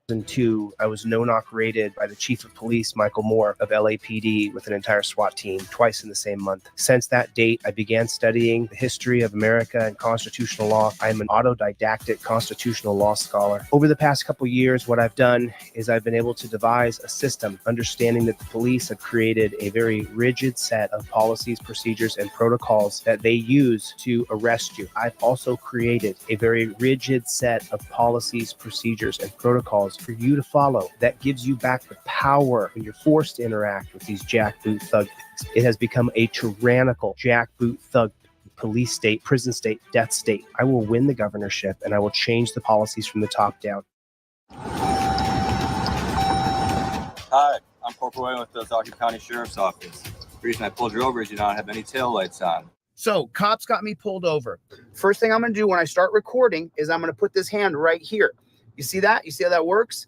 2002, I was no-knock raided by the chief of police, Michael Moore of LAPD, with an entire SWAT team twice in the same month. Since that date, I began studying the history of America and constitutional law. I am an autodidactic constitutional law scholar. Over the past couple years, what I've done is I've been able to devise a system, understanding that the police have created a very rigid set of policies, procedures, and protocols that they use to arrest you. I've also created a very rigid set of policies, procedures, and protocols for you to follow that gives you back the power when you're forced to interact with these jackboot thug pigs. It has become a tyrannical jackboot thug police state, prison state, death state. I will win the governorship and I will change the policies from the top down. Hi, I'm Corporal Wayne with the Zaki County Sheriff's Office. The reason I pulled you over is you don't have any taillights on. So cops got me pulled over. First thing I'm going to do when I start recording is I'm going to put this hand right here. You see that? You see how that works?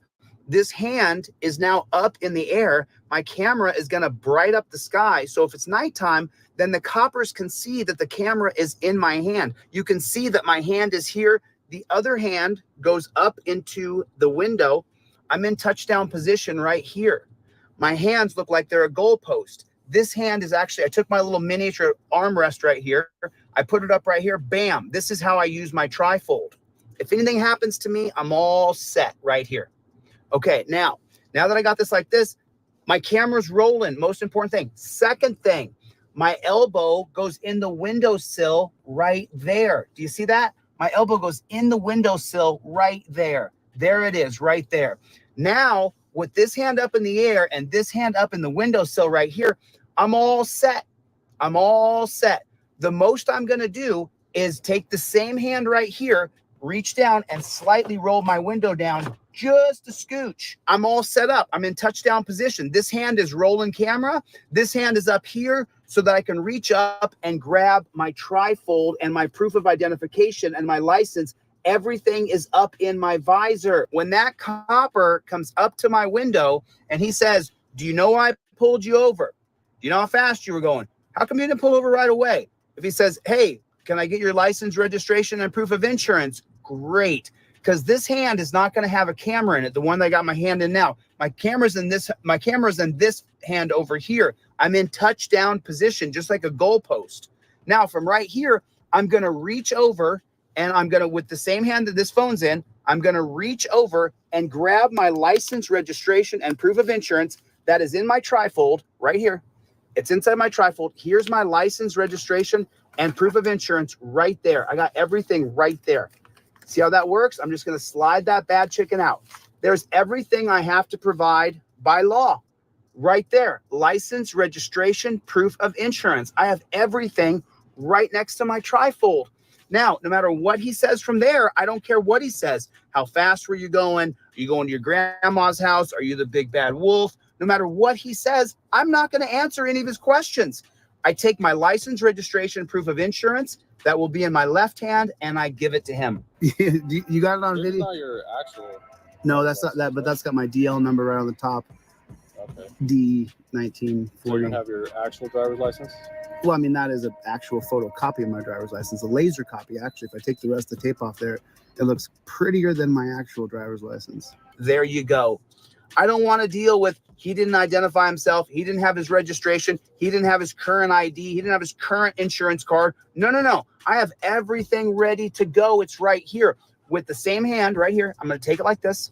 This hand is now up in the air. My camera is going to bright up the sky. So if it's nighttime, then the coppers can see that the camera is in my hand. You can see that my hand is here. The other hand goes up into the window. I'm in touchdown position right here. My hands look like they're a goalpost. This hand is actually, I took my little miniature armrest right here. I put it up right here. Bam. This is how I use my trifold. If anything happens to me, I'm all set right here. Okay, now that I got this like this, my camera's rolling. Most important thing. Second thing, my elbow goes in the windowsill right there. Do you see that? My elbow goes in the windowsill right there. There it is, right there. Now, with this hand up in the air and this hand up in the windowsill right here, I'm all set. I'm all set. The most I'm going to do is take the same hand right here, reach down and slightly roll my window down just a scooch. I'm all set up. I'm in touchdown position. This hand is rolling camera. This hand is up here so that I can reach up and grab my trifold and my proof of identification and my license. Everything is up in my visor. When that copper comes up to my window and he says, "Do you know why I pulled you over? Do you know how fast you were going? How come you didn't pull over right away?" If he says, "Hey, can I get your license, registration, and proof of insurance?" Great, because this hand is not going to have a camera in it. The one that I got my hand in now, my camera's in this hand over here. I'm in touchdown position, just like a goalpost. Now from right here, I'm going to reach over and I'm going to, with the same hand that this phone's in, I'm going to reach over and grab my license, registration, and proof of insurance that is in my trifold right here. It's inside my trifold. Here's my license, registration, and proof of insurance right there. I got everything right there. See how that works? I'm just going to slide that bad chicken out. There's everything I have to provide by law right there. License, registration, proof of insurance. I have everything right next to my trifold. Now, no matter what he says from there, I don't care what he says. How fast were you going? Are you going to your grandma's house? Are you the big bad wolf? No matter what he says, I'm not going to answer any of his questions. I take my license, registration, proof of insurance that will be in my left hand, and I give it to him. You got it on video? Not your actual. No, that's not that, but that's got my DL number right on the top. Okay. D1940. So you don't have your actual driver's license? Well, I mean, that is an actual photocopy of my driver's license, a laser copy. Actually, if I take the rest of the tape off there, it looks prettier than my actual driver's license. There you go. I don't want to deal with, he didn't identify himself. He didn't have his registration. He didn't have his current ID. He didn't have his current insurance card. No. I have everything ready to go. It's right here with the same hand right here. I'm going to take it like this,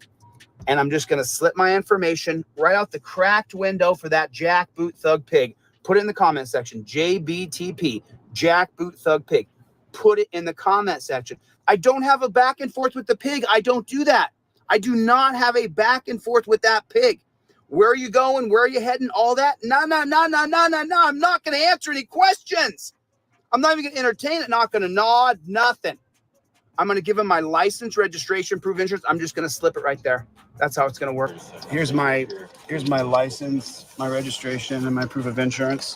and I'm just going to slip my information right out the cracked window for that jackboot thug pig. Put it in the comment section. JBTP, jackboot thug pig. Put it in the comment section. I don't have a back and forth with the pig. I don't do that. I do not have a back and forth with that pig. Where are you going? Where are you heading? All that? No. I'm not going to answer any questions. I'm not even going to entertain it. Not going to nod. Nothing. I'm going to give him my license, registration, proof of insurance. I'm just going to slip it right there. That's how it's going to work. Here's my license, my registration, and my proof of insurance.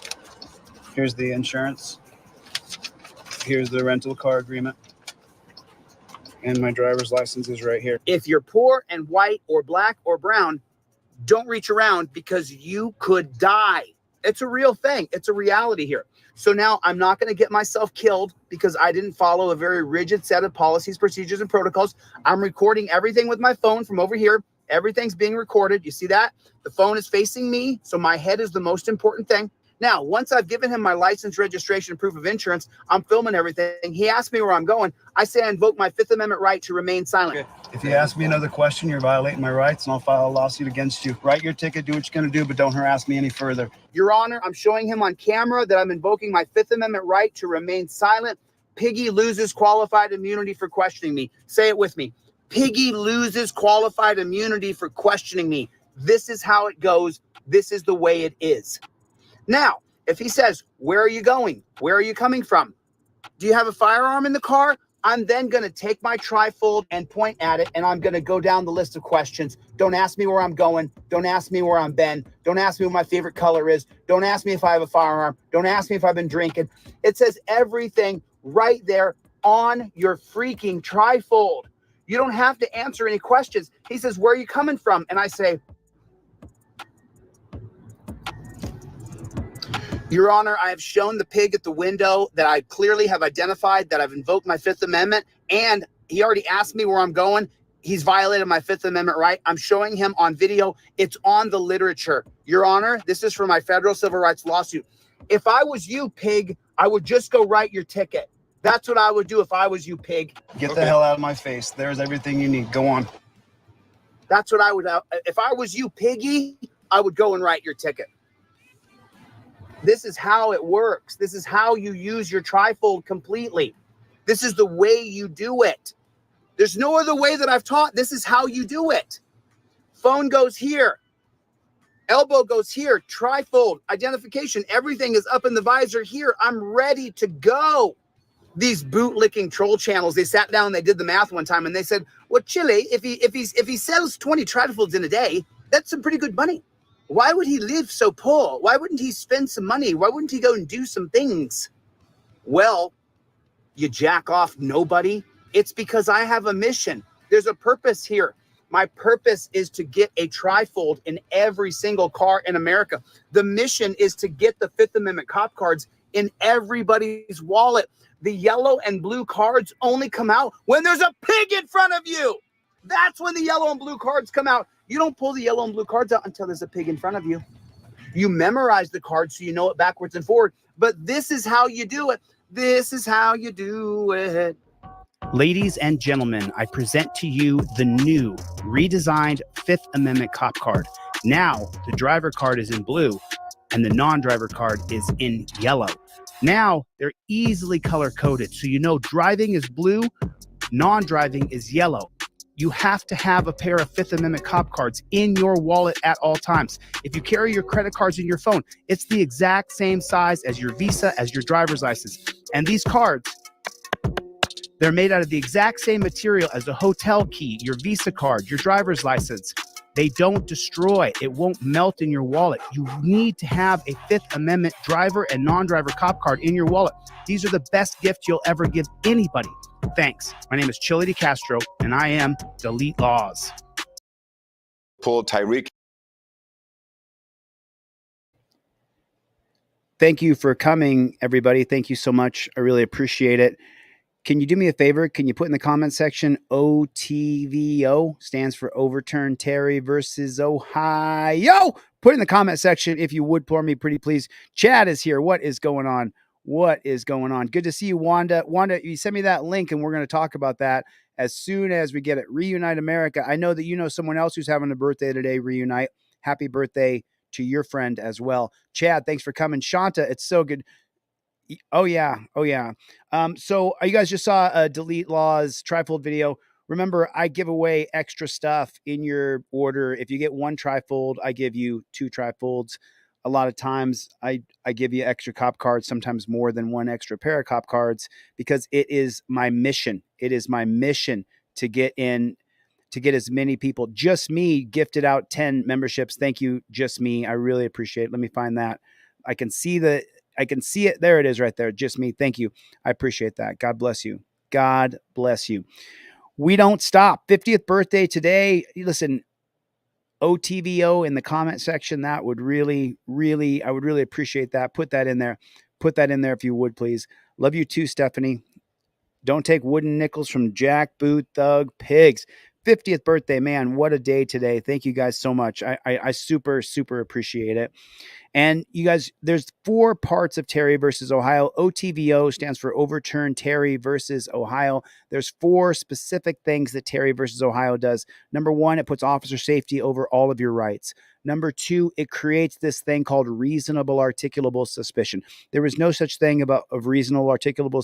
Here's the insurance. Here's the rental car agreement. And my driver's license is right here. If you're poor and white or black or brown, don't reach around because you could die. It's a real thing. It's a reality here. So now I'm not going to get myself killed because I didn't follow a very rigid set of policies, procedures, and protocols. I'm recording everything with my phone from over here. Everything's being recorded. You see that? The phone is facing me, so my head is the most important thing. Now, once I've given him my license, registration, proof of insurance, I'm filming everything. He asked me where I'm going. I say I invoke my Fifth Amendment right to remain silent. Okay. If you ask me another question, you're violating my rights, and I'll file a lawsuit against you. Write your ticket, do what you're going to do, but don't harass me any further. Your Honor, I'm showing him on camera that I'm invoking my Fifth Amendment right to remain silent. Piggy loses qualified immunity for questioning me. Say it with me. Piggy loses qualified immunity for questioning me. This is how it goes. This is the way it is. Now, if he says, where are you going? Where are you coming from? Do you have a firearm in the car? I'm then going to take my trifold and point at it, and I'm going to go down the list of questions. Don't ask me where I'm going. Don't ask me where I'm been. Don't ask me what my favorite color is. Don't ask me if I have a firearm. Don't ask me if I've been drinking. It says everything right there on your freaking trifold. You don't have to answer any questions. He says, where are you coming from? And I say, Your Honor, I have shown the pig at the window that I clearly have identified that I've invoked my Fifth Amendment, and he already asked me where I'm going. He's violated my Fifth Amendment right. I'm showing him on video. It's on the literature. Your Honor, this is for my federal civil rights lawsuit. If I was you, pig, I would just go write your ticket. That's what I would do if I was you, pig. Get the hell out of my face. There's everything you need. Go on. That's what I would. If I was you, piggy, I would go and write your ticket. This is how it works. This is how you use your trifold completely. This is the way you do it. There's no other way that I've taught. This is how you do it. Phone goes here. Elbow goes here. Trifold, identification, everything is up in the visor here. I'm ready to go. These bootlicking troll channels, they sat down and they did the math one time and they said, well, Chile, if he sells 20 trifolds in a day, that's some pretty good money. Why would he live so poor? Why wouldn't he spend some money? Why wouldn't he go and do some things? Well, you jack off nobody. It's because I have a mission. There's a purpose here. My purpose is to get a trifold in every single car in America. The mission is to get the Fifth Amendment cop cards in everybody's wallet. The yellow and blue cards only come out when there's a pig in front of you. That's when the yellow and blue cards come out. You don't pull the yellow and blue cards out until there's a pig in front of you. You memorize the cards so you know it backwards and forward. But this is how you do it. This is how you do it. Ladies and gentlemen, I present to you the new redesigned Fifth Amendment cop card. Now, the driver card is in blue and the non-driver card is in yellow. Now, they're easily color-coded, so you know driving is blue, non-driving is yellow. You have to have a pair of Fifth Amendment cop cards in your wallet at all times. If you carry your credit cards in your phone, it's the exact same size as your Visa, as your driver's license. And these cards, they're made out of the exact same material as a hotel key, your Visa card, your driver's license. They don't destroy. It won't melt in your wallet. You need to have a Fifth Amendment driver and non-driver cop card in your wallet. These are the best gift you'll ever give anybody. Thanks. My name is Chile De Castro, and I am Delete Laws. Pull Tyreek. Thank you for coming, everybody. Thank you so much. I really appreciate it. Can you do me a favor? Can you put in the comment section OTVO stands for Overturn Terry versus Ohio? Put in the comment section if you would, for me, pretty please. Chad is here. What is going on? What is going on? Good to see you, Wanda. Wanda, you send me that link and we're going to talk about that as soon as we get it. Reunite America. I know that you know someone else who's having a birthday today. Reunite. Happy birthday to your friend as well. Chad, thanks for coming. Shanta, it's so good. Oh yeah. So you guys just saw a Delete Laws trifold video. Remember, I give away extra stuff in your order. If you get one trifold, I give you 2 trifolds. A lot of times I give you extra cop cards, sometimes more than one extra pair of cop cards, because it is my mission. It is my mission to get as many people. Just Me gifted out 10 memberships. Thank you, Just Me. I really appreciate it. Let me find that. I can see it. There it is right there. Just Me. Thank you. I appreciate that. God bless you. God bless you. We don't stop. 50th birthday today. Listen, OTVO in the comment section. That would really, I would really appreciate that. Put that in there. Put that in there if you would, please. Love you too, Stephanie. Don't take wooden nickels from jackboot thug pigs. 50th birthday, man. What a day today. Thank you guys so much. I super, super appreciate it. And you guys, there's 4 parts of Terry versus Ohio. OTVO stands for Overturn Terry versus Ohio. There's 4 specific things that Terry versus Ohio does. Number 1, it puts officer safety over all of your rights. Number 2, it creates this thing called reasonable articulable suspicion. There was no such thing of reasonable articulable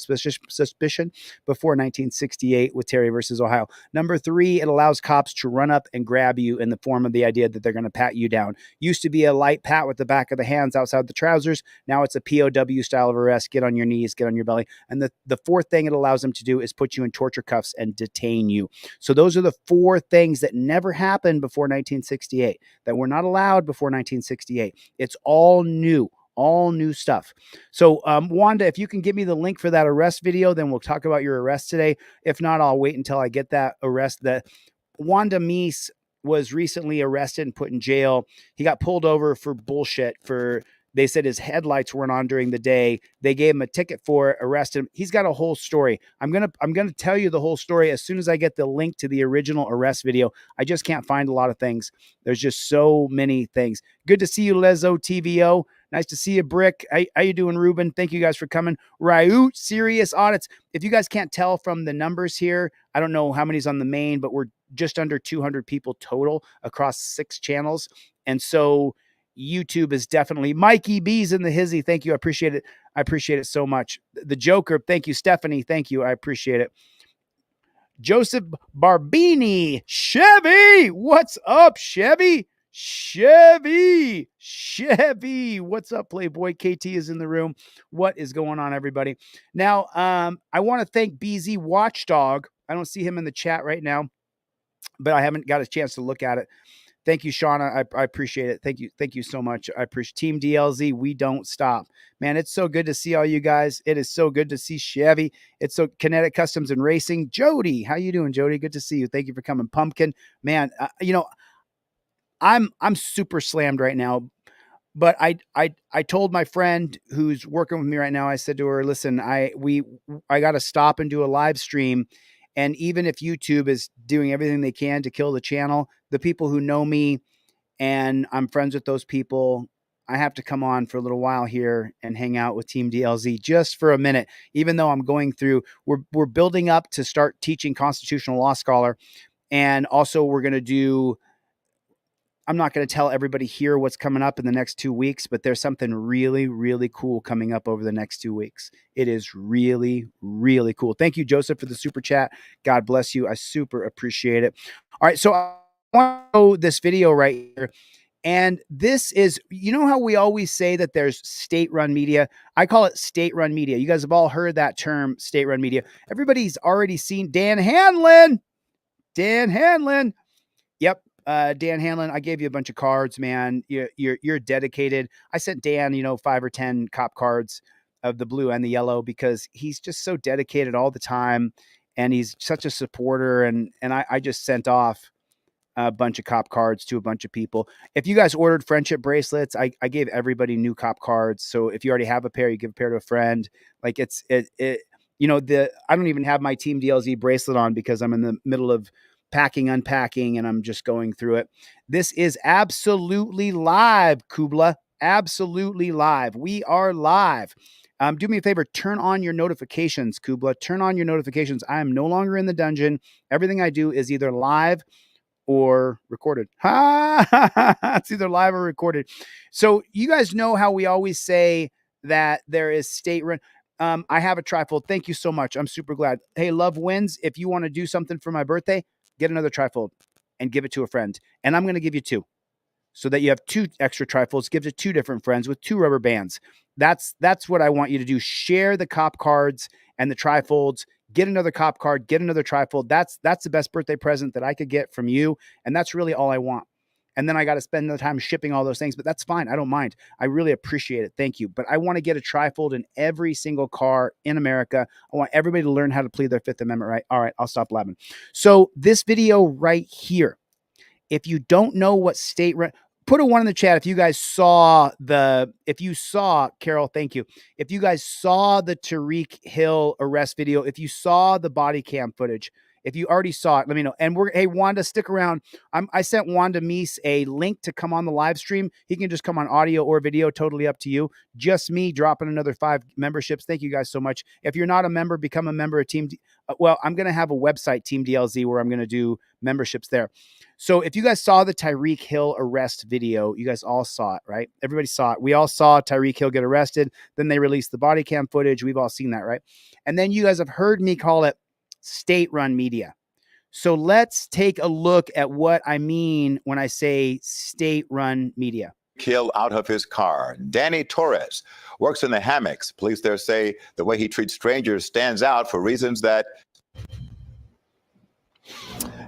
suspicion before 1968 with Terry versus Ohio. Number 3, it allows cops to run up and grab you in the form of the idea that they're going to pat you down. Used to be a light pat with the back of the hands outside the trousers. Now it's a POW style of arrest. Get on your knees, get on your belly. And the 4th thing it allows them to do is put you in torture cuffs and detain you. So those are the 4 things that never happened before 1968, that were not allowed before 1968. It's all new stuff. So Wanda, if you can give me the link for that arrest video, then we'll talk about your arrest today. If not, I'll wait until I get that arrest. That Wanda Meese was recently arrested and put in jail. He got pulled over for bullshit. They said his headlights weren't on during the day. They gave him a ticket for it, arrested him. He's got a whole story. I'm gonna tell you the whole story as soon as I get the link to the original arrest video. I just can't find a lot of things. There's just so many things. Good to see you, Lezo TVO. Nice to see you, Brick. How you doing, Ruben? Thank you guys for coming. Ryut, Serious Audits. If you guys can't tell from the numbers here, I don't know how many's on the main, but we're just under 200 people total across 6 channels. And so YouTube is definitely Mikey B's in the hizzy. Thank you. I appreciate it. I appreciate it so much. The Joker. Thank you. Stephanie. Thank you. I appreciate it. Joseph Barbini. Chevy. What's up, Chevy? Chevy. What's up, Playboy? KT is in the room. What is going on, everybody? Now, I want to thank BZ Watchdog. I don't see him in the chat right now, but I haven't got a chance to look at it. Thank you, Shauna. I appreciate it. Thank you. Thank you so much. I appreciate Team DLZ. We don't stop, man. It's so good to see all you guys. It is so good to see Chevy. It's so Kinetic Customs and Racing. Jody, how you doing, Jody? Good to see you. Thank you for coming. Pumpkin, man. I'm super slammed right now, but I told my friend who's working with me right now. I said to her, listen, I got to stop and do a live stream. And even if YouTube is doing everything they can to kill the channel, the people who know me and I'm friends with those people, I have to come on for a little while here and hang out with Team DLZ just for a minute, even though I'm going through, we're building up to start teaching Constitutional Law Scholar. And also we're going to do, I'm not going to tell everybody here what's coming up in the next 2 weeks, but there's something really, really cool coming up over the next 2 weeks. It is really, really cool. Thank you, Joseph, for the super chat. God bless you. I super appreciate it. All right. So I want to show this video right here. And this is, you know how we always say that there's state-run media? I call it state-run media. You guys have all heard that term, state-run media. Everybody's already seen Dan Hanlon. Yep. Dan Hanlon, I gave you a bunch of cards, man. You're dedicated. I sent Dan, 5 or 10 cop cards of the blue and the yellow because he's just so dedicated all the time. And he's such a supporter. And I just sent off a bunch of cop cards to a bunch of people. If you guys ordered friendship bracelets, I gave everybody new cop cards. So if you already have a pair, you give a pair to a friend. Like I don't even have my Team DLZ bracelet on because I'm in the middle of unpacking, and I'm just going through it. This is absolutely live, Kubla. Absolutely live. We are live. Do me a favor, turn on your notifications, Kubla. Turn on your notifications. I am no longer in the dungeon. Everything I do is either live or recorded. It's either live or recorded. So you guys know how we always say that there is state run. I have a trifold. Thank you so much. I'm super glad. Hey, Love Wins. If you want to do something for my birthday, get another trifold and give it to a friend. And I'm going to give you 2 so that you have 2 extra trifolds. Give to 2 different friends with 2 rubber bands. That's what I want you to do. Share the cop cards and the trifolds. Get another cop card. Get another trifold. That's the best birthday present that I could get from you. And that's really all I want. And then I got to spend the time shipping all those things, but that's fine. I don't mind. I really appreciate it. Thank you. But I want to get a trifold in every single car in America. I want everybody to learn how to plead their Fifth Amendment right. All right, I'll stop blabbing. So this video right here, if you don't know what state run, put a 1 in the chat if you guys saw Carol, thank you. If you guys saw the Tyreek Hill arrest video, if you saw the body cam footage, If you already saw it, let me know. And hey, Wanda, stick around. I sent Wanda Meese a link to come on the live stream. He can just come on audio or video, totally up to you. Just me dropping another 5 memberships. Thank you guys so much. If you're not a member, become a member of Team. Well, I'm going to have a website, Team DLZ, where I'm going to do memberships there. So if you guys saw the Tyreek Hill arrest video, you guys all saw it, right? Everybody saw it. We all saw Tyreek Hill get arrested. Then they released the body cam footage. We've all seen that, right? And then you guys have heard me call it state-run media. So let's take a look at what I mean when I say state-run media. Hill out of his car. Danny Torres works in the hammocks. Police there say the way he treats strangers stands out for reasons that...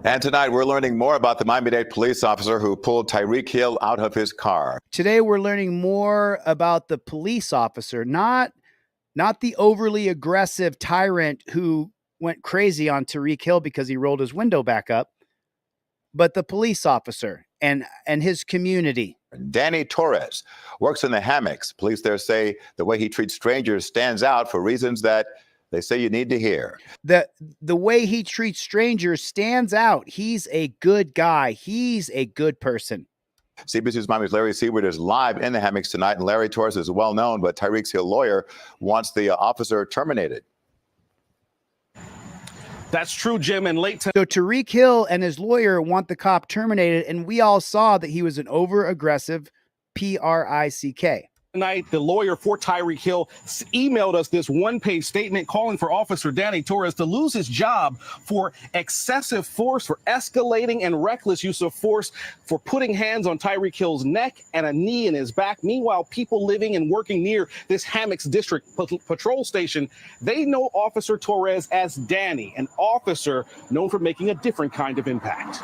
And tonight, we're learning more about the Miami-Dade police officer who pulled Tyreek Hill out of his car. Today, we're learning more about the police officer, not the overly aggressive tyrant who went crazy on Tyreek Hill because he rolled his window back up, but the police officer and his community. Danny Torres works in the hammocks. Police there say the way he treats strangers stands out for reasons that they say you need to hear. The way he treats strangers stands out. He's a good guy. He's a good person. CBC's Miami's Larry Seward is live in the hammocks tonight, and Larry Torres is well known, but Tyreek Hill lawyer wants the officer terminated. That's true, Jim. And So Tyreek Hill and his lawyer want the cop terminated, and we all saw that he was an over-aggressive PRICK. tonight, the lawyer for Tyreek Hill emailed us this one-page statement calling for Officer Danny Torres to lose his job for excessive force, for escalating and reckless use of force, for putting hands on Tyreek Hill's neck and a knee in his back. Meanwhile, people living and working near this Hammocks District Patrol Station, they know Officer Torres as Danny, an officer known for making a different kind of impact.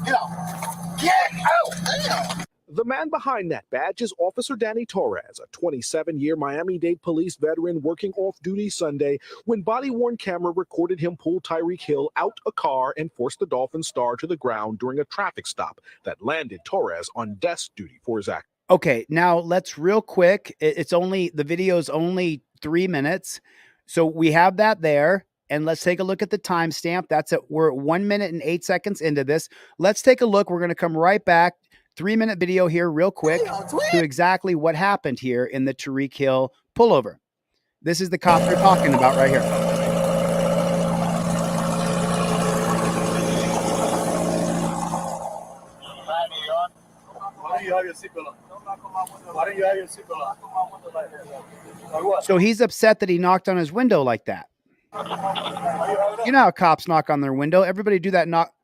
Get out! Get out! Damn! The man behind that badge is Officer Danny Torres, a 27-year Miami-Dade police veteran working off-duty Sunday when body-worn camera recorded him pull Tyreek Hill out a car and force the Dolphin star to the ground during a traffic stop that landed Torres on desk duty for his act. Okay, now let's real quick. The video's only 3 minutes. So we have that there. And let's take a look at the timestamp. We're 1 minute and 8 seconds into this. Let's take a look. We're going to come right back. 3-minute video here real quick to exactly what happened here in the Tyreek Hill pullover. This is the cop they're talking about right here. Why don't you have your seatbelt on? Why don't you have your seatbelt on? So he's upset that he knocked on his window like that. You know how cops knock on their window. Everybody do that knock.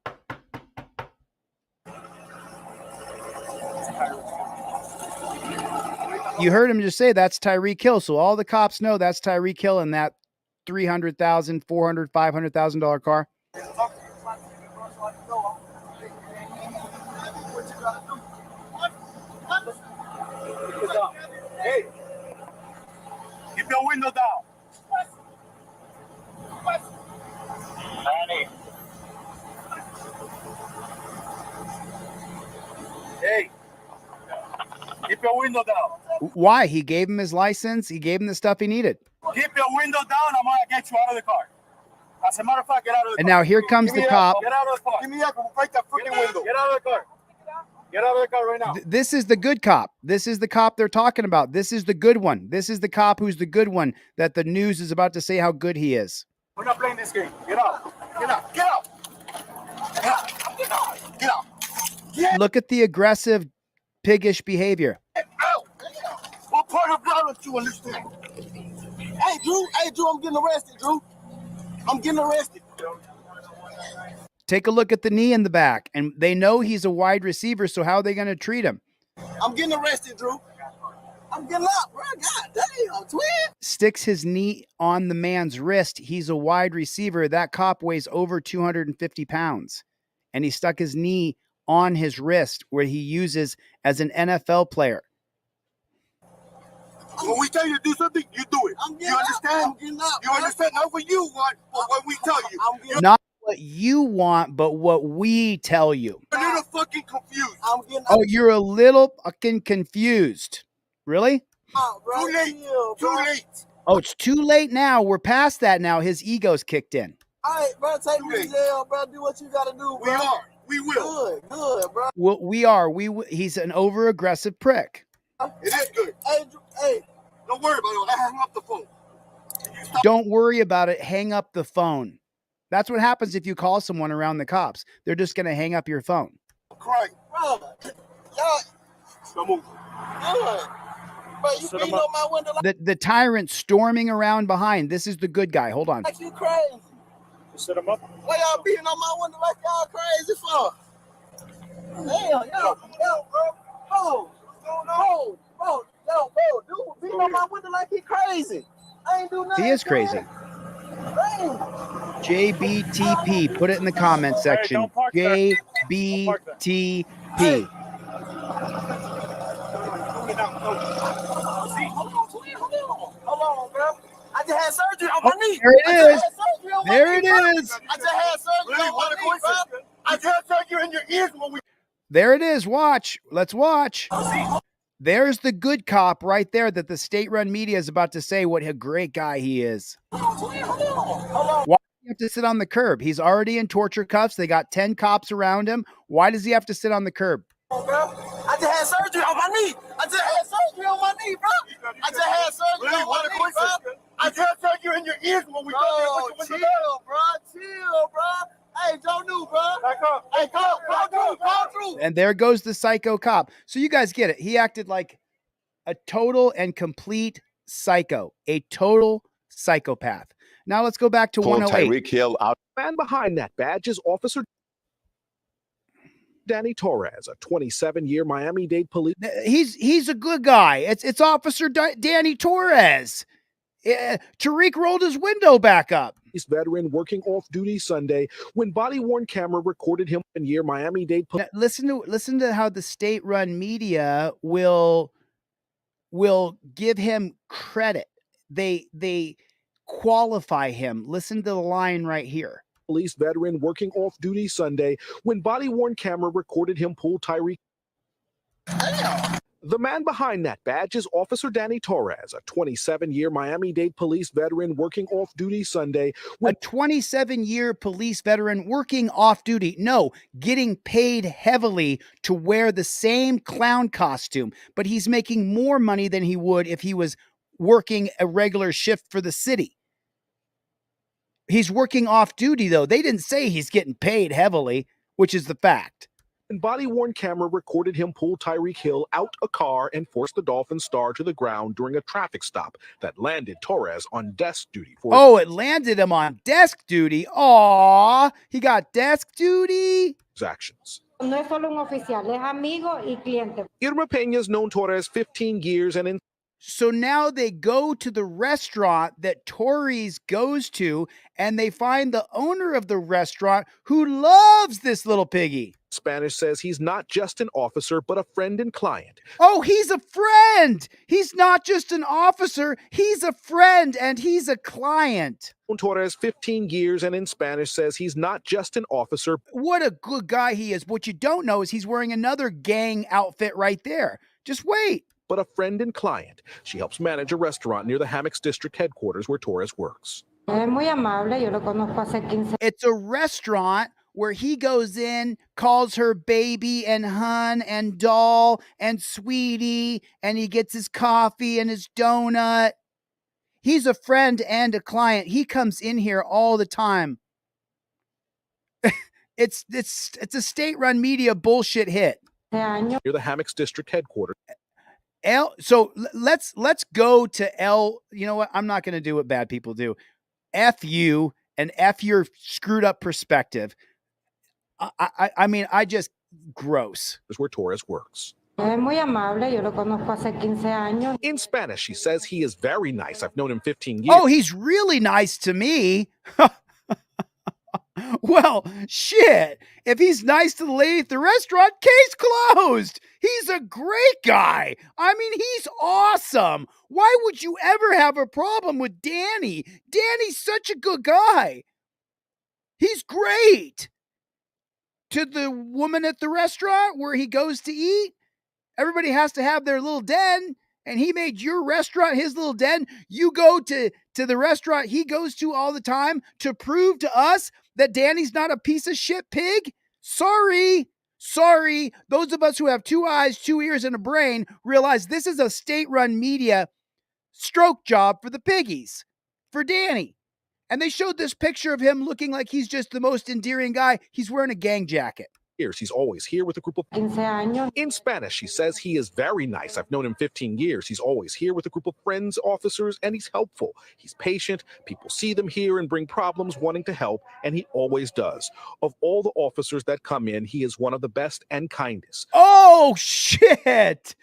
You heard him just say that's Tyreek Hill. So all the cops know that's Tyreek Hill in that $300,000, $400,000, $500,000 car. Hey, keep your window down. Danny. Hey, keep your window down. Why? He gave him his license. He gave him the stuff he needed. Keep your window down. I'm going to get you out of the car. As a matter of fact, get out of the car. And now here comes the cop. Get out of the car. Give me up and break that freaking window. Get out of the car. Get out of the car right now. This is the good cop. This is the cop they're talking about. This is the good one. This is the cop who's the good one that the news is about to say how good he is. We're not playing this game. Get out. Get out. Get out. Get out. Get out. Get out. Get Look at the aggressive, piggish behavior. out. What part of that don't you understand? Hey, Drew, I'm getting arrested, Drew. I'm getting arrested. Take a look at the knee in the back, and they know he's a wide receiver, so how are they going to treat him? I'm getting arrested, Drew. I'm getting up, bro. God damn, twin. Sticks his knee on the man's wrist. He's a wide receiver. That cop weighs over 250 pounds, and he stuck his knee on his wrist where he uses as an NFL player. When we tell you to do something, you do it. You understand? You understand? Not what you want, but what we tell you. Not what you want, but what we tell you. You're a little fucking confused. Oh, you're a little fucking confused. Really? Too late. Too late. Oh, it's too late now. We're past that now. His ego's kicked in. All right, bro, take me to jail, bro. Do what you gotta do, bro. We will. Good, bro. Well, we are. He's an over aggressive prick. It is good. Hey, don't worry about it. I hang up the phone. Don't worry about it. Hang up the phone. That's what happens if you call someone around the cops. They're just going to hang up your phone. Crying, bro. Y'all, don't move. Good. Bro, you beating on my window The tyrant storming around behind. This is the good guy. Hold on. like you crazy. Set him up. Why y'all beating on my window like y'all crazy for? Damn, yo, bro. Bro, dude, beating on my window like he crazy. I ain't do nothing. He is crazy. Damn. JBTP. Put it in the comment section. don't park there. JBTP. Hold on, bro. I just had surgery on my knee. There it is. There it I is. just had surgery on my knee, bro. I just had surgery in your ears when we. There it is. Watch. Let's watch. There's the good cop right there that the state-run media is about to say what a great guy he is. Hold on. Why does he have to sit on the curb? He's already in torture cuffs. They got 10 cops around him. Why does he have to sit on the curb? Bro. I just had surgery on my knee. bro. I just had surgery on my knee, bro. I just had surgery in your ears when we chill, bro. Hey, don't do, bro. Back up. Hey, come through. And there goes the psycho cop. So you guys get it. He acted like a total and complete psycho, a total psychopath. Now let's go back to Pull 108. Tyreek Hill out. Man behind that badge is Officer Danny Torres, a 27-year Miami-Dade police. He's a good guy. It's Officer Danny Torres. Tyreek rolled his window back up. Veteran working off duty Sunday when body-worn camera recorded him in year Miami-Dade police. Listen to how the state-run media will give him credit. They qualify him. Listen to the line right here. Police veteran working off duty Sunday when body-worn camera recorded him pull Tyreek. The man behind that badge is Officer Danny Torres, a 27-year Miami-Dade police veteran working off duty Sunday. A 27-year police veteran working off duty. No, getting paid heavily to wear the same clown costume, but he's making more money than he would if he was working a regular shift for the city. He's working off duty, though. They didn't say he's getting paid heavily, which is the fact. And body-worn camera recorded him pull Tyreek Hill out a car and force the Dolphin star to the ground during a traffic stop that landed Torres on desk duty. It landed him on desk duty. Aw, he got desk duty. Actions. No es solo un oficial, es amigo y cliente. Irma Peña's known Torres 15 years and in. So now they go to the restaurant that Torres goes to, and they find the owner of the restaurant who loves this little piggy. Spanish says he's not just an officer, but a friend and client. Oh, he's a friend. He's not just an officer. He's a friend and he's a client. Torres, 15 years, and in Spanish says he's not just an officer. What a good guy he is. What you don't know is he's wearing another gang outfit right there. Just wait. But a friend and client. She helps manage a restaurant near the Hammocks District headquarters where Torres works. It's a restaurant where he goes in, calls her baby and hun and doll and sweetie, and he gets his coffee and his donut. He's a friend and a client. He comes in here all the time. It's a state-run media bullshit hit. Near the Hammocks District headquarters. So let's go to L. You know what? I'm not going to do what bad people do. F you and F your screwed up perspective. I mean, I just gross. Is where Torres works. In Spanish, she says he is very nice. I've known him 15 years. Oh, he's really nice to me. Well, shit. If he's nice to the lady at the restaurant, case closed. He's a great guy. I mean, he's awesome. Why would you ever have a problem with Danny? Danny's such a good guy. He's great. To the woman at the restaurant where he goes to eat, everybody has to have their little den, and he made your restaurant his little den. You go to the restaurant he goes to all the time to prove to us that Danny's not a piece of shit pig? Sorry. Those of us who have 2 eyes, 2 ears, and a brain realize this is a state-run media stroke job for the piggies, for Danny. And they showed this picture of him looking like he's just the most endearing guy. He's wearing a gang jacket. Years. He's always here with a group of... 15 años. In Spanish, she says he is very nice. I've known him 15 years. He's always here with a group of friends, officers, and he's helpful. He's patient. People see them here and bring problems wanting to help, and he always does. Of all the officers that come in, he is one of the best and kindest. Oh, shit.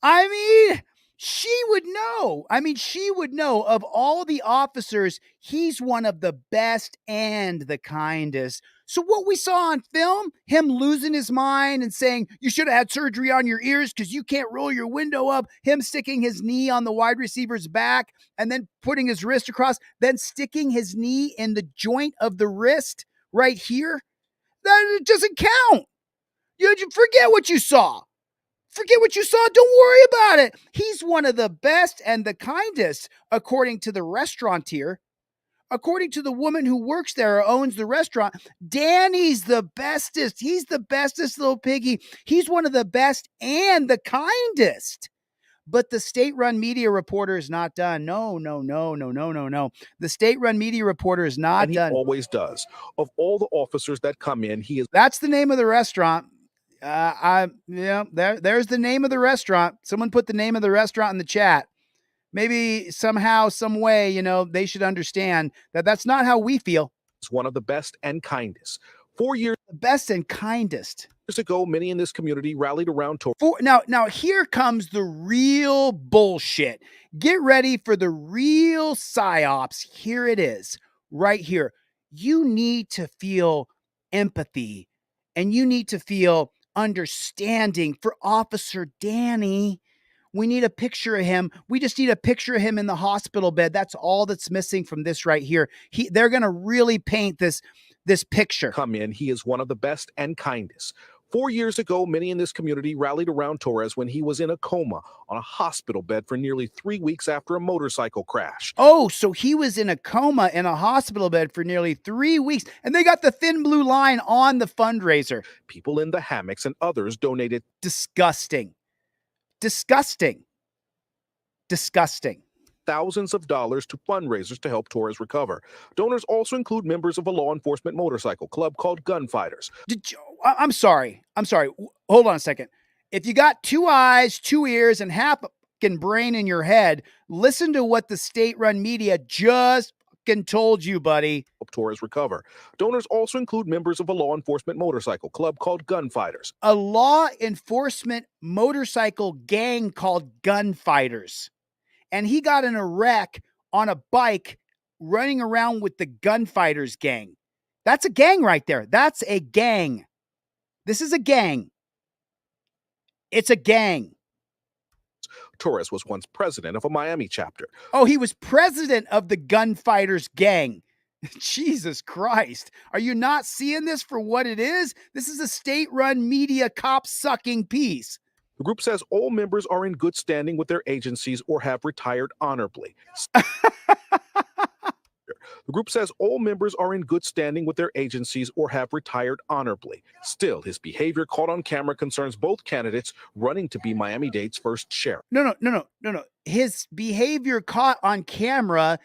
I mean, she would know. Of all the officers, he's one of the best and the kindest. So what we saw on film, him losing his mind and saying, you should have had surgery on your ears because you can't roll your window up, him sticking his knee on the wide receiver's back and then putting his wrist across, then sticking his knee in the joint of the wrist right here, that doesn't count. You forget what you saw. Don't worry about it. He's one of the best and the kindest, according to the restaurateur. According to the woman who works there or owns the restaurant, Danny's the bestest. He's the bestest little piggy. He's one of the best and the kindest. But the state-run media reporter is not done. No. The state-run media reporter is not and he done. Always does. Of all the officers that come in, he is... That's the name of the restaurant. There's the name of the restaurant. Someone put the name of the restaurant in the chat. Maybe somehow, some way, they should understand that that's not how we feel. It's one of the best and kindest. 4 years The best and kindest. ago, many in this community rallied around Now here comes the real bullshit. Get ready for the real psyops. Here it is, right here. You need to feel empathy and you need to feel understanding for Officer Danny. We need a picture of him. We just need a picture of him in the hospital bed. That's all that's missing from this right here. They're going to really paint this picture. Come in. He is one of the best and kindest. 4 years ago, many in this community rallied around Torres when he was in a coma on a hospital bed for nearly 3 weeks after a motorcycle crash. Oh, so he was in a coma in a hospital bed for nearly 3 weeks, and they got the thin blue line on the fundraiser. People in the hammocks and others donated. Disgusting. Thousands of dollars to fundraisers to help Torres recover. Donors also include members of a law enforcement motorcycle club called Gunfighters. I'm sorry. Hold on a second. If you got 2 eyes, 2 ears, and half a brain in your head, listen to what the state-run media just told you, buddy. Help Torres recover. Donors also include members of a law enforcement motorcycle club called Gunfighters. A law enforcement motorcycle gang called Gunfighters. And he got in a wreck on a bike running around with the Gunfighters gang. That's a gang right there. That's a gang. This is a gang. It's a gang. Torres was once president of a Miami chapter. Oh, he was president of the Gunfighters gang. Jesus Christ. Are you not seeing this for what it is? This is a state-run media cop-sucking piece. The group says all members are in good standing with their agencies or have retired honorably. The group says all members are in good standing with their agencies or have retired honorably. Still, his behavior caught on camera concerns both candidates running to be Miami-Dade's first sheriff. No. His behavior caught on camera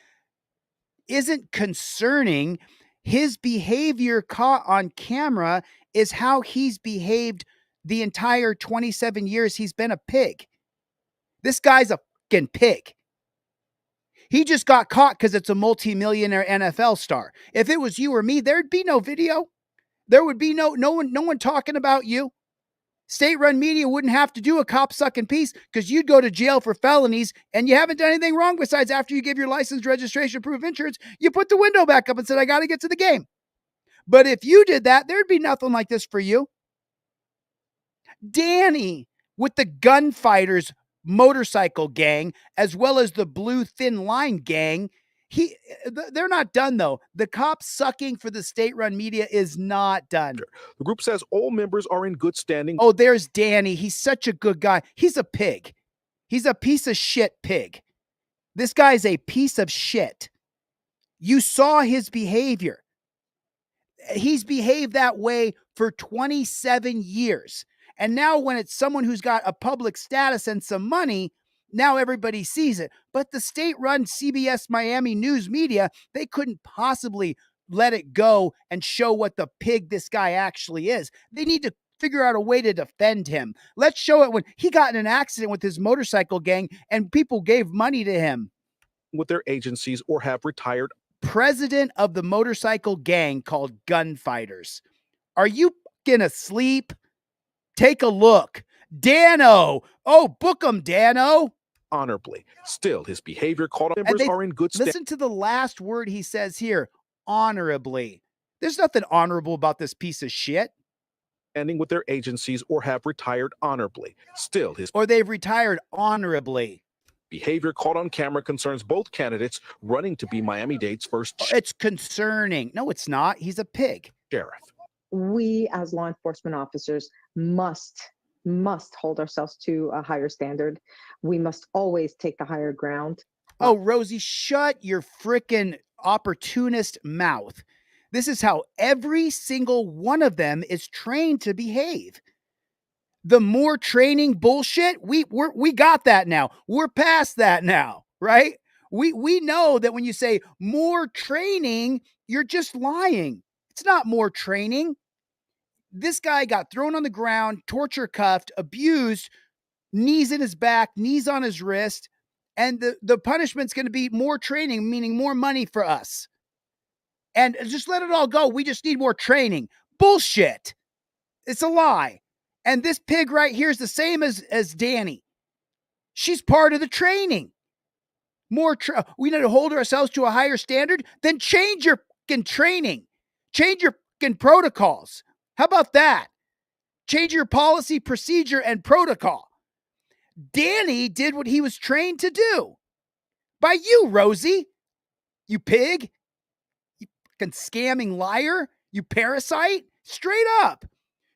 isn't concerning. His behavior caught on camera is how he's behaved the entire 27 years he's been a pig. This guy's a fucking pig. He just got caught because it's a multi-millionaire NFL star. If it was you or me, there'd be no video. There would be no one talking about you. State-run media wouldn't have to do a cop-sucking piece because you'd go to jail for felonies and you haven't done anything wrong besides after you give your license, registration, proof of insurance, you put the window back up and said, I got to get to the game. But if you did that, there'd be nothing like this for you. Danny with the Gunfighters motorcycle gang, as well as the Blue Thin Line gang, They're not done though. The cops sucking for the state-run media is not done. The group says all members are in good standing. Oh, there's Danny. He's such a good guy. He's a pig. He's a piece of shit pig. This guy's a piece of shit. You saw his behavior. He's behaved that way for 27 years. And now when it's someone who's got a public status and some money, now everybody sees it. But the state-run CBS Miami news media, they couldn't possibly let it go and show what the pig this guy actually is. They need to figure out a way to defend him. Let's show it when he got in an accident with his motorcycle gang and people gave money to him. With their agencies or have retired. President of the motorcycle gang called Gunfighters. Are you fucking asleep? Take a look. Dano. Oh, book him, Dano. Honorably. Still, his behavior caught on members are in good standing. Listen to the last word he says here. Honorably. There's nothing honorable about this piece of shit. Standing with their agencies or have retired honorably. Still, his or they've retired honorably. Behavior caught on camera concerns both candidates running to be Miami-Dade's first. It's concerning. No, it's not. He's a pig. Sheriff. We as law enforcement officers must hold ourselves to a higher standard. We must always take the higher ground. Oh, Rosie, shut your frickin' opportunist mouth. This is how every single one of them is trained to behave. The more training bullshit, we got that now. We're past that now, right? We know that when you say more training, you're just lying. It's not more training. This guy got thrown on the ground, torture cuffed, abused, knees in his back, knees on his wrist, and the punishment's going to be more training, meaning more money for us. And just let it all go. We just need more training. Bullshit. It's a lie. And this pig right here is the same as Danny. She's part of the training. We need to hold ourselves to a higher standard. Then change your fucking training. Change your fucking protocols. How about that? Change your policy, procedure, and protocol. Danny did what he was trained to do. By you, Rosie. You pig. You fucking scamming liar. You parasite. Straight up.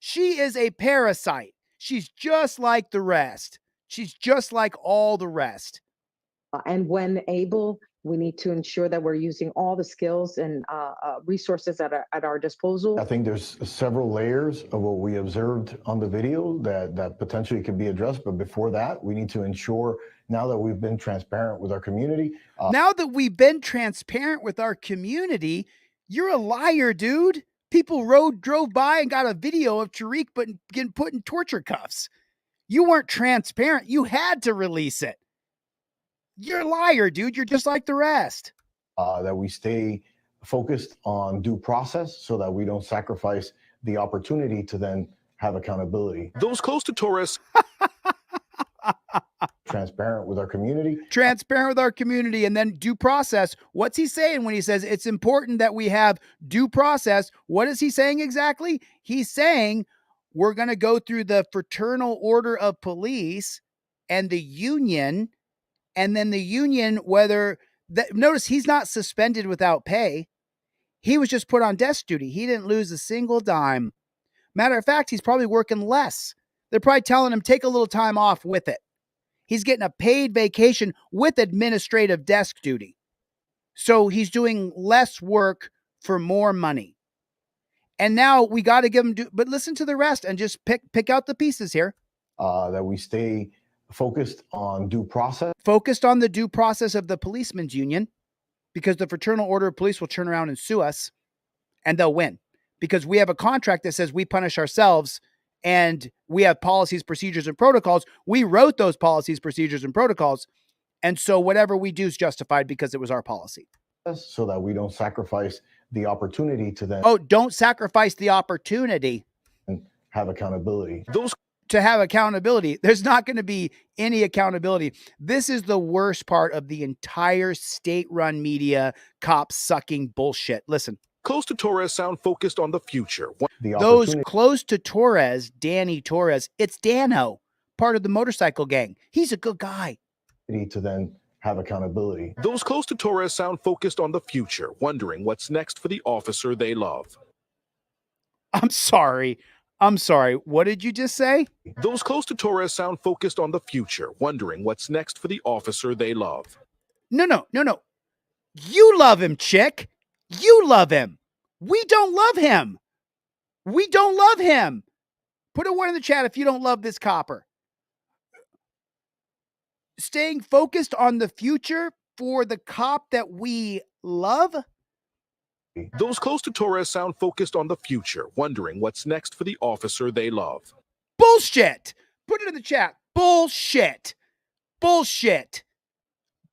She is a parasite. She's just like the rest. She's just like all the rest. And when able, we need to ensure that we're using all the skills and resources at our disposal. I think there's several layers of what we observed on the video that potentially could be addressed. But before that, we need to ensure, now that we've been transparent with our community. Now that we've been transparent with our community, you're a liar, dude. People drove by and got a video of Tyreek getting put in torture cuffs. You weren't transparent. You had to release it. You're a liar, dude. You're just like the rest. That we stay focused on due process so that we don't sacrifice the opportunity to then have accountability. Those close to Torres. Transparent with our community. Transparent with our community, and then due process. What's he saying when he says it's important that we have due process? What is he saying exactly? He's saying we're going to go through the Fraternal Order of Police and the union, and then the union, notice he's not suspended without pay. He was just put on desk duty. He didn't lose a single dime. Matter of fact, he's probably working less. They're probably telling him take a little time off with it. He's getting a paid vacation with administrative desk duty. So he's doing less work for more money. And now we got to give him, but listen to the rest and just pick out the pieces here. That we stay focused on due process. Focused on the due process of the policemen's union, because the Fraternal Order of Police will turn around and sue us and they'll win, because we have a contract that says we punish ourselves. And we have policies, procedures, and protocols. We wrote those policies, procedures, and protocols. And so whatever we do is justified because it was our policy. So that we don't sacrifice the opportunity to then. Oh, don't sacrifice the opportunity. And have accountability. To have accountability. There's not going to be any accountability. This is the worst part of the entire state-run media cop sucking bullshit. Listen. Close to Torres sound focused on the future. Those close to Torres, Danny Torres, it's Dano, part of the motorcycle gang. He's a good guy. To then have accountability. Those close to Torres sound focused on the future, wondering what's next for the officer they love. I'm sorry. What did you just say? Those close to Torres sound focused on the future, wondering what's next for the officer they love. No. You love him, chick. You love him. We don't love him. We don't love him. Put a 1 in the chat if you don't love this copper. Staying focused on the future for the cop that we love? Those close to Torres sound focused on the future, wondering what's next for the officer they love. Bullshit. Put it in the chat. Bullshit. Bullshit.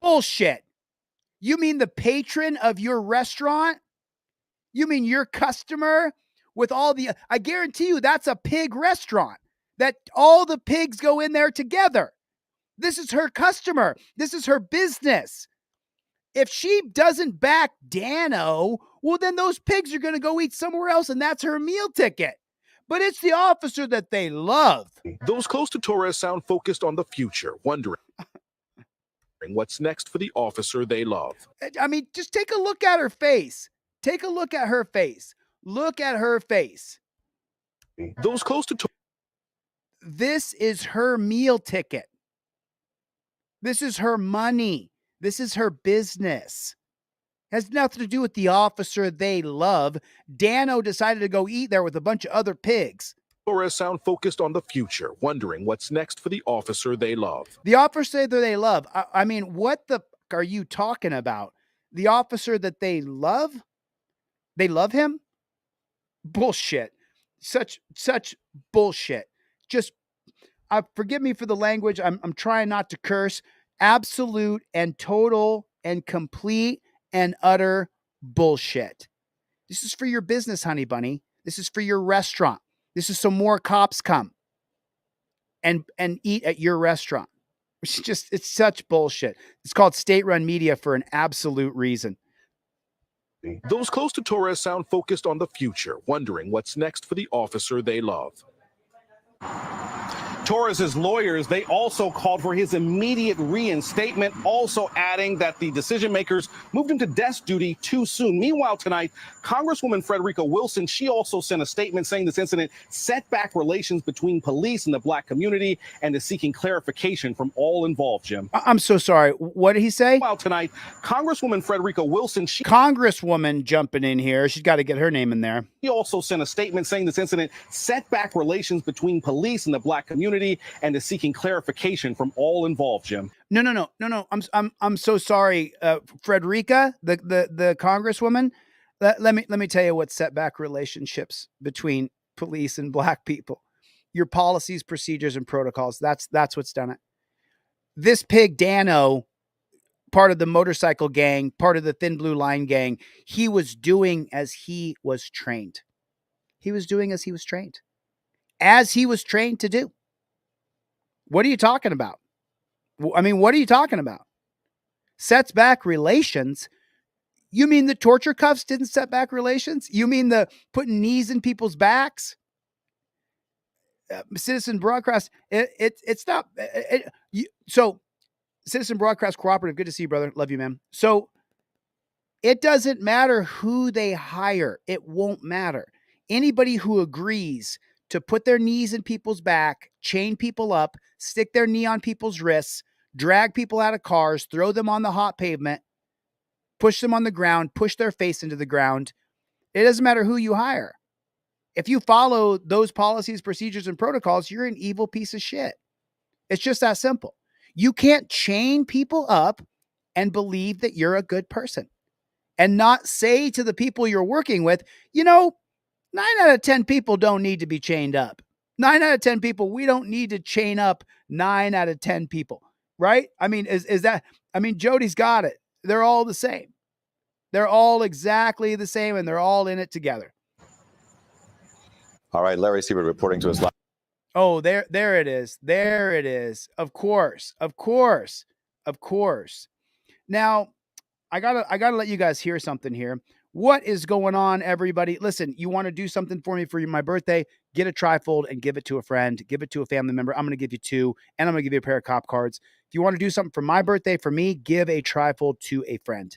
Bullshit. You mean the patron of your restaurant? You mean your customer with all the, I guarantee you that's a pig restaurant that all the pigs go in there together. This is her customer. This is her business. If she doesn't back Dano, well, then those pigs are going to go eat somewhere else, and that's her meal ticket. But it's the officer that they love. Those close to Torres sound focused on the future, wondering what's next for the officer they love. I mean, just take a look at her face. Take a look at her face. Look at her face. Those close to This is her meal ticket. This is her money. This is her business. Has nothing to do with the officer they love. Dano decided to go eat there with a bunch of other pigs. Torres sound focused on the future, wondering what's next for the officer they love. The officer that they love. I mean, what the fuck are you talking about? The officer that they love? They love him? Bullshit. Such bullshit. Just forgive me for the language. I'm trying not to curse. Absolute and total and complete and utter bullshit. This is for your business, honey bunny. This is for your restaurant. This is so more cops come and eat at your restaurant. It's such bullshit. It's called state-run media for an absolute reason. Those close to Torres sound focused on the future, wondering what's next for the officer they love. Torres's lawyers, they also called for his immediate reinstatement, also adding that the decision makers moved him to desk duty too soon. Meanwhile, tonight, Congresswoman Frederica Wilson, she also sent a statement saying this incident set back relations between police and the Black community and is seeking clarification from all involved, Jim. I'm so sorry. What did he say? Meanwhile, tonight, Congresswoman Frederica Wilson, Congresswoman jumping in here. She's got to get her name in there. He also sent a statement saying this incident set back relations between police and the Black community and is seeking clarification from all involved, Jim. No. I'm so sorry, Frederica, the Congresswoman. Let me tell you what set back relationships between police and Black people. Your policies, procedures, and protocols. That's what's done it. This pig Dano, part of the motorcycle gang, part of the Thin Blue Line gang, he was doing as he was trained. He was doing as he was trained. As he was trained to do. What are you talking about? I mean, what are you talking about? Sets back relations? You mean the torture cuffs didn't set back relations? You mean the putting knees in people's backs? Citizen Broadcast, it's not. So, Citizen Broadcast Cooperative, good to see you, brother. Love you, man. So, it doesn't matter who they hire. It won't matter. Anybody who agrees to put their knees in people's back, chain people up, stick their knee on people's wrists, drag people out of cars, throw them on the hot pavement, push them on the ground, push their face into the ground. It doesn't matter who you hire. If you follow those policies, procedures, and protocols, you're an evil piece of shit. It's just that simple. You can't chain people up and believe that you're a good person and not say to the people you're working with, 9 out of 10 people don't need to be chained up. 9 out of 10 people, we don't need to chain up 9 out of 10 people, right? I mean, is that, Jody's got it. They're all the same. They're all exactly the same, and they're all in it together. All right, Larry Siebert reporting to us live. Oh, there it is. There it is. Of course. Now, I gotta let you guys hear something here. What is going on, everybody? Listen, you want to do something for me for my birthday? Get a trifold and give it to a friend. Give it to a family member. I'm going to give you 2, and I'm going to give you a pair of cop cards. If you want to do something for my birthday, for me, give a trifold to a friend.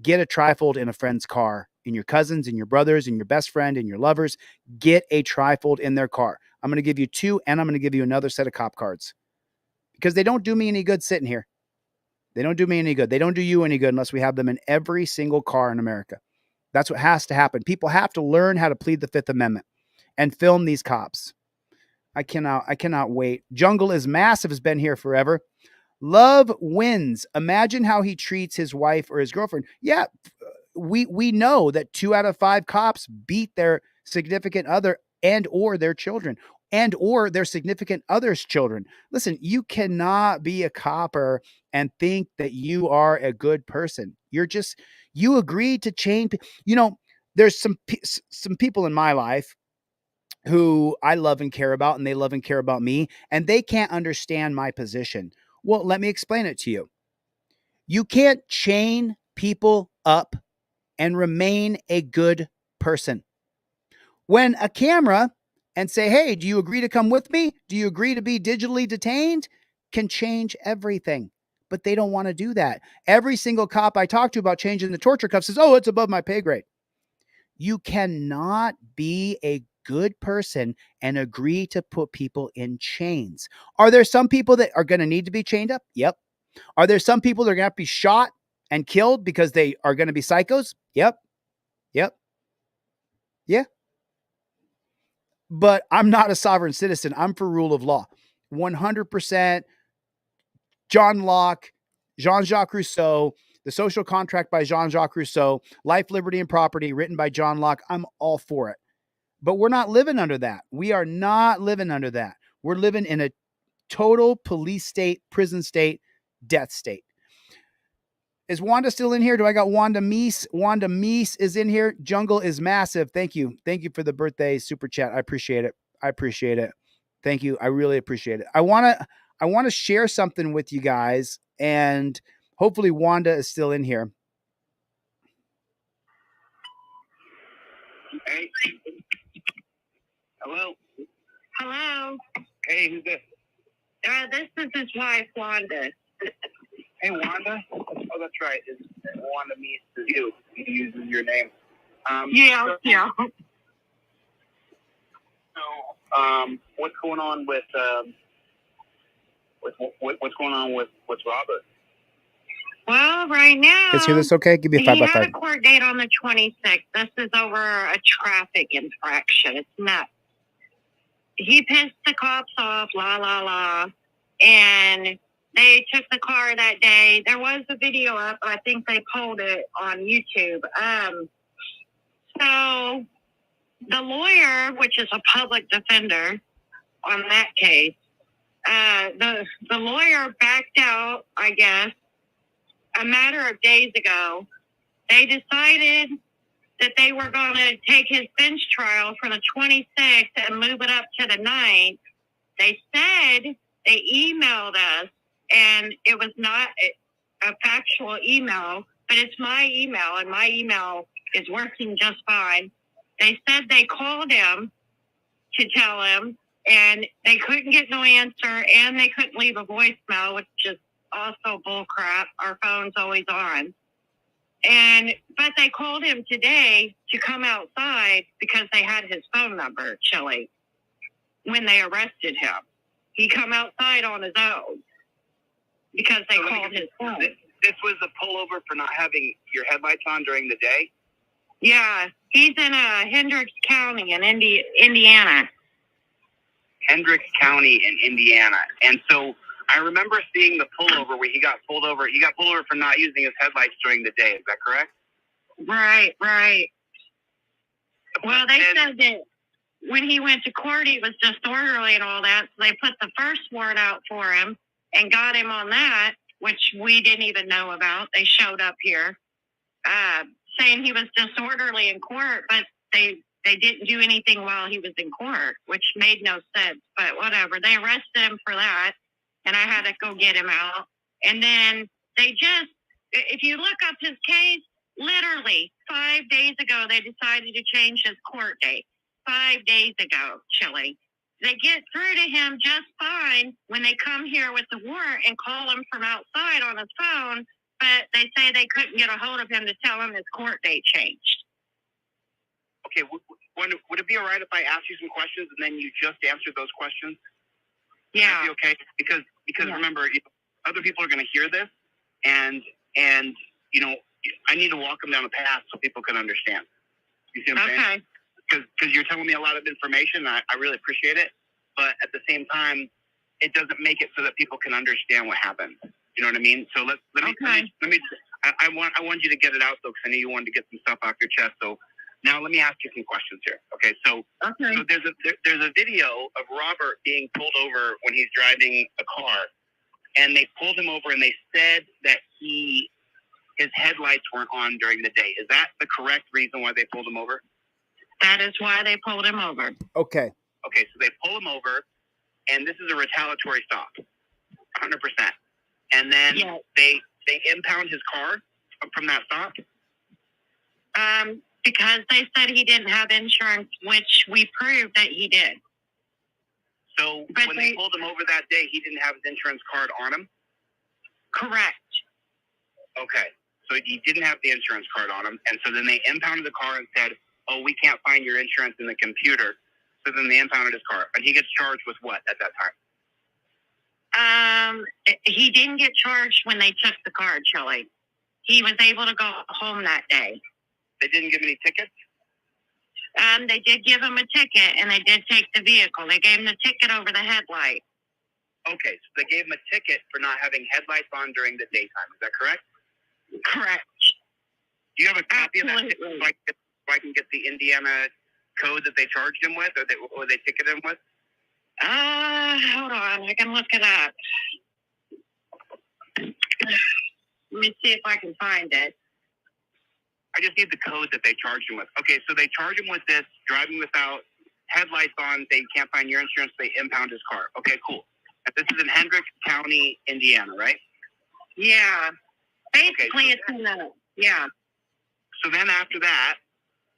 Get a trifold in a friend's car, in your cousins, in your brothers, in your best friend, in your lovers. Get a trifold in their car. I'm going to give you 2, and I'm going to give you another set of cop cards because they don't do me any good sitting here. They don't do me any good. They don't do you any good unless we have them in every single car in America. That's what has to happen. People have to learn how to plead the Fifth Amendment and film these cops. I cannot wait. Jungle is Massive has been here forever. Love wins. Imagine how he treats his wife or his girlfriend. Yeah, we know that 2 out of 5 cops beat their significant other and or their children and or their significant other's children. Listen, you cannot be a copper and think that you are a good person. You agreed to change. You know, there's some people in my life who I love and care about, and they love and care about me, and they can't understand my position. Well, let me explain it to you. You can't chain people up and remain a good person. When a camera and say, hey, do you agree to come with me? Do you agree to be digitally detained? Can change everything. But they don't want to do that. Every single cop I talk to about changing the torture cuff says, oh, it's above my pay grade. You cannot be a good person and agree to put people in chains. Are there some people that are going to need to be chained up? Yep. Are there some people that are going to have to be shot and killed because they are going to be psychos? Yep. Yep. Yeah. But I'm not a sovereign citizen. I'm for rule of law. 100% John Locke, Jean-Jacques Rousseau, The Social Contract by Jean-Jacques Rousseau, Life, Liberty, and Property written by John Locke. I'm all for it. But we're not living under that. We are not living under that. We're living in a total police state, prison state, death state. Is Wanda still in here? Do I got Wanda Meese? Wanda Meese is in here. Jungle is Massive. Thank you. Thank you for the birthday super chat. I appreciate it. I appreciate it. Thank you. I really appreciate it. I want to share something with you guys, and hopefully Wanda is still in here. Hey. Hello. Hello. Hey, who's this? This is his wife, Wanda. Hey, Wanda. Oh, that's right. It's Wanda Meese is you. He uses your name. Yeah. So, what's going on with what's going on with Robert? Well, right now, Guys hear this okay? Give me a 5 by 5. He had a court date on the 26th. This is over a traffic infraction. It's nuts. He pissed the cops off, la, la, la. And they took the car that day. There was a video up. I think they pulled it on YouTube. So the lawyer, which is a public defender on that case, the lawyer backed out, I guess, a matter of days ago. They decided that they were going to take his bench trial for the 26th and move it up to the 9th. They said they emailed us, and it was not a factual email, but it's my email, and my email is working just fine. They said they called him to tell him, and they couldn't get no answer, and they couldn't leave a voicemail, which is also bullcrap. Our phone's always on. But they called him today to come outside because they had his phone number, Chili, when they arrested him. He come outside on his own because they called his phone. This was a pullover for not having your headlights on during the day? Yeah, he's in Hendricks County in Indiana. Hendricks County in Indiana. And so I remember seeing the pullover where he got pulled over. He got pulled over for not using his headlights during the day. Is that correct? Right. Well, they said that when he went to court, he was disorderly and all that. So they put the first warrant out for him and got him on that, which we didn't even know about. They showed up here saying he was disorderly in court, but they didn't do anything while he was in court, which made no sense. But whatever. They arrested him for that, and I had to go get him out. And then if you look up his case, literally 5 days ago, they decided to change his court date. 5 days ago, Chili. They get through to him just fine when they come here with the warrant and call him from outside on his phone, but they say they couldn't get a hold of him to tell him his court date changed. Okay, would it be all right if I asked you some questions and then you just answered those questions? Yeah. Would that be okay? Because remember, other people are going to hear this, and you know, I need to walk them down a path so people can understand. You see what I'm saying? Because you're telling me a lot of information. I really appreciate it, but at the same time, it doesn't make it so that people can understand what happened. You know what I mean? So let me. I want you to get it out though, because I know you wanted to get some stuff off your chest. So now let me ask you some questions here. Okay, so there's a video of Robert being pulled over when he's driving a car, and they pulled him over and they said that his headlights weren't on during the day. Is that the correct reason why they pulled him over? That is why they pulled him over. Okay. Okay, so they pull him over, and this is a retaliatory stop, 100%. And then they impound his car from that stop? Because they said he didn't have insurance, which we proved that he did. So when they pulled him over that day, he didn't have his insurance card on him? Correct. Okay, so he didn't have the insurance card on him, and so then they impounded the car and said, oh, we can't find your insurance in the computer. So then they impounded his car. And he gets charged with what at that time? He didn't get charged when they took the car, Chili. He was able to go home that day. They didn't give any tickets? They did give him a ticket, and they did take the vehicle. They gave him the ticket over the headlight. Okay, so they gave him a ticket for not having headlights on during the daytime. Is that correct? Correct. Do you have a copy of that ticket so I can get the Indiana code that they charged him with, or they ticketed him with? Hold on. I can look it up. Let me see if I can find it. I just need the code that they charged him with. Okay, so they charge him with this, driving without headlights on. They can't find your insurance. They impound his car. Okay, cool. And this is in Hendrick County, Indiana, right? Yeah. Basically, it's in the, yeah. So then after that,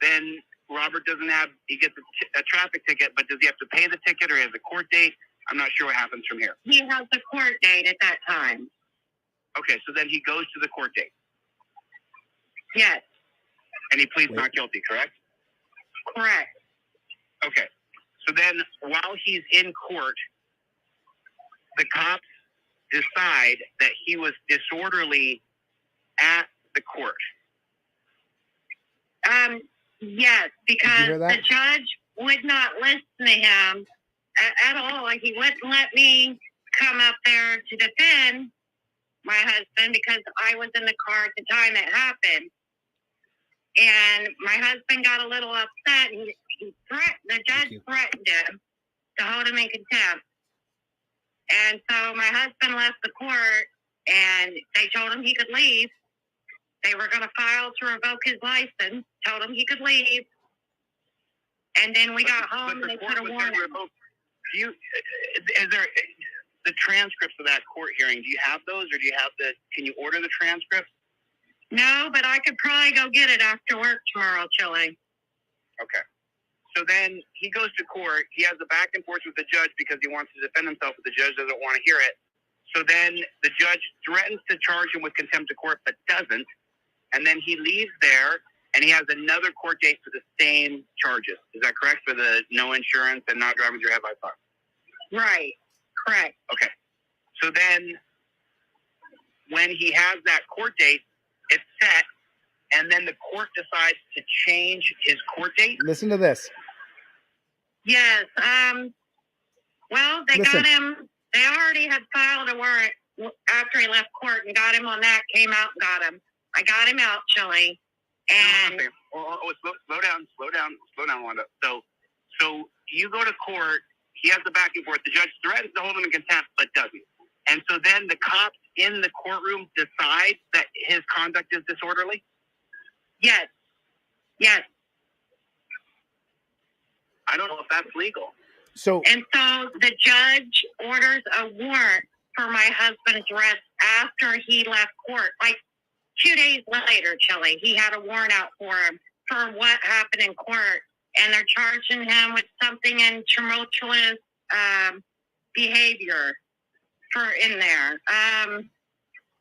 then Robert he gets a traffic ticket, but does he have to pay the ticket or he has a court date? I'm not sure what happens from here. He has a court date at that time. Okay, so then he goes to the court date. Yes. And he pleads not guilty, correct? Correct. Okay. So then while he's in court, the cops decide that he was disorderly at the court. Yes, because the judge would not listen to him at all. He wouldn't let me come up there to defend my husband because I was in the car at the time it happened. And my husband got a little upset. And the judge threatened him to hold him in contempt. And so my husband left the court, and they told him he could leave. They were going to file to revoke his license, told him he could leave. And then we got home, and they put a warrant. Is there the transcripts of that court hearing? Do you have those, or can you order the transcripts? No, but I could probably go get it after work tomorrow, Chili. Okay. So then he goes to court. He has a back and forth with the judge because he wants to defend himself, but the judge doesn't want to hear it. So then the judge threatens to charge him with contempt of court, but doesn't. And then he leaves there, and he has another court date for the same charges. Is that correct? For the no insurance and not driving with your headlights on? Right. Correct. Okay. So then when he has that court date, it's set, and then the court decides to change his court date. Listen to this. Yes. Well, they got him. They already had filed a warrant after he left court and got him on that, came out and got him. I got him out, Chili. And slow down, Wanda. So you go to court. He has the back and forth. The judge threatens to hold him in contempt, but doesn't. And so then the cops in the courtroom decide that his conduct is disorderly? Yes. Yes. I don't know if that's legal. And so the judge orders a warrant for my husband's arrest after he left court. Like 2 days later, Chili, he had a warrant out for him for what happened in court. And they're charging him with something in tumultuous behavior for in there.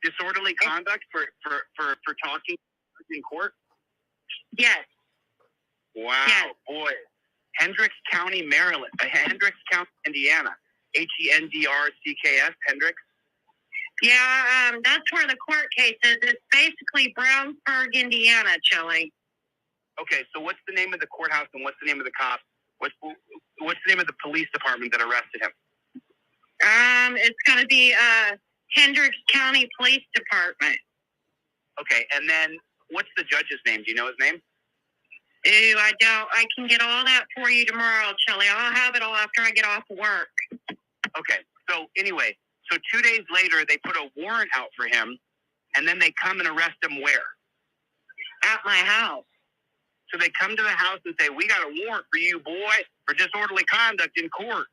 Disorderly conduct for talking in court? Yes. Wow, Yes. boy. Hendricks County, Maryland. Hendricks County, Indiana. Hendrcks, Hendricks. Yeah, that's where the court case is. It's basically Brownsburg, Indiana, Chili. Okay, so what's the name of the courthouse and what's the name of the cops? What's the name of the police department that arrested him? It's going to be Hendricks County Police Department. Okay, and then what's the judge's name? Do you know his name? Ooh, I don't. I can get all that for you tomorrow, Chili. I'll have it all after I get off work. Okay, so anyway, so 2 days later, they put a warrant out for him, and then they come and arrest him where? At my house. So they come to the house and say, we got a warrant for you, boy, for disorderly conduct in court.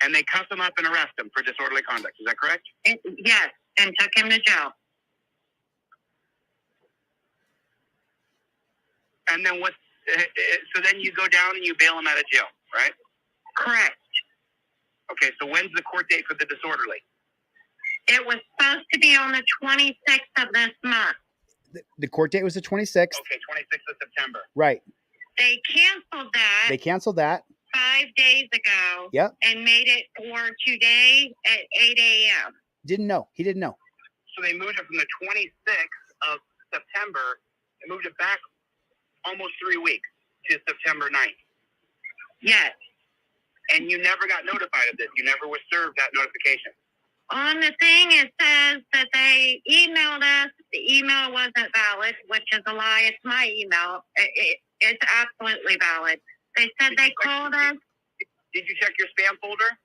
And they cuff him up and arrest him for disorderly conduct. Is that correct? Yes, and took him to jail. And then what? So then you go down and you bail him out of jail, right? Correct. Okay, so when's the court date for the disorderly? It was supposed to be on the 26th of this month. The court date was the 26th. Okay, 26th of September. Right. They canceled that. They canceled that. 5 days ago. Yep. And made it for today at 8 a.m. Didn't know. He didn't know. So they moved it from the 26th of September. They moved it back almost 3 weeks to September 9th. Yes. And you never got notified of this. You never was served that notification. On the thing, it says that they emailed us. The email wasn't valid, which is a lie. It's my email. It's absolutely valid. They said they called us. Did you check your spam folder?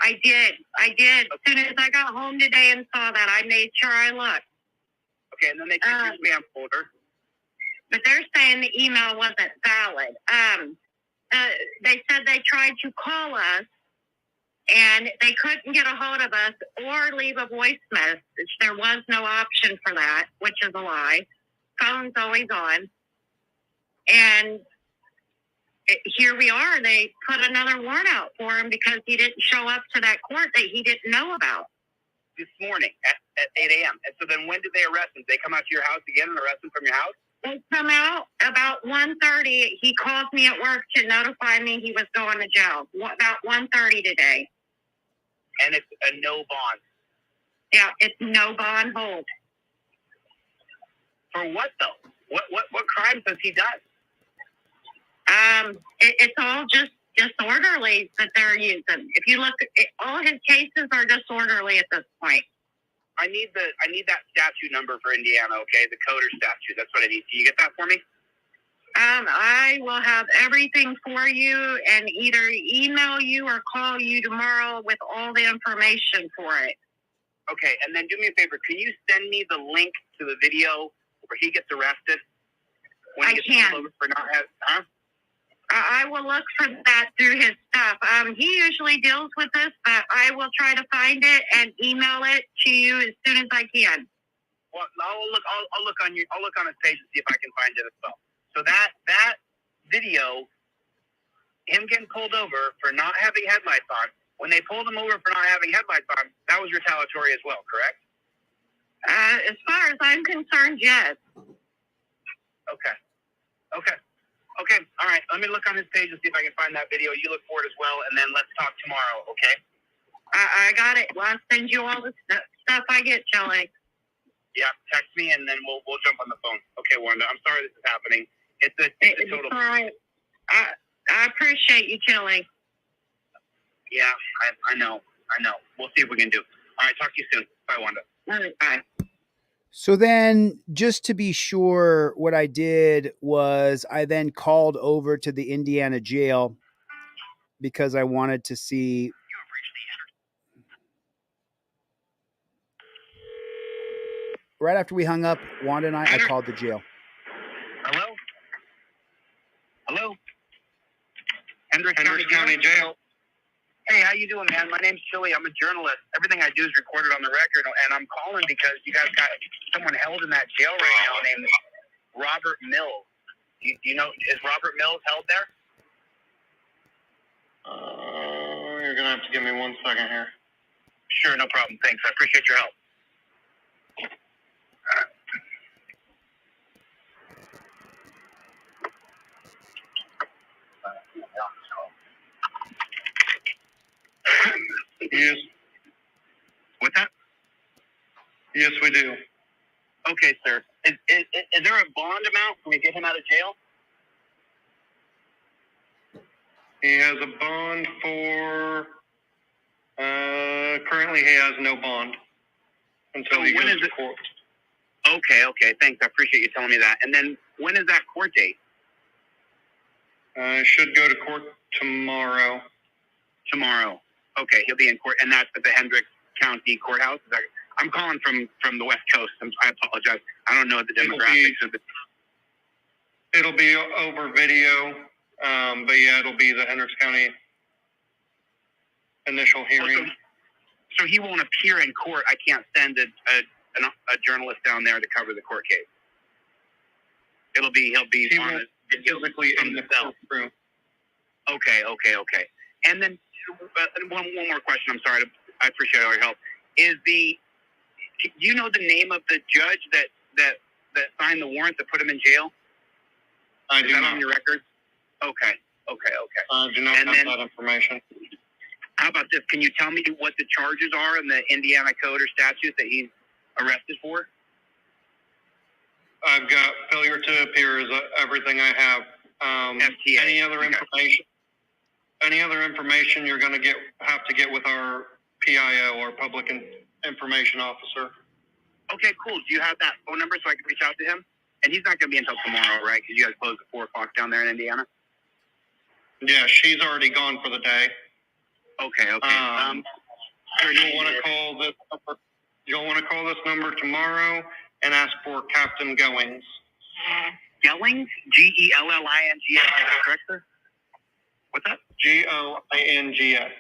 I did. As soon as I got home today and saw that, I made sure I looked. Okay, and then they checked your spam folder. But they're saying the email wasn't valid. They said they tried to call us, and they couldn't get a hold of us or leave a voice message. There was no option for that, which is a lie. Phone's always on. And here we are. They put another warrant out for him because he didn't show up to that court that he didn't know about. This morning at 8 a.m. And so then when did they arrest him? Did they come out to your house again and arrest him from your house? They come out about 1:30. He called me at work to notify me he was going to jail. About 1:30 today. And it's a no bond. Yeah, it's no bond hold. For what though? What crimes has he done? It's all just disorderly that they're using. If you look, all his cases are disorderly at this point. I need that statute number for Indiana, okay? The coder statute. That's what I need. Can you get that for me? I will have everything for you and either email you or call you tomorrow with all the information for it. Okay, and then do me a favor. Can you send me the link to the video where he gets arrested? When he gets pulled over for not having, huh? I will look for that through his stuff. He usually deals with this, but I will try to find it and email it to you as soon as I can. Well, I'll look on his page and see if I can find it as well. So that video, him getting pulled over for not having headlights on. When they pulled him over for not having headlights on, that was retaliatory as well, correct? As far as I'm concerned, yes. Okay. All right. Let me look on his page and see if I can find that video. You look for it as well, and then let's talk tomorrow, okay? I got it. Well, I'll send you all the stuff I get, Chili. Yeah, text me, and then we'll jump on the phone. Okay, Wanda, I'm sorry this is happening. It's a total... It's all right. I appreciate you, Chili. Yeah, I know. We'll see what we can do. All right, talk to you soon. Bye, Wanda. All right, bye. So then, just to be sure, what I did was I then called over to the Indiana jail because I wanted to see. Right after we hung up, Wanda and I called the jail. Hello? Hendricks County Jail. Hey, how you doing, man? My name's Chili. I'm a journalist. Everything I do is recorded on the record, and I'm calling because you guys got someone held in that jail right now named Robert Mills. You know, is Robert Mills held there? gonna have to give me 1 second here. Sure, no problem. Thanks. I appreciate your help. Yes. What's that? Yes, we do. Okay, sir. Is there a bond amount? Can we get him out of jail? He has a bond for. Currently, he has no bond until he goes to court. Okay. Thanks. I appreciate you telling me that. And then when is that court date? Should go to court tomorrow. Tomorrow. Okay, he'll be in court, and that's at the Hendricks County Courthouse. I'm calling from the West Coast. I apologize. I don't know the demographics of the. It'll be over video, but yeah, it'll be the Hendricks County initial hearing. So he won't appear in court. I can't send a journalist down there to cover the court case. He'll be physically in the courtroom. Okay. And then one more question. I'm sorry. I appreciate all your help. Do you know the name of the judge that signed the warrant to put him in jail? I do not. Is that on your record? Okay. I do not have that information. How about this? Can you tell me what the charges are in the Indiana code or statute that he's arrested for? I've got failure to appear is everything I have. FTA. Any other information? Any other information you're going to have to get with our PIO, our public information officer. Okay, cool. Do you have that phone number so I can reach out to him? And he's not going to be until tomorrow, right? Because you guys close at 4 o'clock down there in Indiana. Yeah, she's already gone for the day. Okay. You'll want to call this number. You'll want to call this number tomorrow and ask for Captain Goings. Goings? Gellings? Is that correct, sir? What's that? Goings.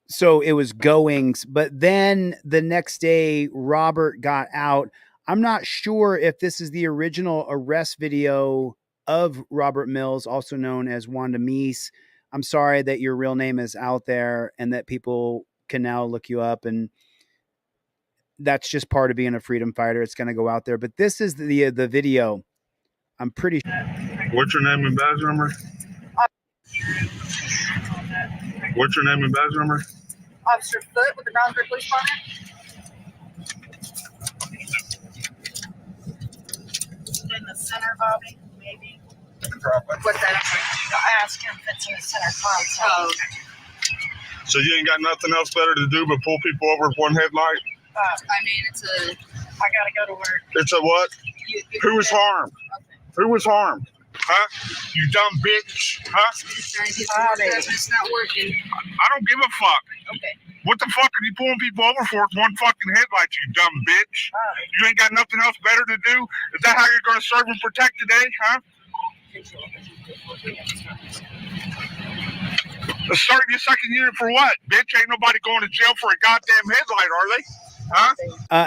So it was Goings, but then the next day Robert got out. I'm not sure if this is the original arrest video of Robert Mills, also known as Wanda Meese. I'm sorry that your real name is out there and that people can now look you up, and that's just part of being a freedom fighter. It's going to go out there, but this is the video. I'm pretty sure. What's your name and badge number? What's your name and badge number? Officer Foote with the Brownsburg Police Department. In the center, Bobby, maybe. What's that? I asked him if it's in the center console. Oh. So you ain't got nothing else better to do but pull people over with one headlight? I mean, I gotta go to work. It's a what? Who was harmed? Okay. Who was harmed? Huh? You dumb bitch. Huh? It's not working. I don't give a fuck. Okay. What the fuck are you pulling people over for with one fucking headlight, you dumb bitch? You ain't got nothing else better to do? Is that how you're going to serve and protect today, huh? Starting your second unit for what? Bitch, ain't nobody going to jail for a goddamn headlight, are they? Huh?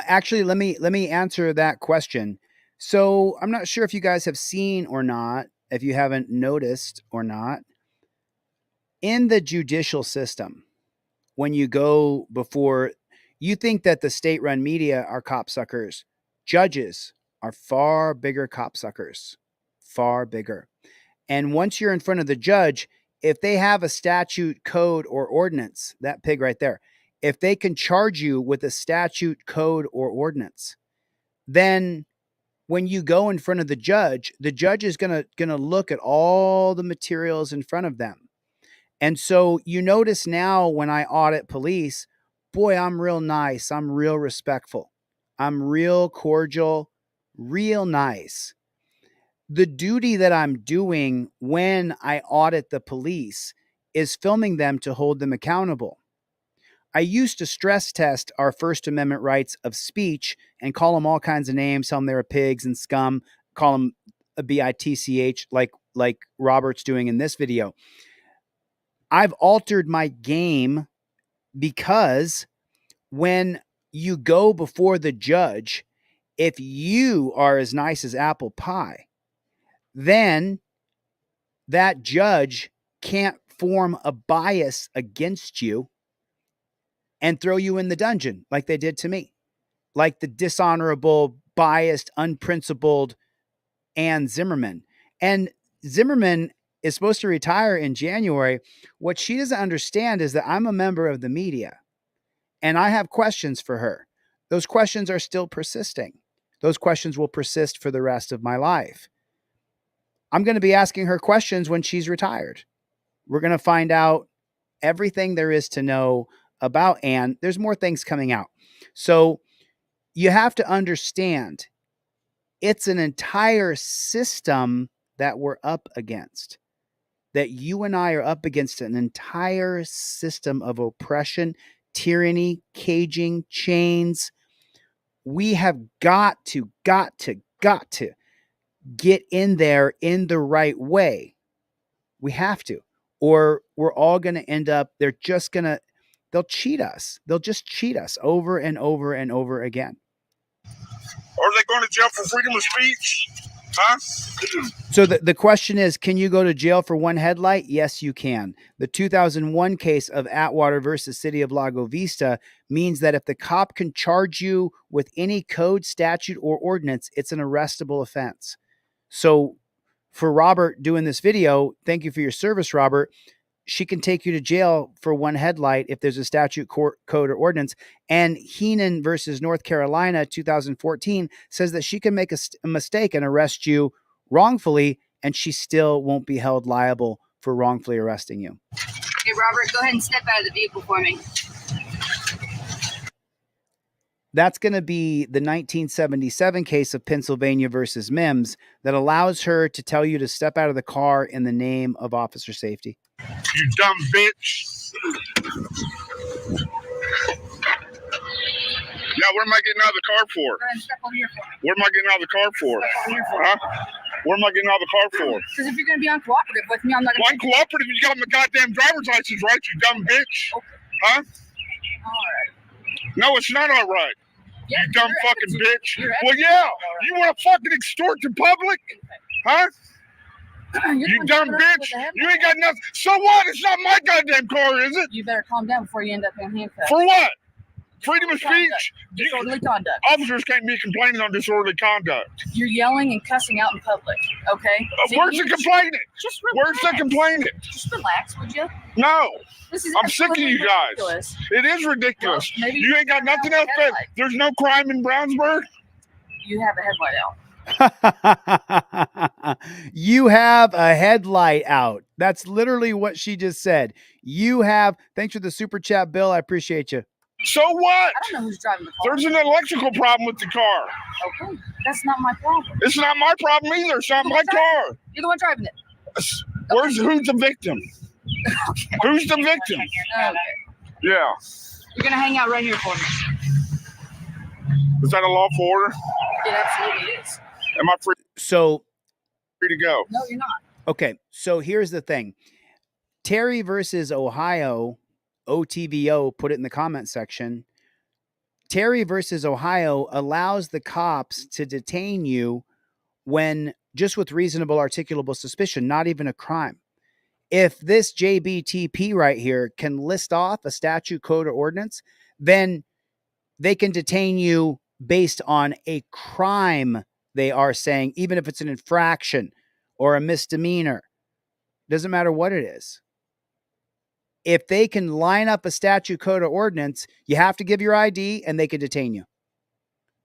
Actually, let me answer that question. So I'm not sure if you guys have seen or not, if you haven't noticed or not, in the judicial system, when you go before, you think that the state-run media are copsuckers. Judges are far bigger copsuckers, far bigger. And once you're in front of the judge, if they have a statute, code, or ordinance, that pig right there, if they can charge you with a statute, code, or ordinance, then when you go in front of the judge is gonna look at all the materials in front of them. And so you notice now when I audit police, boy, I'm real nice. I'm real respectful. I'm real cordial, real nice. The duty that I'm doing when I audit the police is filming them to hold them accountable. I used to stress test our First Amendment rights of speech and call them all kinds of names, tell them they were pigs and scum, call them a bitch like Robert's doing in this video. I've altered my game because when you go before the judge, if you are as nice as apple pie, then that judge can't form a bias against you and throw you in the dungeon like they did to me, like the dishonorable, biased, unprincipled Ann Zimmerman. And Zimmerman is supposed to retire in January. What she doesn't understand is that I'm a member of the media and I have questions for her. Those questions are still persisting. Those questions will persist for the rest of my life. I'm going to be asking her questions when she's retired. We're going to find out everything there is to know about Ann. There's more things coming out. So you have to understand it's an entire system that we're up against, that you and I are up against an entire system of oppression, tyranny, caging, chains. We have got to get in there in the right way. We have to, or we're all going to end up, they'll cheat us. They'll just cheat us over and over and over again. Are they going to jail for freedom of speech? Huh? So the question is, can you go to jail for one headlight? Yes, you can. The 2001 case of Atwater versus City of Lago Vista means that if the cop can charge you with any code, statute, or ordinance, it's an arrestable offense. So for Robert doing this video, thank you for your service, Robert. She can take you to jail for one headlight if there's a statute, code, or ordinance. And Heenan versus North Carolina, 2014, says that she can make a mistake and arrest you wrongfully, and she still won't be held liable for wrongfully arresting you. Hey, Robert, go ahead and step out of the vehicle for me. That's going to be the 1977 case of Pennsylvania versus Mims that allows her to tell you to step out of the car in the name of officer safety. You dumb bitch. Yeah, what am I getting out of the car for? Go ahead and step over here for me. What am I getting out of the car for? Step over here for Huh? me. What am I getting out of the car for? Because if you're going to be uncooperative with me, I'm not Well, going to... I'm cooperative. You got my goddamn driver's license, right, you dumb bitch? Okay. Huh? All right. No, it's not all right. Yeah, you dumb you're fucking acting- bitch. you're Well, acting yeah. all right. You want to fucking extort the public? Huh? You're You the dumb one driving bitch. with the headlight. You ain't got nothing. So what? It's not my goddamn car, is it? You better calm down before you end up in handcuffs. For what? Freedom of Disorderly speech? Disorderly conduct. Officers can't be complaining on disorderly conduct. You're yelling and cussing out in public, okay? So Where's you the need to- complaining? Just Where's the relax. complaining? Just relax, would you? No. This is I'm sick of you absolutely guys. ridiculous. It is ridiculous. Well, maybe you ain't got nothing else better. headlight. There's no crime in Brownsburg? You have a headlight out. You have a headlight out. That's literally what she just said. You have, thanks for the super chat, Bill. I appreciate you. So what? I don't know who's driving the car. There's an electrical problem with the car. Okay, that's not my problem. It's not my problem either. It's not my car. You're the one driving it. Who's the victim? Okay. Who's the victim? Okay. Yeah. You're gonna hang out right here for me. Is that a lawful order? It absolutely is. Am I free So, to go? No, you're not. okay. So here's the thing. Terry versus Ohio, OTVO, put it in the comment section. Terry versus Ohio allows the cops to detain you when just with reasonable articulable suspicion, not even a crime. If this JBTP right here can list off a statute, code, or ordinance, then they can detain you based on a crime, they are saying, even if it's an infraction or a misdemeanor. Doesn't matter what it is. If they can line up a statute, code, or ordinance, you have to give your ID and they can detain you.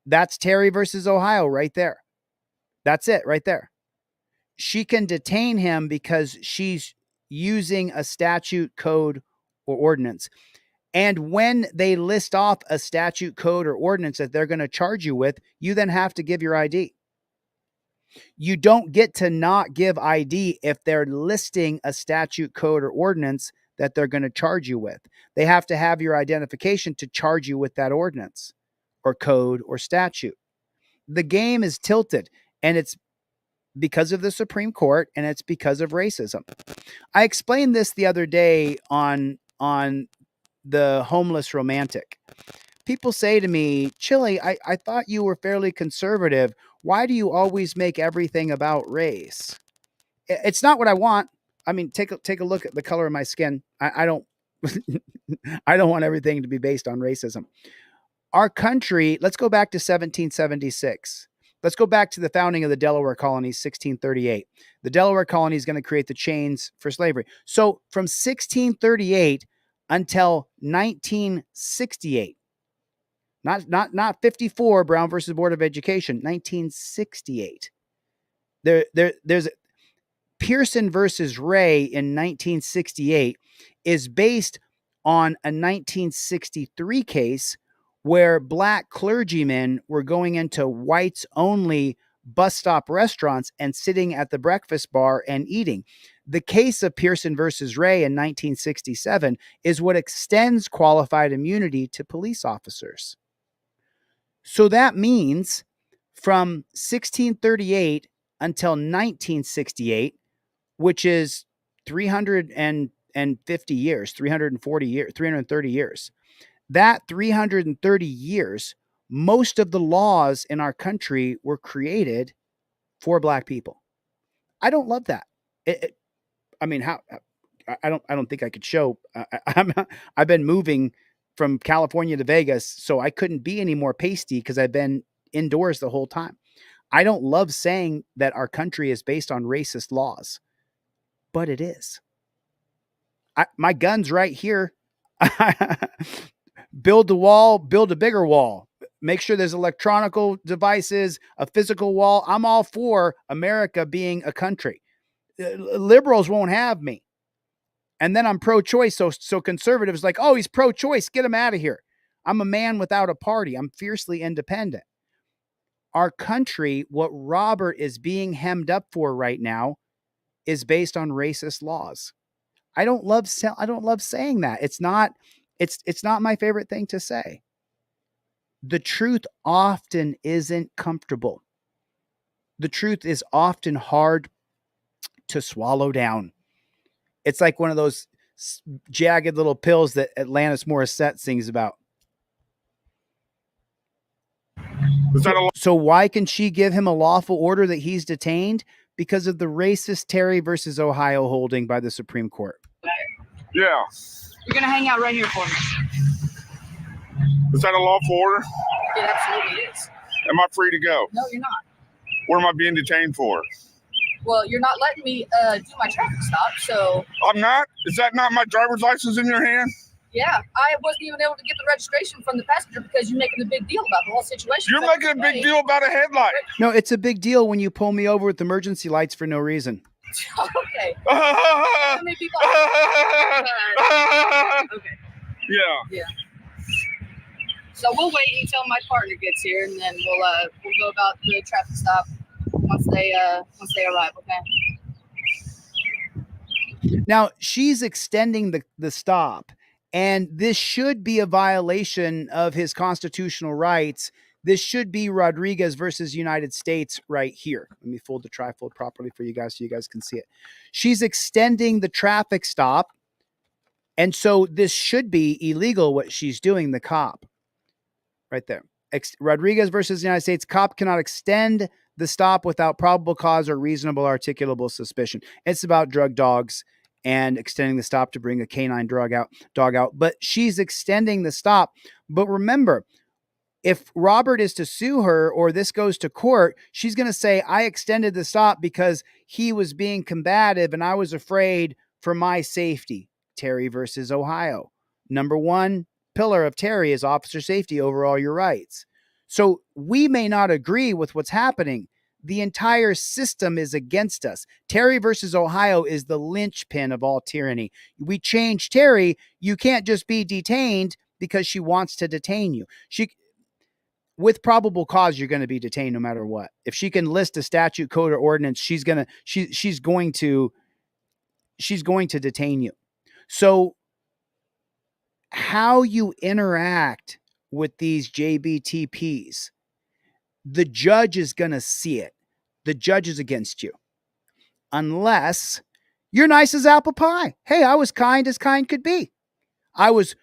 That's Terry versus Ohio right there. That's it right there. She can detain him because she's using a statute, code, or ordinance. And when they list off a statute, code, or ordinance that they're going to charge you with, you then have to give your ID. You don't get to not give ID if they're listing a statute, code, or ordinance that they're going to charge you with. They have to have your identification to charge you with that ordinance or code or statute. The game is tilted, and it's because of the Supreme Court, and it's because of racism. I explained this the other day on the homeless romantic. People say to me, Chili, I thought you were fairly conservative. Why do you always make everything about race? It's not what I want. I mean, take a look at the color of my skin. I don't I don't want everything to be based on racism. Our country, let's go back to 1776. Let's go back to the founding of the Delaware colonies, 1638. The Delaware colony is going to create the chains for slavery. So from 1638 until 1968, not 54, Brown versus Board of Education, 1968. There's Pearson versus Ray in 1968 is based on a 1963 case where black clergymen were going into whites only bus stop restaurants and sitting at the breakfast bar and eating. The case of Pearson versus Ray in 1967 is what extends qualified immunity to police officers. So that means from 1638 until 1968, which is 350 years, 340 years, 330 years. That 330 years, most of the laws in our country were created for black people. I don't love that. I mean, how? I don't think I could show. I've been moving from California to Vegas, so I couldn't be any more pasty because I've been indoors the whole time. I don't love saying that our country is based on racist laws, but it is. My gun's right here. Build the wall, build a bigger wall. Make sure there's electronical devices, a physical wall. I'm all for America being a country. Liberals won't have me. And then I'm pro-choice, so conservatives like, oh, he's pro-choice, get him out of here. I'm a man without a party. I'm fiercely independent. Our country, what Robert is being hemmed up for right now, is based on racist laws. I don't love saying that. It's not my favorite thing to say. The truth often isn't comfortable. The truth is often hard to swallow down. It's like one of those jagged little pills that Alanis Morissette sings about. So why can she give him a lawful order that he's detained? Because of the racist Terry versus Ohio holding by the Supreme Court. Yeah. You're going to hang out right here for me. Is that a lawful order? It absolutely is. Am I free to go? No, you're not. What am I being detained for? Well, you're not letting me do my traffic stop, so... I'm not? Is that not my driver's license in your hand? Yeah, I wasn't even able to get the registration from the passenger because you're making a big deal about the whole situation. You're making a big deal about a headlight. No, it's a big deal when you pull me over with emergency lights for no reason. Okay. How many people? Okay. Yeah. So we'll wait until my partner gets here, and then we'll go about the traffic stop once they arrive. Okay. Now she's extending the stop, and this should be a violation of his constitutional rights. This should be Rodriguez versus United States right here. Let me fold the trifold properly for you guys so you guys can see it. She's extending the traffic stop. And so this should be illegal what she's doing, the cop. Right there. Rodriguez versus United States. Cop cannot extend the stop without probable cause or reasonable articulable suspicion. It's about drug dogs and extending the stop to bring a canine dog out. But she's extending the stop. But remember, if Robert is to sue her or this goes to court, she's going to say, I extended the stop because he was being combative and I was afraid for my safety. Terry versus Ohio. Number one pillar of Terry is officer safety over all your rights. So we may not agree with what's happening. The entire system is against us. Terry versus Ohio is the linchpin of all tyranny. We change Terry. You can't just be detained because she wants to detain you. With probable cause, you're going to be detained no matter what. If she can list a statute, code, or ordinance, she's going to detain you. So how you interact with these JBTPs, the judge is going to see it. The judge is against you. Unless you're nice as apple pie. Hey, I was kind as kind could be. I was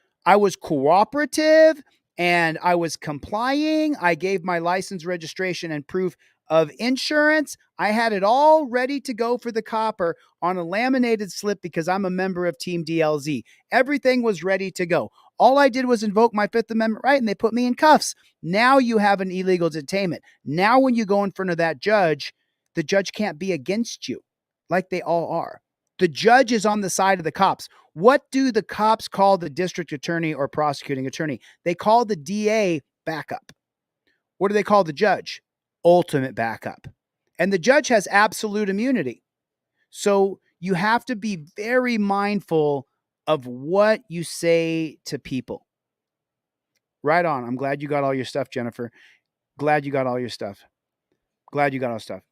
cooperative and I was complying. I gave my license, registration, and proof of insurance. I had it all ready to go for the copper on a laminated slip because I'm a member of Team DLZ. Everything was ready to go. All I did was invoke my Fifth Amendment right, and they put me in cuffs. Now you have an illegal detainment. Now when you go in front of that judge, the judge can't be against you like they all are. The judge is on the side of the cops. What do the cops call the district attorney or prosecuting attorney? They call the DA backup. What do they call the judge? Ultimate backup. And the judge has absolute immunity. So you have to be very mindful of what you say to people. Right on. I'm glad you got all your stuff, Jennifer. Glad you got all your stuff. Glad you got all stuff.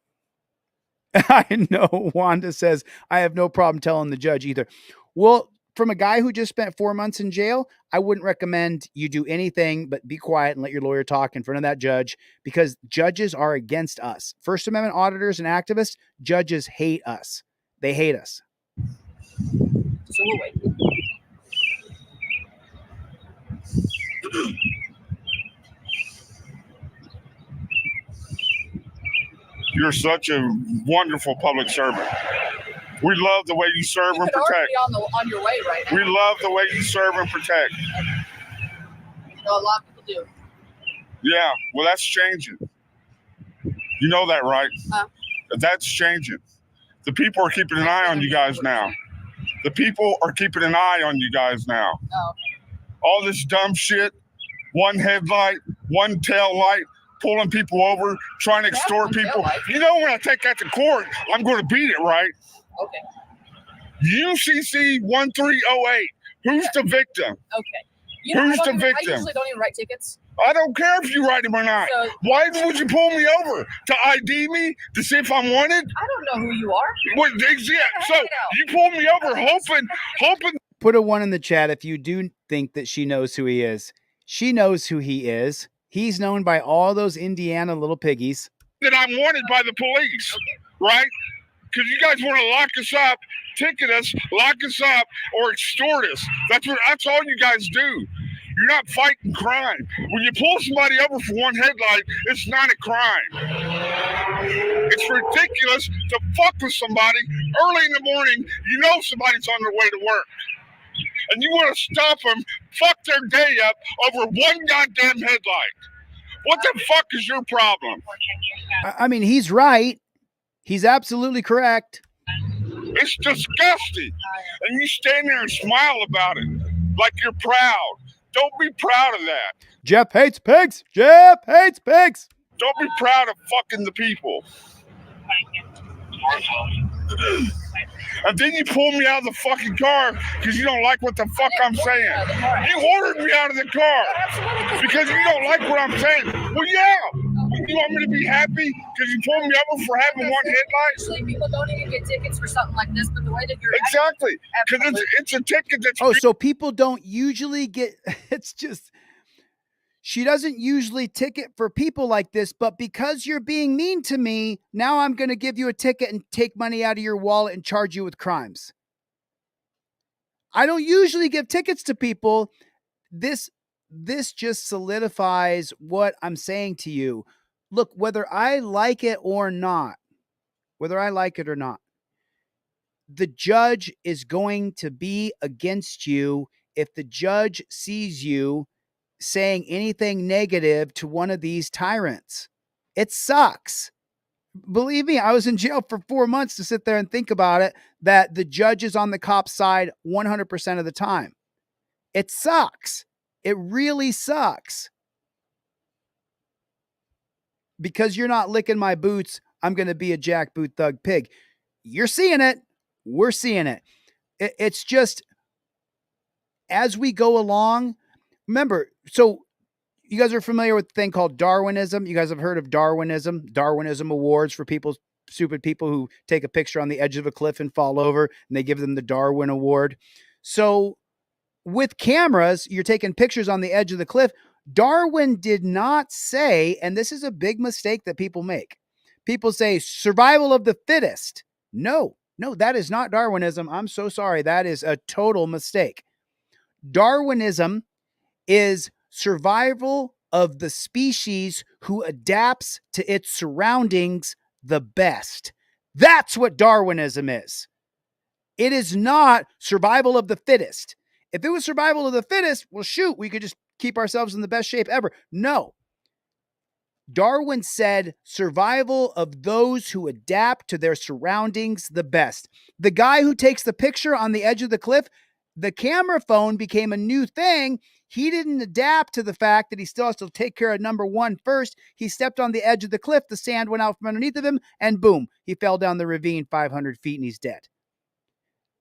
I know Wanda says, I have no problem telling the judge either. Well, from a guy who just spent 4 months in jail, I wouldn't recommend you do anything but be quiet and let your lawyer talk in front of that judge, because judges are against us. First Amendment auditors and activists, judges hate us. They hate us. So we'll wait. You're such a wonderful public servant. We love the way you serve and You could already protect. be on your way right now. We love the way you serve and protect. You know, a lot of people do. Yeah, well, that's changing. You know that, right? That's changing. The people are keeping an eye on you guys now. The people are keeping an eye on you guys now. Oh. All this dumb shit, one headlight, one tail light, pulling people over, trying to extort people. You know, when I take that to court, I'm going to beat it, right? Okay. UCC 1308. Who's the victim? Okay. You know, Who's the I victim? usually don't even write tickets. I don't care if you write him or not. So- Why would you pull me over? To ID me? To see if I'm wanted? I don't know who you are. What, yeah, so you pulled me over hoping. Put a 1 in the chat if you do think that she knows who he is. She knows who he is. He's known by all those Indiana little piggies. That I'm wanted by the police, right? Because you guys want to lock us up, ticket us, lock us up, or extort us. That's all you guys do. You're not fighting crime. When you pull somebody over for one headlight, it's not a crime. It's ridiculous to fuck with somebody early in the morning. You know somebody's on their way to work. And you want to stop them, fuck their day up over one goddamn headlight. What the fuck is your problem? I mean, he's right. He's absolutely correct. It's disgusting. And you stand there and smile about it like you're proud. Don't be proud of that. Jeff hates pigs. Jeff hates pigs. Don't be proud of fucking the people. And then you pull me out of the fucking car because you don't like what the fuck I'm saying. You ordered me out of the car because you don't like what I'm saying. Well, yeah. You want me to be happy because you pulled me over for having one headlight? Usually people don't even get tickets for something like this, but the way that you're exactly, because it's a ticket that's... Oh, so people don't usually get... It's just... She doesn't usually ticket for people like this, but because you're being mean to me, now I'm going to give you a ticket and take money out of your wallet and charge you with crimes. I don't usually give tickets to people. This just solidifies what I'm saying to you. Look, whether I like it or not, the judge is going to be against you if the judge sees you saying anything negative to one of these tyrants. It sucks. Believe me, I was in jail for 4 months to sit there and think about it, that the judge is on the cop's side 100% of the time. It sucks. It really sucks. Because you're not licking my boots, I'm going to be a jackboot thug pig. You're seeing it. We're seeing it. It's just, as we go along, remember, so you guys are familiar with the thing called Darwinism. You guys have heard of Darwinism awards for stupid people who take a picture on the edge of a cliff and fall over, and they give them the Darwin Award. So with cameras, you're taking pictures on the edge of the cliff. Darwin did not say, and this is a big mistake that people make. People say survival of the fittest. No, that is not Darwinism. I'm so sorry. That is a total mistake. Darwinism is survival of the species who adapts to its surroundings the best. That's what Darwinism is. It is not survival of the fittest. If it was survival of the fittest, well, shoot, we could just keep ourselves in the best shape ever. No. Darwin said survival of those who adapt to their surroundings the best. The guy who takes the picture on the edge of the cliff, the camera phone became a new thing. He didn't adapt to the fact that he still has to take care of number one first. He stepped on the edge of the cliff, the sand went out from underneath of him, and boom, he fell down the ravine 500 feet and he's dead.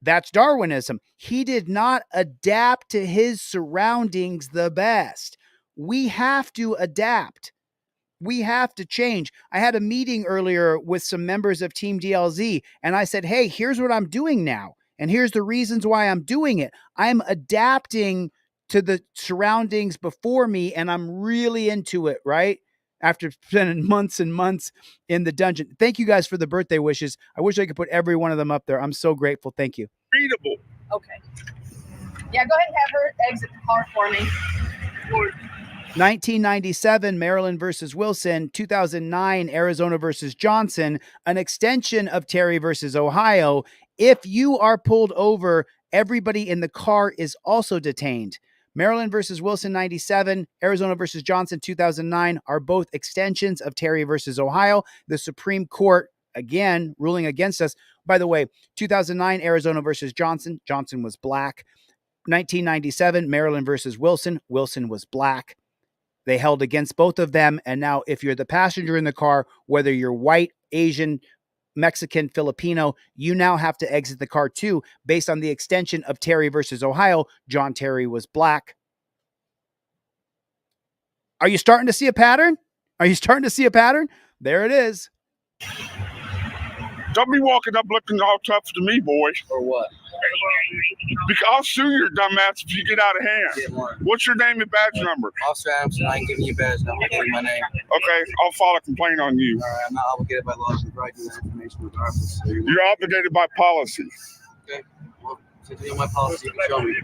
That's Darwinism. He did not adapt to his surroundings the best. We have to adapt. We have to change. I had a meeting earlier with some members of Team DLZ, and I said, hey, here's what I'm doing now. And here's the reasons why I'm doing it. I'm adapting to the surroundings before me, and I'm really into it, right? After spending months and months in the dungeon. Thank you guys for the birthday wishes. I wish I could put every one of them up there. I'm so grateful. Thank you. Readable. Okay. Yeah, go ahead and have her exit the car for me. 1997, Maryland versus Wilson. 2009, Arizona versus Johnson. An extension of Terry versus Ohio. If you are pulled over, everybody in the car is also detained. Maryland versus Wilson, 97. Arizona versus Johnson, 2009 are both extensions of Terry versus Ohio. The Supreme Court, again, ruling against us. By the way, 2009, Arizona versus Johnson. Johnson was black. 1997, Maryland versus Wilson. Wilson was black. They held against both of them. And now if you're the passenger in the car, whether you're white, Asian, Mexican, Filipino, you now have to exit the car too, based on the extension of Terry versus Ohio. John Terry was black. Are you starting to see a pattern? Are you starting to see a pattern? There it is. Don't be walking up looking all tough to me, boy. Or what? Because I'll sue your dumb ass if you get out of hand. What's your name and badge number? Officer Adamson, I ain't giving you a badge number. Give me my name. Okay, I'll file a complaint on you. All right, I'm not obligated by law to provide you that information regardless. So you're obligated by policy. Okay. Well, since you know my policy, you can show me.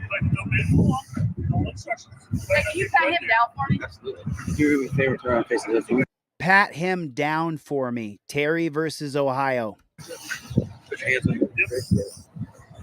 Hey, can you pat him down for me? Absolutely. Do me a favor, turn around and face the left. Pat him down for me. Terry versus Ohio. Put your hands on your face.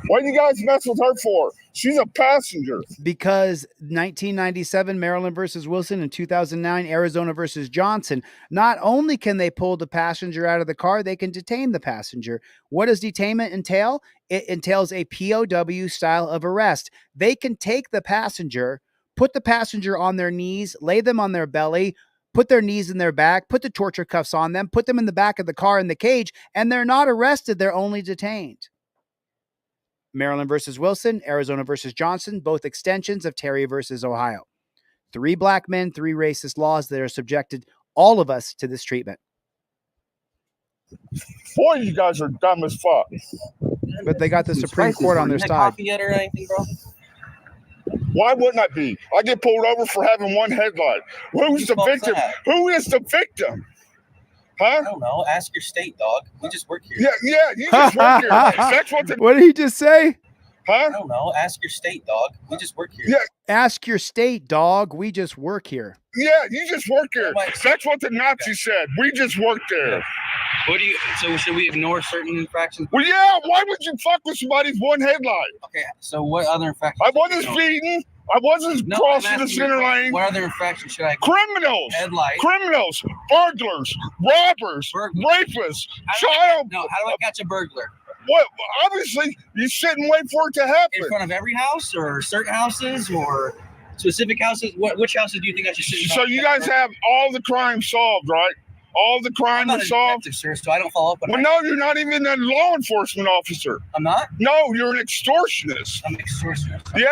What do you guys mess with her for? She's a passenger. Because 1997, Maryland versus Wilson, and 2009, Arizona versus Johnson. Not only can they pull the passenger out of the car, they can detain the passenger. What does detainment entail? It entails a POW style of arrest. They can take the passenger, put the passenger on their knees, lay them on their belly, put their knees in their back, put the torture cuffs on them, put them in the back of the car in the cage, and they're not arrested. They're only detained. Maryland versus Wilson, Arizona versus Johnson, both extensions of Terry versus Ohio. 3 black men, 3 racist laws that are subjected all of us to this treatment. Boy, you guys are dumb as fuck. But they got the Supreme Court on their side. Coffee yet or anything, bro? Why wouldn't I be? I get pulled over for having one headlight. Who's the victim? Who is the victim? Huh? I don't know. Ask your state, dog. We just work here. Yeah, you just work here. That's what the... What did he just say? Huh? I don't know. Ask your state, dog. We just work here. Yeah. Ask your state, dog. We just work here. Yeah, you just work here. That's what the Nazi said. We just work there. What do you? So should we ignore certain infractions? Well, yeah. Why would you fuck with somebody's one headlight? Okay. So what other infractions? I wasn't speeding. I wasn't crossing the center lane. What other infractions should I? Criminals. Headlight. Criminals. Burglars. Robbers. Rapists. Child. No. How do I catch a burglar? What? Obviously, you sit and wait for it to happen. In front of every house, or certain houses, or specific houses? Which houses do you think I should sit in? So you guys have all the crimes solved, right? All the crimes are solved. Sir, so I don't follow up on. Well, no, you're not even a law enforcement officer. I'm not. No, you're an extortionist. I'm an extortionist. Yeah.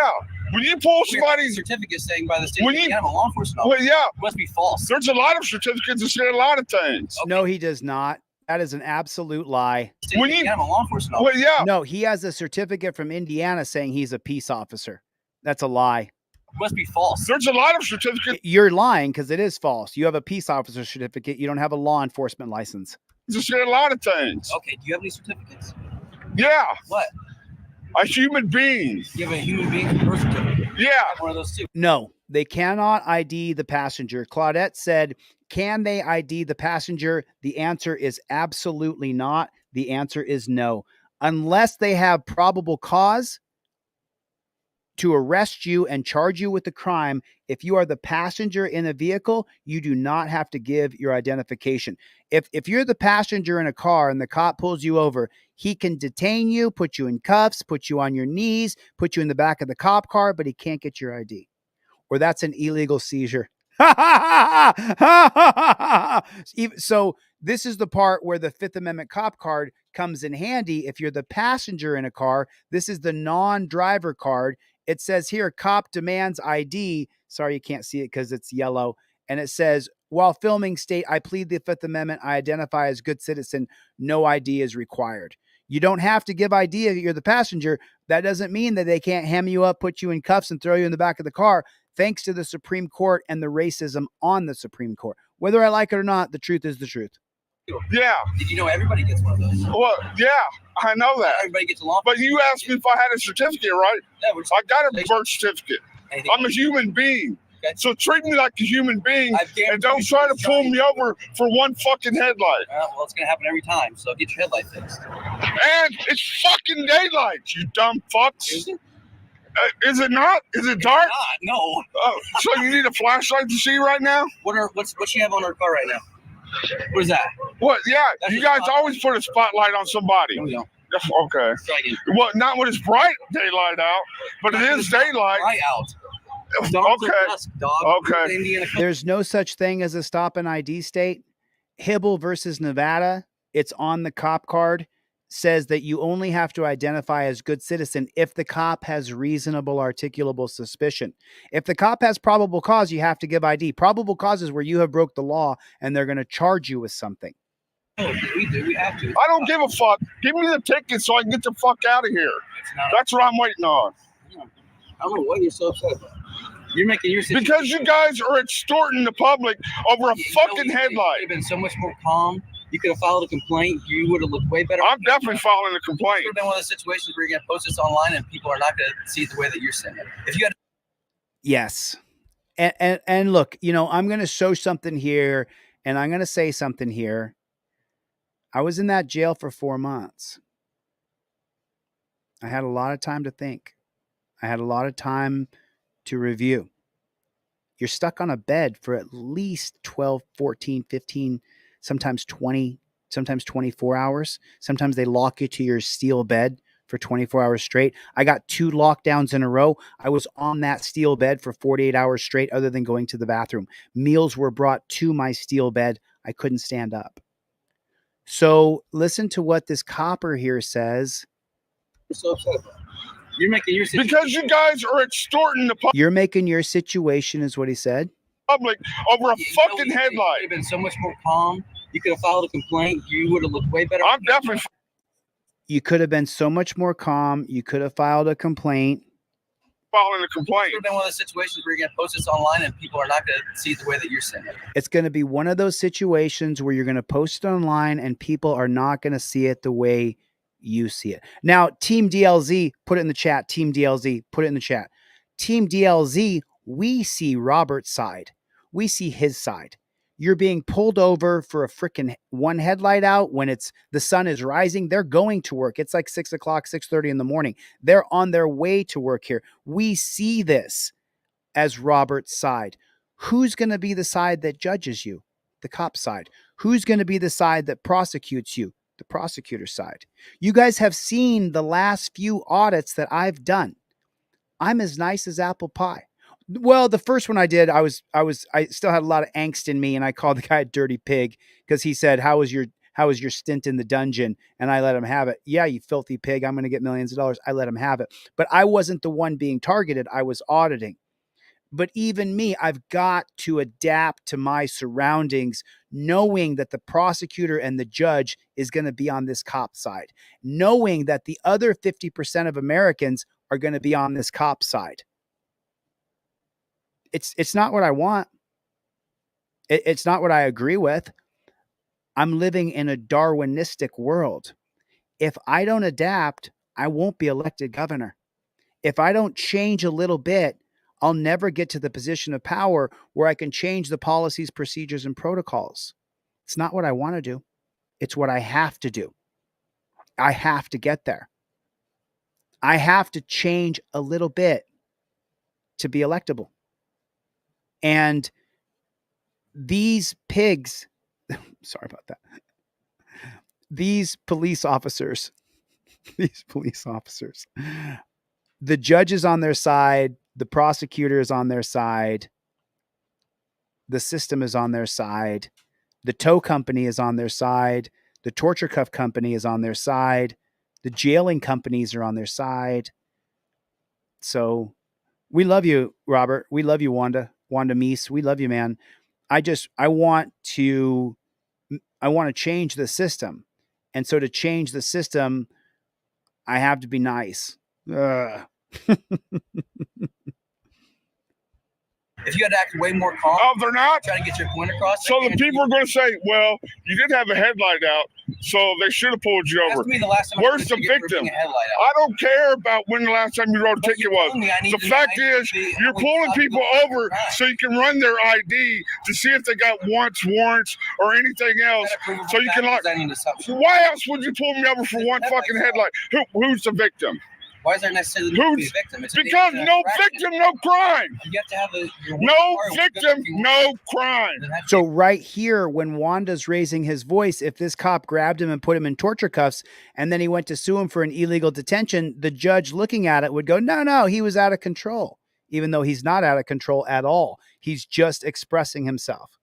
When you pull somebody's certificate saying by the state, I'm a law enforcement officer. Well, yeah, it must be false. There's a lot of certificates that say a lot of things. Okay. No, he does not. That is an absolute lie. I'm a law enforcement officer. Well, yeah. No, he has a certificate from Indiana saying he's a peace officer. That's a lie. It must be false. There's a lot of certificates. You're lying because it is false. You have a peace officer certificate. You don't have a law enforcement license. Just say a lot of things. Okay. Do you have any certificates? Yeah. What? A human being. You have a human being birth certificate? Yeah. One of those two. No, they cannot ID the passenger. Claudette said, can they ID the passenger? The answer is absolutely not. The answer is no. Unless they have probable cause to arrest you and charge you with the crime, if you are the passenger in a vehicle, you do not have to give your identification. If you're the passenger in a car and the cop pulls you over, he can detain you, put you in cuffs, put you on your knees, put you in the back of the cop car, but he can't get your ID. Or that's an illegal seizure. So this is the part where the Fifth Amendment cop card comes in handy. If you're the passenger in a car, this is the non-driver card. It says here, cop demands ID. Sorry, you can't see it because it's yellow. And it says, while filming state, I plead the Fifth Amendment. I identify as good citizen. No ID is required. You don't have to give ID if you're the passenger. That doesn't mean that they can't ham you up, put you in cuffs, and throw you in the back of the car, thanks to the Supreme Court and the racism on the Supreme Court. Whether I like it or not, the truth is the truth. Yeah. Did you know everybody gets one of those? Well, yeah, I know that. Everybody gets a law. But you asked me if I had a certificate, right? Yeah, I got a birth certificate. I'm a human being. Okay. So treat me like a human being and don't try to pull me over for one fucking headlight. Well, it's going to happen every time, so get your headlight fixed. And it's fucking daylight, you dumb fucks. Is it? Is it not? Is it dark? Not, no. So you need a flashlight to see right now? What's she have on her car right now? What is that? What? Yeah, That's you guys always put a spotlight on somebody. No, we don't. Okay. Well, not when it's bright daylight out, but it is daylight. Bright out. Okay. There's no such thing as a stop and ID state. Hibble versus Nevada, it's on the cop card, says that you only have to identify as good citizen if the cop has reasonable articulable suspicion. If the cop has probable cause, you have to give ID. Probable cause is where you have broke the law and they're going to charge you with something. Oh, we do. We have to. I don't give a fuck. Give me the ticket so I can get the fuck out of here. That's what I'm waiting on. I don't know what you're so upset about. You're making your situation. Because you guys are extorting the public over a fucking headlight. You could have been so much more calm. You could have filed a complaint. You would have looked way better. I'm definitely filing a complaint. It would have been one of those situations where you're going to post this online and people are not going to see it the way that you're saying it. If you had. Yes. And look, I'm going to show something here and I'm going to say something here. I was in that jail for 4 months. I had a lot of time to think. I had a lot of time to review. You're stuck on a bed for at least 12, 14, 15, sometimes 20, sometimes 24 hours. Sometimes they lock you to your steel bed for 24 hours straight. I got 2 lockdowns in a row. I was on that steel bed for 48 hours straight other than going to the bathroom. Meals were brought to my steel bed. I couldn't stand up. So listen to what this copper here says. So upset. You're making your situation. Because you guys are extorting the public. You're making your situation, is what he said. Public over a fucking You headlight. could have been so much more calm. You could have filed a complaint. You would have looked way better. I'm definitely. You could have been so much more calm. You could have filed a complaint. Filing a complaint. It would have been one of those situations where you're going to post this online and people are not going to see it the way that you're saying it. It's going to be one of those situations where you're going to post it online and people are not going to see it the way you see it. Now, Team DLZ, put it in the chat. Team DLZ, put it in the chat. Team DLZ, we see Robert's side. We see his side. You're being pulled over for a freaking one headlight out when the sun is rising. They're going to work. It's like 6 o'clock, 6:30 in the morning. They're on their way to work here. We see this as Robert's side. Who's going to be the side that judges you? The cop side. Who's going to be the side that prosecutes you? The prosecutor side. You guys have seen the last few audits that I've done. I'm as nice as apple pie. Well, the first one I did, I still had a lot of angst in me, and I called the guy a dirty pig because he said, how was your stint in the dungeon? And I let him have it. Yeah, you filthy pig. I'm going to get millions of dollars. I let him have it. But I wasn't the one being targeted. I was auditing. But even me, I've got to adapt to my surroundings, knowing that the prosecutor and the judge is going to be on this cop side, knowing that the other 50% of Americans are going to be on this cop side. It's not what I want. It's not what I agree with. I'm living in a Darwinistic world. If I don't adapt, I won't be elected governor. If I don't change a little bit, I'll never get to the position of power where I can change the policies, procedures, and protocols. It's not what I want to do. It's what I have to do. I have to get there. I have to change a little bit to be electable. And these pigs, sorry about that. These police officers, the judge is on their side, the prosecutor is on their side, the system is on their side, the tow company is on their side, the torture cuff company is on their side, the jailing companies are on their side. So we love you, Robert. We love you, Wanda Meese. We love you, man. I want to change the system. And so to change the system, I have to be nice. If you had to act way more calm, they're not trying to get your point across. So the people are going to say, "Well, you did have a headlight out, so they should have pulled you over." Where's the victim? I don't care about when the last time you wrote a ticket was. The fact is, you're pulling people over so you can run their ID to see if they got warrants or anything else. So you can like. Why else would you pull me over for one fucking headlight? Who's the victim? Why is there necessarily to be a victim? Because no victim, no crime. You have to have no victim, no crime. So right here, when Wanda's raising his voice, if this cop grabbed him and put him in torture cuffs, and then he went to sue him for an illegal detention, the judge looking at it would go, no, he was out of control, even though he's not out of control at all. He's just expressing himself.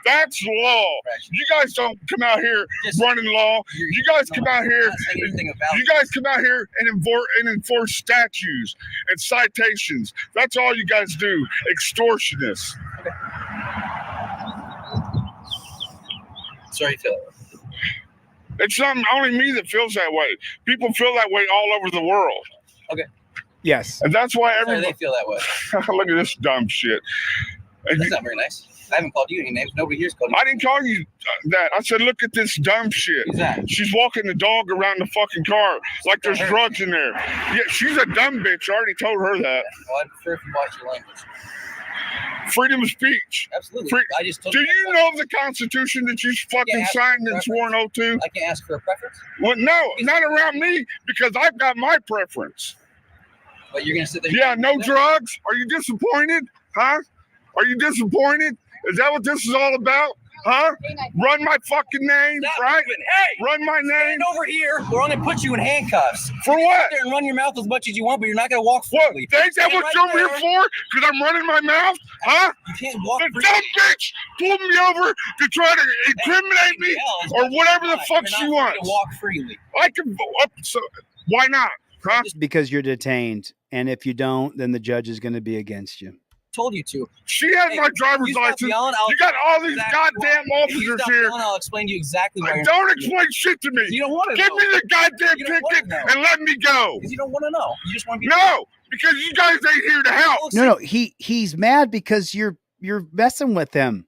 That's law. You guys don't come out here running law. You guys come out here. You guys come out here and enforce statutes and citations. That's all you guys do. Extortionists. Sorry, Phil. It's not only me that feels that way. People feel that way all over the world. Okay. Yes. And that's why everybody they feel that way. Look at this dumb shit. That's not very nice. I haven't called you any names. Nobody here's called you. I didn't call you that. I said, look at this dumb shit. Exactly. She's walking the dog around the fucking car like there's drugs in there. Yeah, she's a dumb bitch. I already told her that. Well, I'd prefer if you watch your language. Freedom of speech. Absolutely. I just told Do you know the Constitution that you fucking signed and swore an oath to? I can't ask for a preference? Well, no, not around me, because I've got my preference. But you're going to sit there? Yeah, no drugs? Are you disappointed? Huh? Are you disappointed? Is that what this is all about? Huh? Run my fucking name, right? Hey! Run my name. Stand over here. We're going to put you in handcuffs. For you what? Sit there and run your mouth as much as you want, but you're not going to walk freely. What? Is that what you're here for? Because I'm running my mouth? Huh? You can't walk the freely. dumb bitch pulled me over to try to incriminate me or whatever the fuck she wants. To walk freely. I can. So why not? Huh? Just because you're detained, and if you don't, then the judge is going to be against you. Told you to. She has my driver's license. You got all these goddamn officers here. I'll explain to you exactly why. Don't explain shit to me. You don't want to Give me the goddamn ticket and let me go. Because you don't want to know. You just want to be. No, because you guys ain't here to help. No, he's mad because you're messing with him.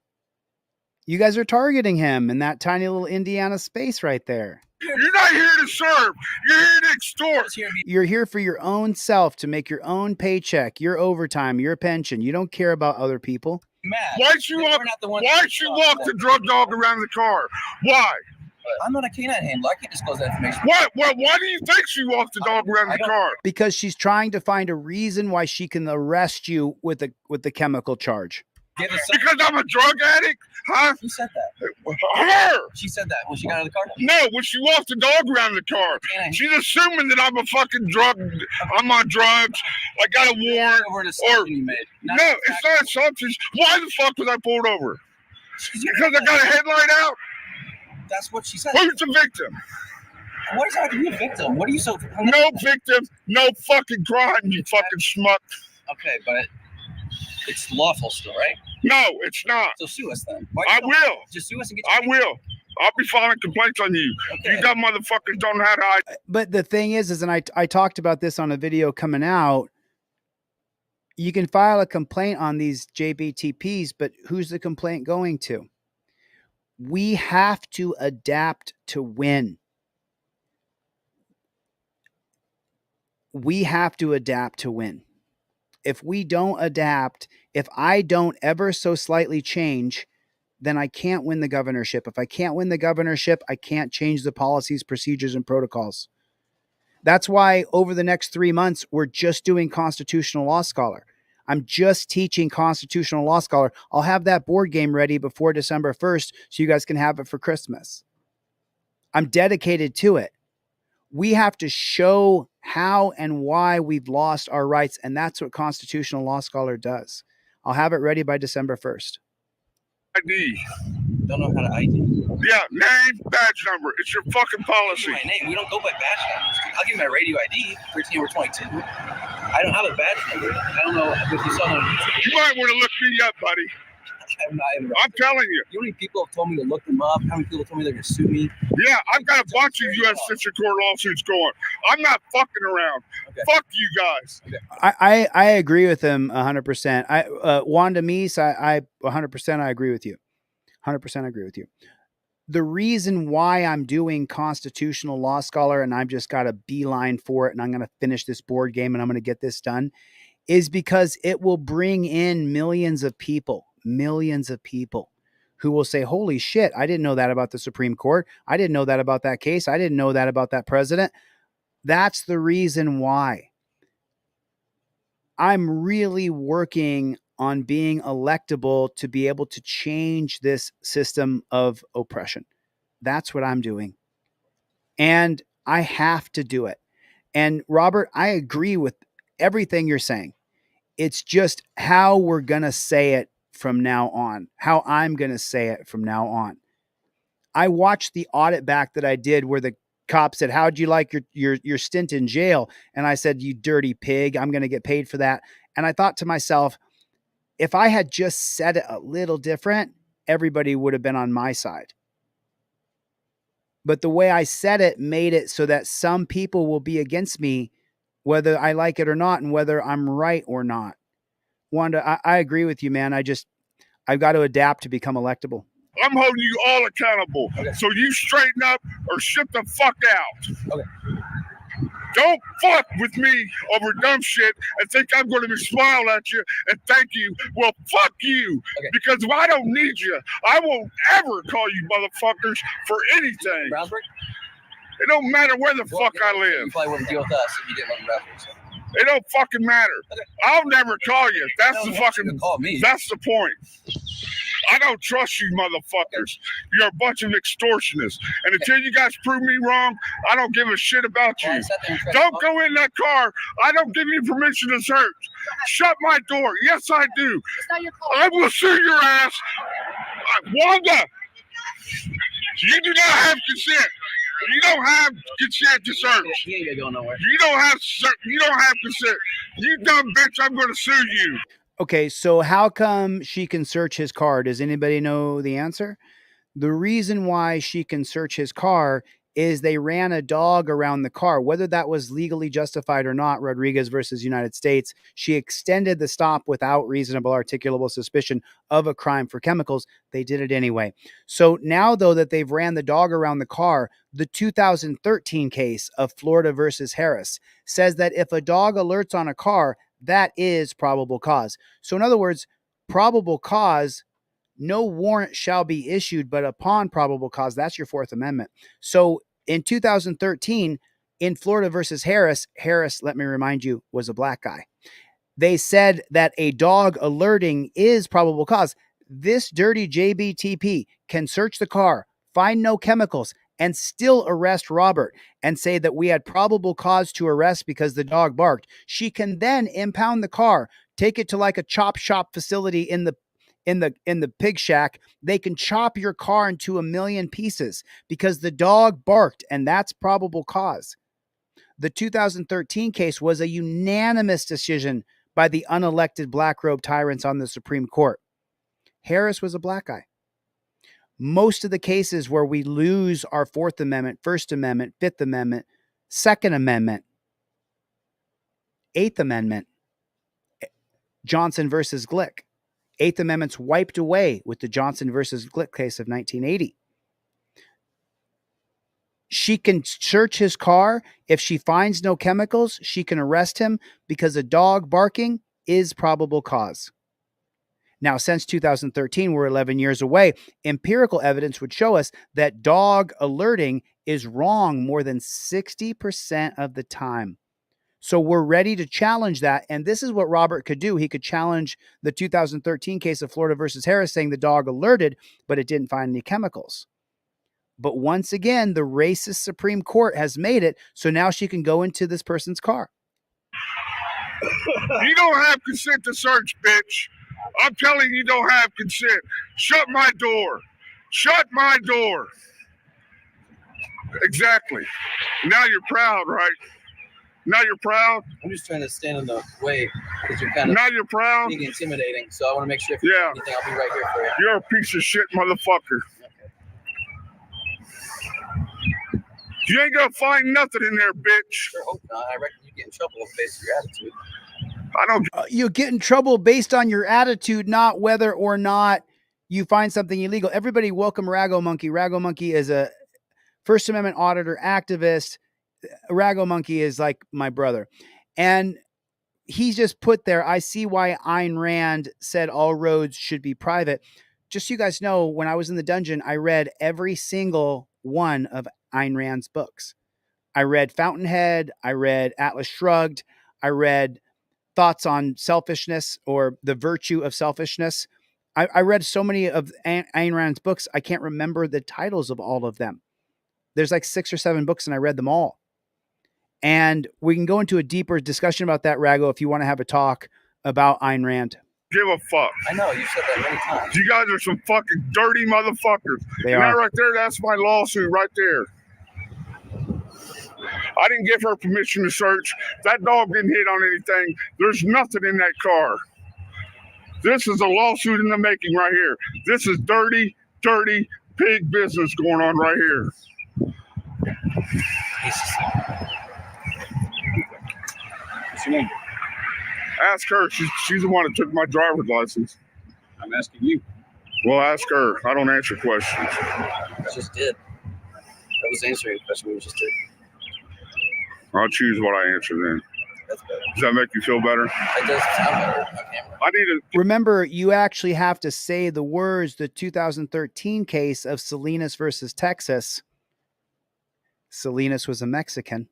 You guys are targeting him in that tiny little Indiana space right there. You're not here to serve. You're here to extort. You're here for your own self, to make your own paycheck, your overtime, your pension. You don't care about other people. Why'd you walk the drug dog around the car? Why? I'm not a canine handler. I can't disclose that information. What? Why do you think she walked the dog around the car? Because she's trying to find a reason why she can arrest you with the chemical charge. Because I'm a drug addict? Huh? Who said that? Her! She said that when she got out of the car? No, when she walked the dog around the car. She's assuming that I'm a fucking I'm on drugs. I got a warrant. No, it's not assumptions. Why the fuck was I pulled over? Because I got a headlight out? That's what she said. Who's the victim? What is that to be a victim? What are you so... No victim, no fucking crime, you fucking schmuck. Okay, but it's lawful still, right? No, it's not. So sue us then. I will. Just sue us and get I will. I'll be filing complaints on you. Okay. You dumb motherfuckers don't know how to hide. But the thing is and I talked about this on a video coming out, you can file a complaint on these JBTPs, but who's the complaint going to? We have to adapt to win. We have to adapt to win. if we don't adapt, if I don't ever so slightly change, then I can't win the governorship. If I can't win the governorship, I can't change the policies, procedures, and protocols. That's why over the next 3 months, we're just doing Constitutional Law Scholar. I'm just teaching Constitutional Law Scholar. I'll have that board game ready before December 1st so you guys can have it for Christmas. I'm dedicated to it. We have to show how and why we've lost our rights, and that's what Constitutional Law Scholar does. I'll have it ready by December 1st. ID. Don't know how to ID. Yeah, name, badge number. It's your fucking policy. My name. We don't go by badge numbers. I'll give you my radio ID, 13 over 22. I don't have a badge number. I don't know if you saw on YouTube. You might want to look me up, buddy. I'm telling you. You know how many people have told me to look them up? How many people told me they're going to sue me? Yeah, I've got a bunch of U.S. District Court lawsuits going. I'm not fucking around. Okay. Fuck you guys. I agree with him 100%. Wanda Meese, I 100% I agree with you. 100% agree with you. The reason why I'm doing Constitutional Law Scholar and I've just got a beeline for it and I'm going to finish this board game and I'm going to get this done is because it will bring in millions of people who will say, holy shit, I didn't know that about the Supreme Court. I didn't know that about that case. I didn't know that about that president. That's the reason why I'm really working on being electable to be able to change this system of oppression. That's what I'm doing. And I have to do it. And Robert, I agree with everything you're saying. It's just how we're going to say it from now on, how I'm going to say it from now on. I watched the audit back that I did where the cop said, how'd you like your stint in jail? And I said, you dirty pig, I'm going to get paid for that. And I thought to myself, if I had just said it a little different, everybody would have been on my side. But the way I said it made it so that some people will be against me, whether I like it or not, and whether I'm right or not. Wanda, I agree with you, man. I've got to adapt to become electable. I'm holding you all accountable. Okay. So you straighten up or shut the fuck out. Okay. Don't fuck with me over dumb shit and think I'm going to smile at you and thank you. Well, fuck you. Okay. Because if I don't need you, I won't ever call you motherfuckers for anything. Brownsburg? It don't matter where the fuck I You live. probably wouldn't deal with us if you didn't live in Brownsburg. So. It don't fucking matter. Okay. I'll never call you. That's I the don't want you fucking. to call me. That's the point. I don't trust you motherfuckers. You're a bunch of extortionists. And until you guys prove me wrong, I don't give a shit about you. Don't go in that car. I don't give you permission to search. Shut my door. Yes, I do. It's not your call. I will sue your ass. Wanda, you do not have consent. You don't have consent to search. He ain't going nowhere. You don't have consent. You dumb bitch, I'm going to sue you. Okay, so how come she can search his car? Does anybody know the answer? The reason why she can search his car is they ran a dog around the car. Whether that was legally justified or not, Rodriguez versus United States, she extended the stop without reasonable articulable suspicion of a crime for chemicals. They did it anyway. So now, though, that they've ran the dog around the car, the 2013 case of Florida versus Harris says that if a dog alerts on a car, that is probable cause. So in other words, probable cause, no warrant shall be issued, but upon probable cause, that's your Fourth Amendment. So in 2013, in Florida versus Harris, let me remind you, was a black guy. They said that a dog alerting is probable cause. This dirty JBTP can search the car, find no chemicals, and still arrest Robert and say that we had probable cause to arrest because the dog barked. She can then impound the car, take it to like a chop shop facility in the pig shack. They can chop your car into a million pieces because the dog barked, and that's probable cause. The 2013 case was a unanimous decision by the unelected black robe tyrants on the Supreme Court. Harris was a black guy. Most of the cases where we lose our Fourth Amendment, First Amendment, Fifth Amendment, Second Amendment, Eighth Amendment, Johnson versus Glick. Eighth Amendment's wiped away with the Johnson versus Glick case of 1980. She can search his car. If she finds no chemicals, she can arrest him because a dog barking is probable cause. Now, since 2013, we're 11 years away. Empirical evidence would show us that dog alerting is wrong more than 60% of the time. So we're ready to challenge that. And this is what Robert could do. He could challenge the 2013 case of Florida versus Harris, saying the dog alerted, but it didn't find any chemicals. But once again, the racist Supreme Court has made it so now she can go into this person's car. You don't have consent to search, bitch. I'm telling you, don't have consent. Shut my door. Shut my door. Exactly. Now you're proud, right? Now you're proud? I'm just trying to stand in the way because you're kind of now you're proud? being intimidating. So I want to make sure if you need anything, I'll be right here for you. You're a piece of shit motherfucker. You ain't gonna find nothing in there, bitch. Sure hope not. I reckon you get in trouble based on your attitude. I don't. You get in trouble based on your attitude, not whether or not you find something illegal. Everybody welcome Rago Monkey. Rago Monkey is a First Amendment auditor activist. Rago Monkey is like my brother. And he's just put there, I see why Ayn Rand said all roads should be private. Just so you guys know, when I was in the dungeon, I read every single one of Ayn Rand's books. I read Fountainhead. I read Atlas Shrugged. I read Thoughts on Selfishness, or The Virtue of Selfishness. I read so many of Ayn Rand's books, I can't remember the titles of all of them. There's like 6 or 7 books, and I read them all. And we can go into a deeper discussion about that, Rago, if you want to have a talk about Ayn Rand. Give a fuck. I know, you said that many times. You guys are some fucking dirty motherfuckers. They and are. that right there, that's my lawsuit right there. I didn't give her permission to search. That dog didn't hit on anything. There's nothing in that car. This is a lawsuit in the making right here. This is dirty, dirty pig business going on right here. What's your name? Ask her. She's the one that took my driver's license. I'm asking you. Well, ask her. I don't answer questions. I just did. I was answering a question we just did. I'll choose what I answer then. That's better. Does that make you feel better? It does sound better on camera. I need to. Remember, you actually have to say the words, the 2013 case of Salinas versus Texas. Salinas was a Mexican.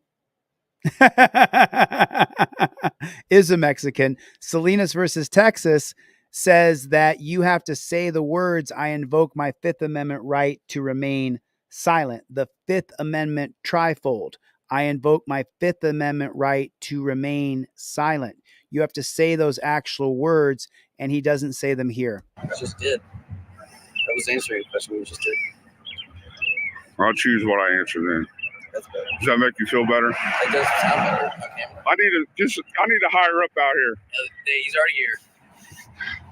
Is a Mexican. Salinas versus Texas says that you have to say the words, I invoke my Fifth Amendment right to remain silent. The Fifth Amendment trifold. I invoke my Fifth Amendment right to remain silent. You have to say those actual words, and he doesn't say them here. I just did. I was answering a question we just did. I'll choose what I answer then. That's better. Does that make you feel better? It does sound better on camera. I need to hire up out here. He's already here.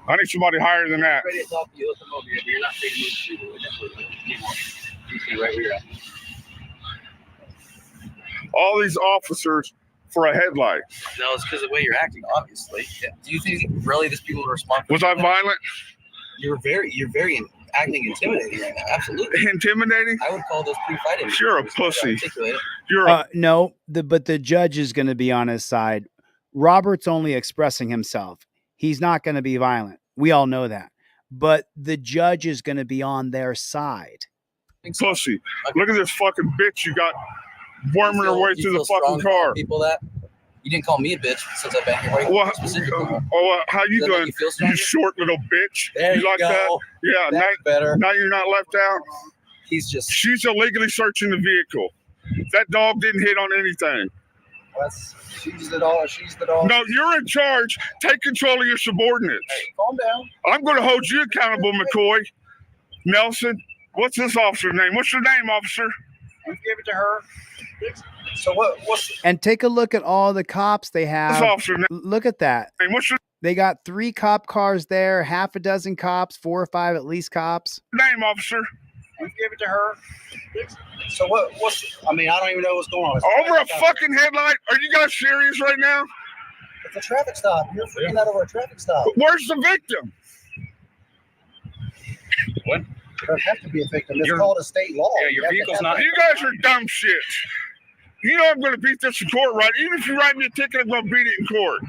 I need somebody higher than that. Ready to talk to you. Look him over here, but you're not free to move you stay right where you're at. All these officers for a headlight. No, it's because of the way you're acting, obviously. Do you think really these people would respond? Was I violent? You're very acting intimidating right now. Absolutely. Intimidating? I would call those pre-fighting. You're a pussy. No, but the judge is going to be on his side. Robert's only expressing himself. He's not going to be violent. We all know that. But the judge is going to be on their side. Pussy. Look at this fucking bitch you got worming her way through the fucking car. People that you didn't call me a bitch since I've been here. Well, how you doing? You short little bitch. There you like go. that? Yeah, that's better. Now you're not left out. She's illegally searching the vehicle. That dog didn't hit on anything. She's the dog. She's the dog. No, you're in charge. Take control of your subordinates. Hey, calm down. I'm going to hold you accountable, McCoy. Nelson, what's this officer's name? What's your name, officer? We gave it to her. So what's And take a look at all the cops they have. Look at that. They got 3 cop cars there, half a dozen cops, 4 or 5 at least cops. Name, officer. We gave it to her. So what's I mean, I don't even know what's going on. Over a fucking headlight? Are you guys serious right now? It's a traffic stop. You're freaking out over a traffic stop. Where's the victim? What? There has to be a victim. It's called a state law. Yeah, your vehicle's not. You guys are dumb shits. You know I'm going to beat this in court, right? Even if you write me a ticket, I'm going to beat it in court.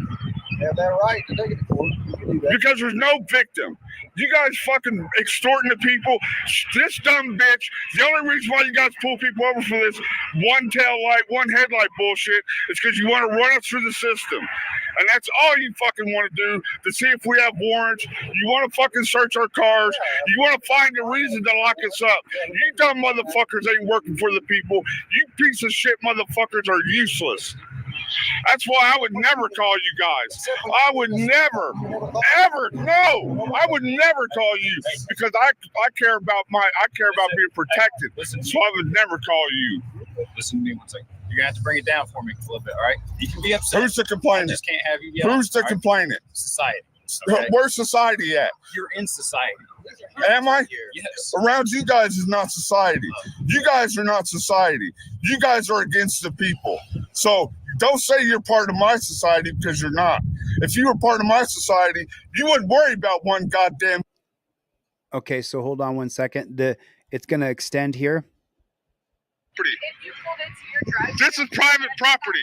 They have that right to take it to court. You can do that. Because there's no victim. You guys fucking extorting the people. This dumb bitch. The only reason why you guys pull people over for this one tail light, one headlight bullshit is because you want to run us through the system. And that's all you fucking want to do, to see if we have warrants. You want to fucking search our cars. You want to find a reason to lock us up. You dumb motherfuckers ain't working for the people. You piece of shit motherfuckers are useless. That's why I would never call you guys. I would never, ever, no. I would never call you because I care about being protected. So I would never call you. Listen to me one second. You're gonna have to bring it down for me a little bit, all right? You can be upset. Who's the complainant? I just can't have you yell. Who's the all right? complainant? Society. Okay? Where's society at? You're in society. Am I? Yes. Around you guys is not society. You guys are not society. You guys are against the people. So don't say you're part of my society because you're not. If you were part of my society, you wouldn't worry about one goddamn. Okay, so hold on one second. It's going to extend here. This is private property.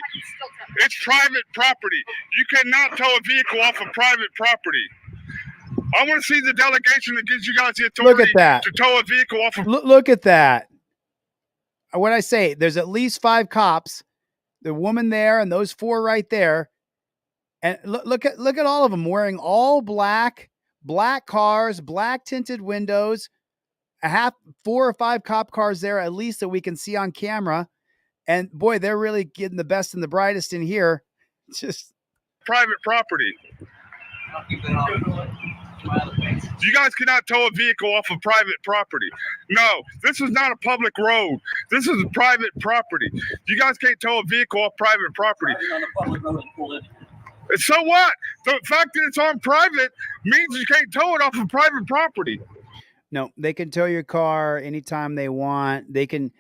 It's private property. You cannot tow a vehicle off of private property. I want to see the delegation that gives you guys the authority Look at that. to tow a vehicle off of. Look at that. What I say, there's at least 5 cops, the woman there and those 4 right there. And look at all of them wearing all black cars, black tinted windows, 4 or 5 cop cars there at least that we can see on camera. And boy, they're really getting the best and the brightest in here. Just private property. You guys cannot tow a vehicle off of private property. No, this is not a public road. This is private property. You guys can't tow a vehicle off private property. And so what? The fact that it's on private means you can't tow it off of private property. No, they can tow your car anytime they want. They can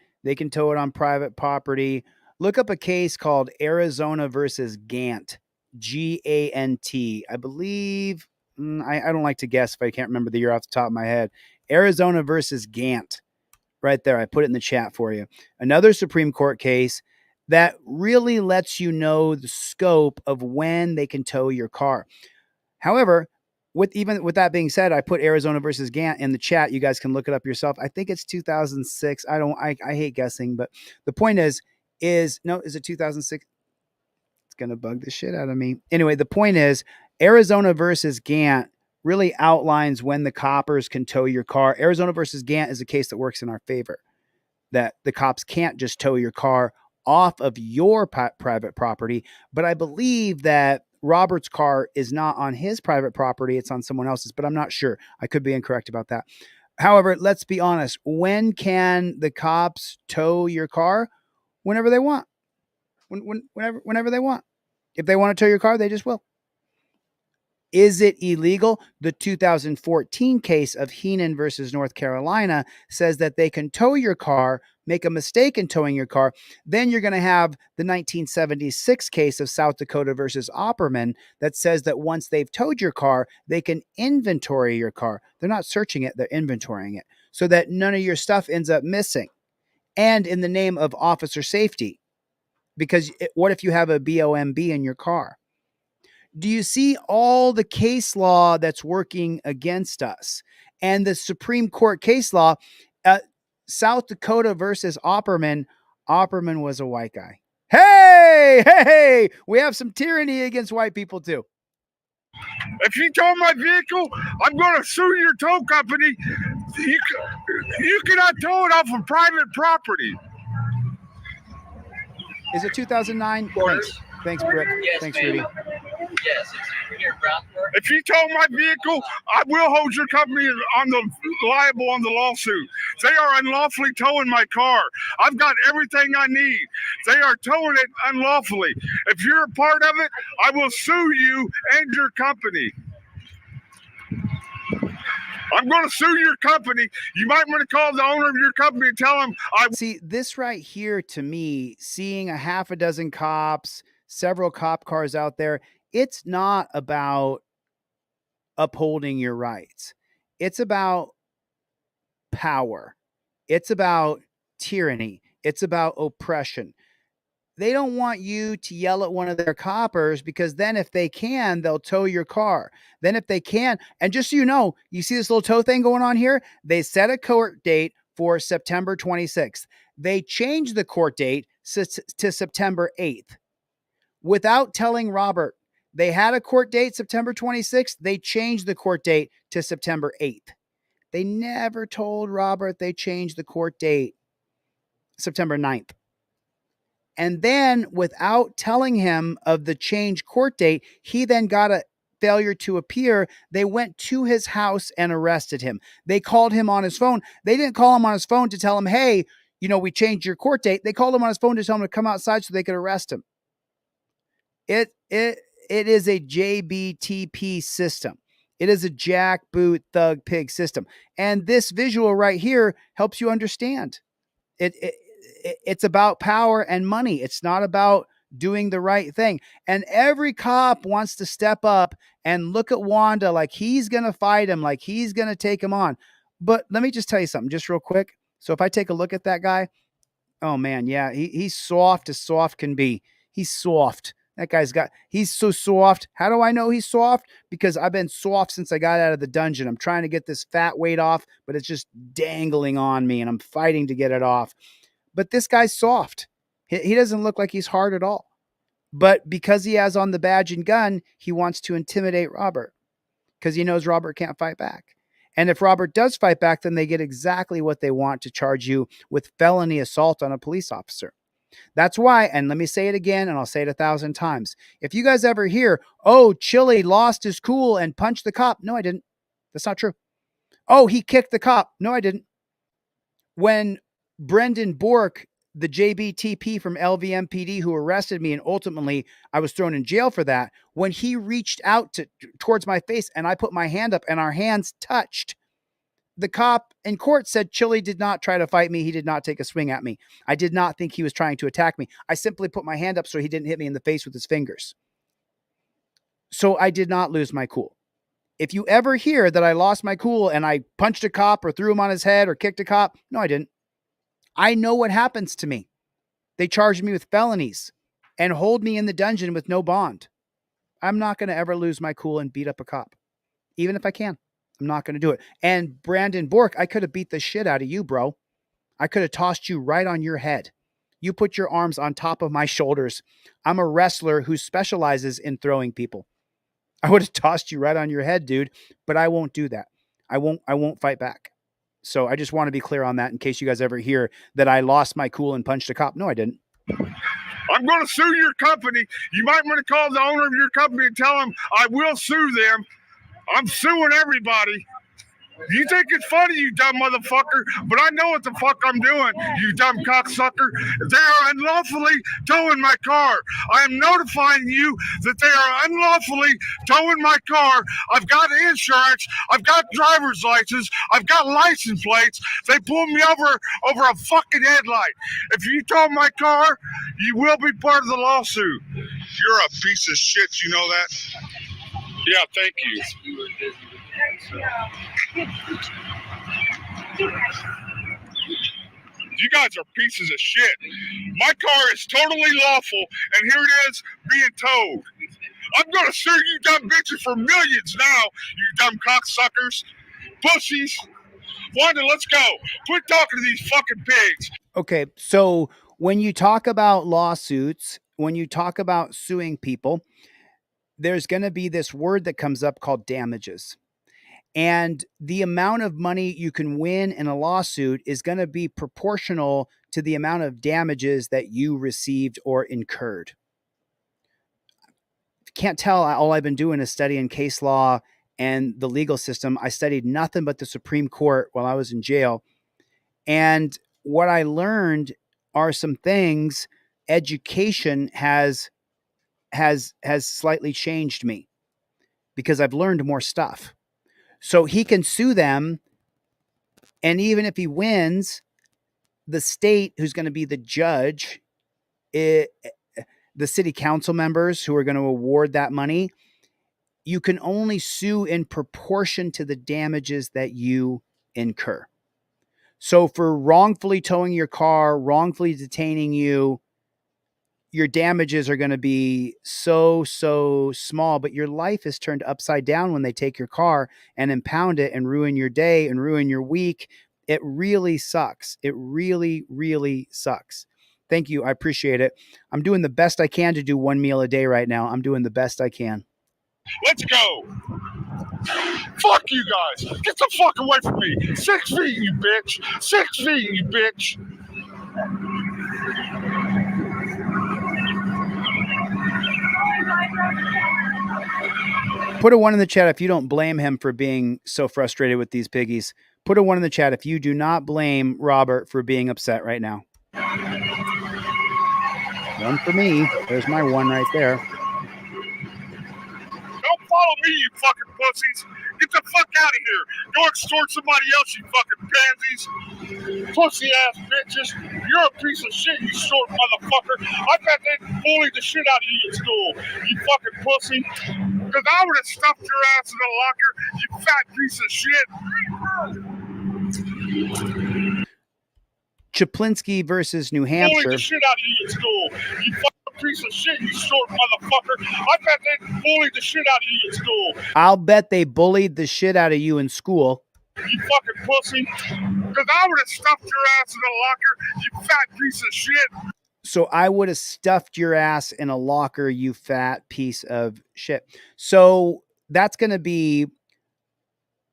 tow it on private property. Look up a case called Arizona versus Gant, G-A-N-T. I believe, I don't like to guess if I can't remember the year off the top of my head. Arizona versus Gant. Right there. I put it in the chat for you. Another Supreme Court case that really lets you know the scope of when they can tow your car. However, with that being said, I put Arizona versus Gant in the chat. You guys can look it up yourself. I think it's 2006. I hate guessing, but the point is it 2006? It's going to bug the shit out of me. Anyway, the point is Arizona versus Gant really outlines when the coppers can tow your car. Arizona versus Gant is a case that works in our favor, that the cops can't just tow your car off of your private property. But I believe that Robert's car is not on his private property. It's on someone else's, but I'm not sure. I could be incorrect about that. However, let's be honest. When can the cops tow your car? Whenever they want. Whenever they want. If they want to tow your car, they just will. Is it illegal? The 2014 case of Heenan versus North Carolina says that they can tow your car, make a mistake in towing your car. Then you're going to have the 1976 case of South Dakota versus Opperman that says that once they've towed your car, they can inventory your car. They're not searching it, they're inventorying it so that none of your stuff ends up missing. And in the name of officer safety, because what if you have a BOMB in your car? Do you see all the case law that's working against us? And the Supreme Court case law, South Dakota versus Opperman. Opperman was a white guy. Hey, we have some tyranny against white people too. If you tow my vehicle, I'm going to sue your tow company. You cannot tow it off of private property. Is it 2009? Thanks, Brick. Yes, Thanks, ma'am. Rudy. Yes, we're here in Brownsburg. If you tow my vehicle, I will hold your company liable on the lawsuit. They are unlawfully towing my car. I've got everything I need. They are towing it unlawfully. If you're a part of it, I will sue you and your company. I'm going to sue your company. You might want to call the owner of your company and tell them See, this right here to me, seeing a half a dozen cops, several cop cars out there, it's not about upholding your rights. It's about power. It's about tyranny. It's about oppression. They don't want you to yell at one of their coppers, because then if they can, they'll tow your car. Then if they can, and just so you know, you see this little tow thing going on here? They set a court date for September 26th. They changed the court date to September 8th without telling Robert. They had a court date September 26th. They changed the court date to September 8th. They never told Robert they changed the court date September 9th. And then without telling him of the change court date, he then got a failure to appear. They went to his house and arrested him. They called him on his phone. They didn't call him on his phone to tell him, hey, we changed your court date. They called him on his phone to tell him to come outside so they could arrest him. It is a JBTP system. It is a jackboot thug pig system. And this visual right here helps you understand. It's about power and money. It's not about doing the right thing. And every cop wants to step up and look at Wanda like he's going to fight him, like he's going to take him on. But let me just tell you something just real quick. So if I take a look at that guy, oh man, yeah, he's soft as soft can be. He's soft. That guy's he's so soft. How do I know he's soft? Because I've been soft since I got out of the dungeon. I'm trying to get this fat weight off, but it's just dangling on me and I'm fighting to get it off. But this guy's soft. He doesn't look like he's hard at all. But because he has on the badge and gun, he wants to intimidate Robert because he knows Robert can't fight back. And if Robert does fight back, then they get exactly what they want, to charge you with felony assault on a police officer. That's why, and let me say it again, and I'll say it 1,000 times. If you guys ever hear, oh, Chili lost his cool and punched the cop. No, I didn't. That's not true. Oh, he kicked the cop. No, I didn't. When Brendan Bork, the JBTP from LVMPD who arrested me and ultimately I was thrown in jail for that, when he reached out towards my face and I put my hand up and our hands touched, the cop in court said Chili did not try to fight me. He did not take a swing at me. I did not think he was trying to attack me. I simply put my hand up so he didn't hit me in the face with his fingers. So I did not lose my cool. If you ever hear that I lost my cool and I punched a cop or threw him on his head or kicked a cop, no, I didn't. I know what happens to me. They charge me with felonies and hold me in the dungeon with no bond. I'm not going to ever lose my cool and beat up a cop. Even if I can, I'm not going to do it. And Brandon Bork, I could have beat the shit out of you, bro. I could have tossed you right on your head. You put your arms on top of my shoulders. I'm a wrestler who specializes in throwing people. I would have tossed you right on your head, dude, but I won't do that. I won't fight back. So I just want to be clear on that in case you guys ever hear that I lost my cool and punched a cop. No, I didn't. I'm going to sue your company. You might want to call the owner of your company and tell them I will sue them. I'm suing everybody. You think it's funny, you dumb motherfucker, but I know what the fuck I'm doing, you dumb cocksucker. They are unlawfully towing my car. I am notifying you that they are unlawfully towing my car. I've got insurance. I've got driver's license. I've got license plates. They pulled me over a fucking headlight. If you tow my car, you will be part of the lawsuit. You're a piece of shit, you know that? Yeah, thank you. You guys are pieces of shit. My car is totally lawful, and here it is being towed. I'm gonna sue you dumb bitches for millions now, you dumb cocksuckers. Pussies. Wanda, let's go. Quit talking to these fucking pigs. Okay, so when you talk about lawsuits, when you talk about suing people, there's going to be this word that comes up called damages. And the amount of money you can win in a lawsuit is going to be proportional to the amount of damages that you received or incurred. If you can't tell, all I've been doing is studying case law and the legal system. I studied nothing but the Supreme Court while I was in jail. And what I learned are some things. Education has slightly changed me because I've learned more stuff. So he can sue them, and even if he wins, the state who's going to be the judge, the city council members who are going to award that money, you can only sue in proportion to the damages that you incur. So for wrongfully towing your car, wrongfully detaining you, your damages are going to be so small, but your life is turned upside down when they take your car and impound it and ruin your day and ruin your week. It really sucks. It really, really sucks. Thank you. I appreciate it. I'm doing the best I can to do one meal a day right now. I'm doing the best I can. Let's go. Fuck you guys. Get the fuck away from me. 6 feet, you bitch. 6 feet, you bitch. Put a 1 in the chat if you don't blame him for being so frustrated with these piggies. Put a 1 in the chat if you do not blame Robert for being upset right now. 1 for me. There's my 1 right there. Don't follow me, you fucking pussies. Get the fuck out of here. Go extort somebody else, you fucking pansies. Pussy ass bitches. You're a piece of shit, you short motherfucker. I bet they bullied the shit out of you at school, you fucking pussy. Because I would have stuffed your ass in the locker, you fat piece of shit. Chaplinsky versus New Bullied Hampshire. the shit out of you at school, you fucking piece of shit, you short motherfucker. I bet they bullied the shit out of you at school. I'll bet they bullied the shit out of you in school. You fucking pussy. Because I would have stuffed your ass in the locker, you fat piece of shit. So I would have stuffed your ass in a locker, you fat piece of shit. So that's going to be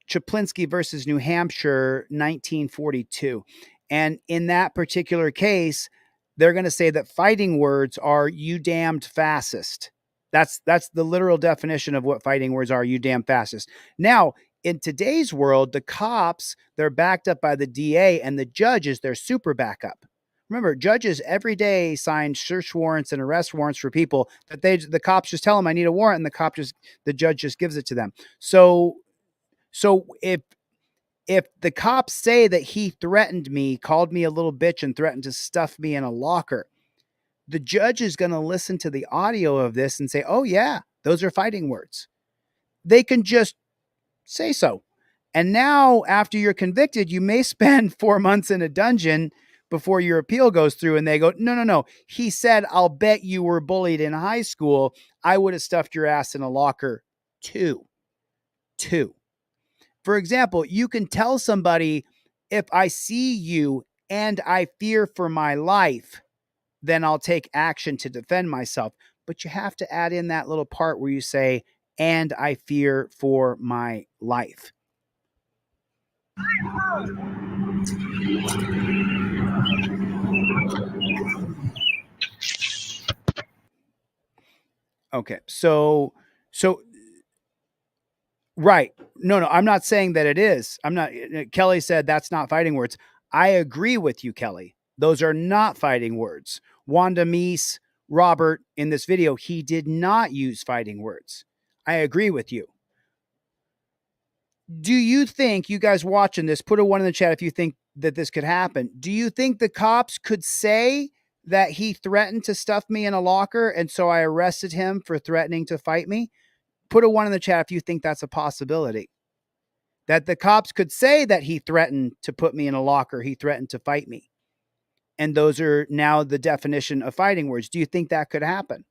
Chaplinsky versus New Hampshire, 1942. And in that particular case, they're going to say that fighting words are "you damned fascist." That's the literal definition of what fighting words are, "you damn fascist." Now, in today's world, the cops, they're backed up by the DA, and the judges, they're super backup. Remember, judges every day sign search warrants and arrest warrants for people that the cops just tell them, "I need a warrant," and the judge just gives it to them. So if the cops say that he threatened me, called me a little bitch, and threatened to stuff me in a locker, the judge is going to listen to the audio of this and say, "Oh yeah, those are fighting words." They can just say so. And now, after you're convicted, you may spend 4 months in a dungeon before your appeal goes through, and they go, no. He said, "I'll bet you were bullied in high school. I would have stuffed your ass in a locker too." For example, you can tell somebody, "If I see you and I fear for my life, then I'll take action to defend myself." But you have to add in that little part where you say, "and I fear for my life." Okay. So right. No, I'm not saying that it is. I'm not. Kelly said that's not fighting words. I agree with you, Kelly. Those are not fighting words. Wanda Meese, Robert, in this video, he did not use fighting words. I agree with you. Do you think, you guys watching this, put a 1 in the chat if you think that this could happen. Do you think the cops could say that he threatened to stuff me in a locker and so I arrested him for threatening to fight me? Put a 1 in the chat if you think that's a possibility. That the cops could say that he threatened to put me in a locker, he threatened to fight me. And those are now the definition of fighting words. Do you think that could happen?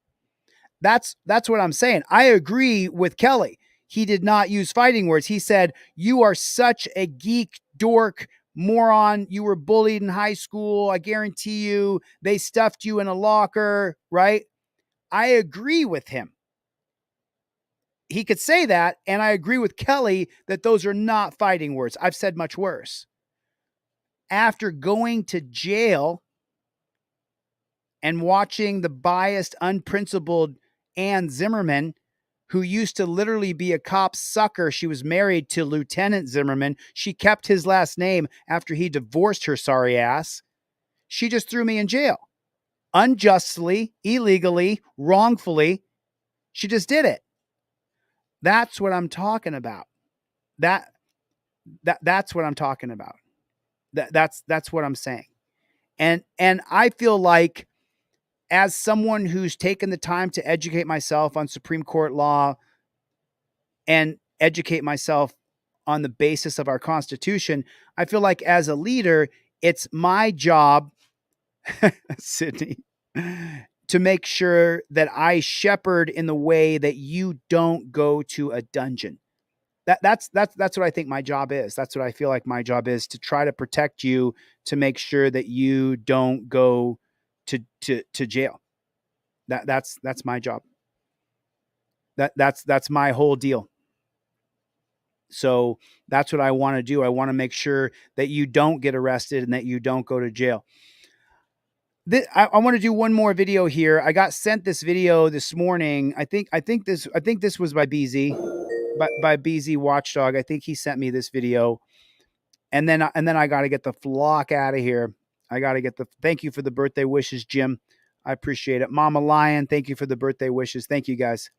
That's what I'm saying. I agree with Kelly. He did not use fighting words. He said, "You are such a geek, dork, moron. You were bullied in high school. I guarantee you they stuffed you in a locker," right? I agree with him. He could say that, and I agree with Kelly that those are not fighting words. I've said much worse. After going to jail and watching the biased, unprincipled Ann Zimmerman, who used to literally be a cop sucker. She was married to Lieutenant Zimmerman. She kept his last name after he divorced her sorry ass. She just threw me in jail. Unjustly, illegally, wrongfully. She just did it. That's what I'm talking about. That's what I'm talking about. That's what I'm saying. And I feel like, as someone who's taken the time to educate myself on Supreme Court law and educate myself on the basis of our Constitution, I feel like as a leader, it's my job, Sydney, to make sure that I shepherd in the way that you don't go to a dungeon. That's what I think my job is. That's what I feel like my job is, to try to protect you, to make sure that you don't go to jail. That's my job. That's my whole deal. So that's what I want to do. I want to make sure that you don't get arrested and that you don't go to jail. I want to do one more video here. I got sent this video this morning. I think this was by BZ, by BZ Watchdog. I think he sent me this video, and then I got to get the flock out of here. I got to get the. Thank you for the birthday wishes, Jim. I appreciate it. Mama Lion, thank you for the birthday wishes. Thank you guys.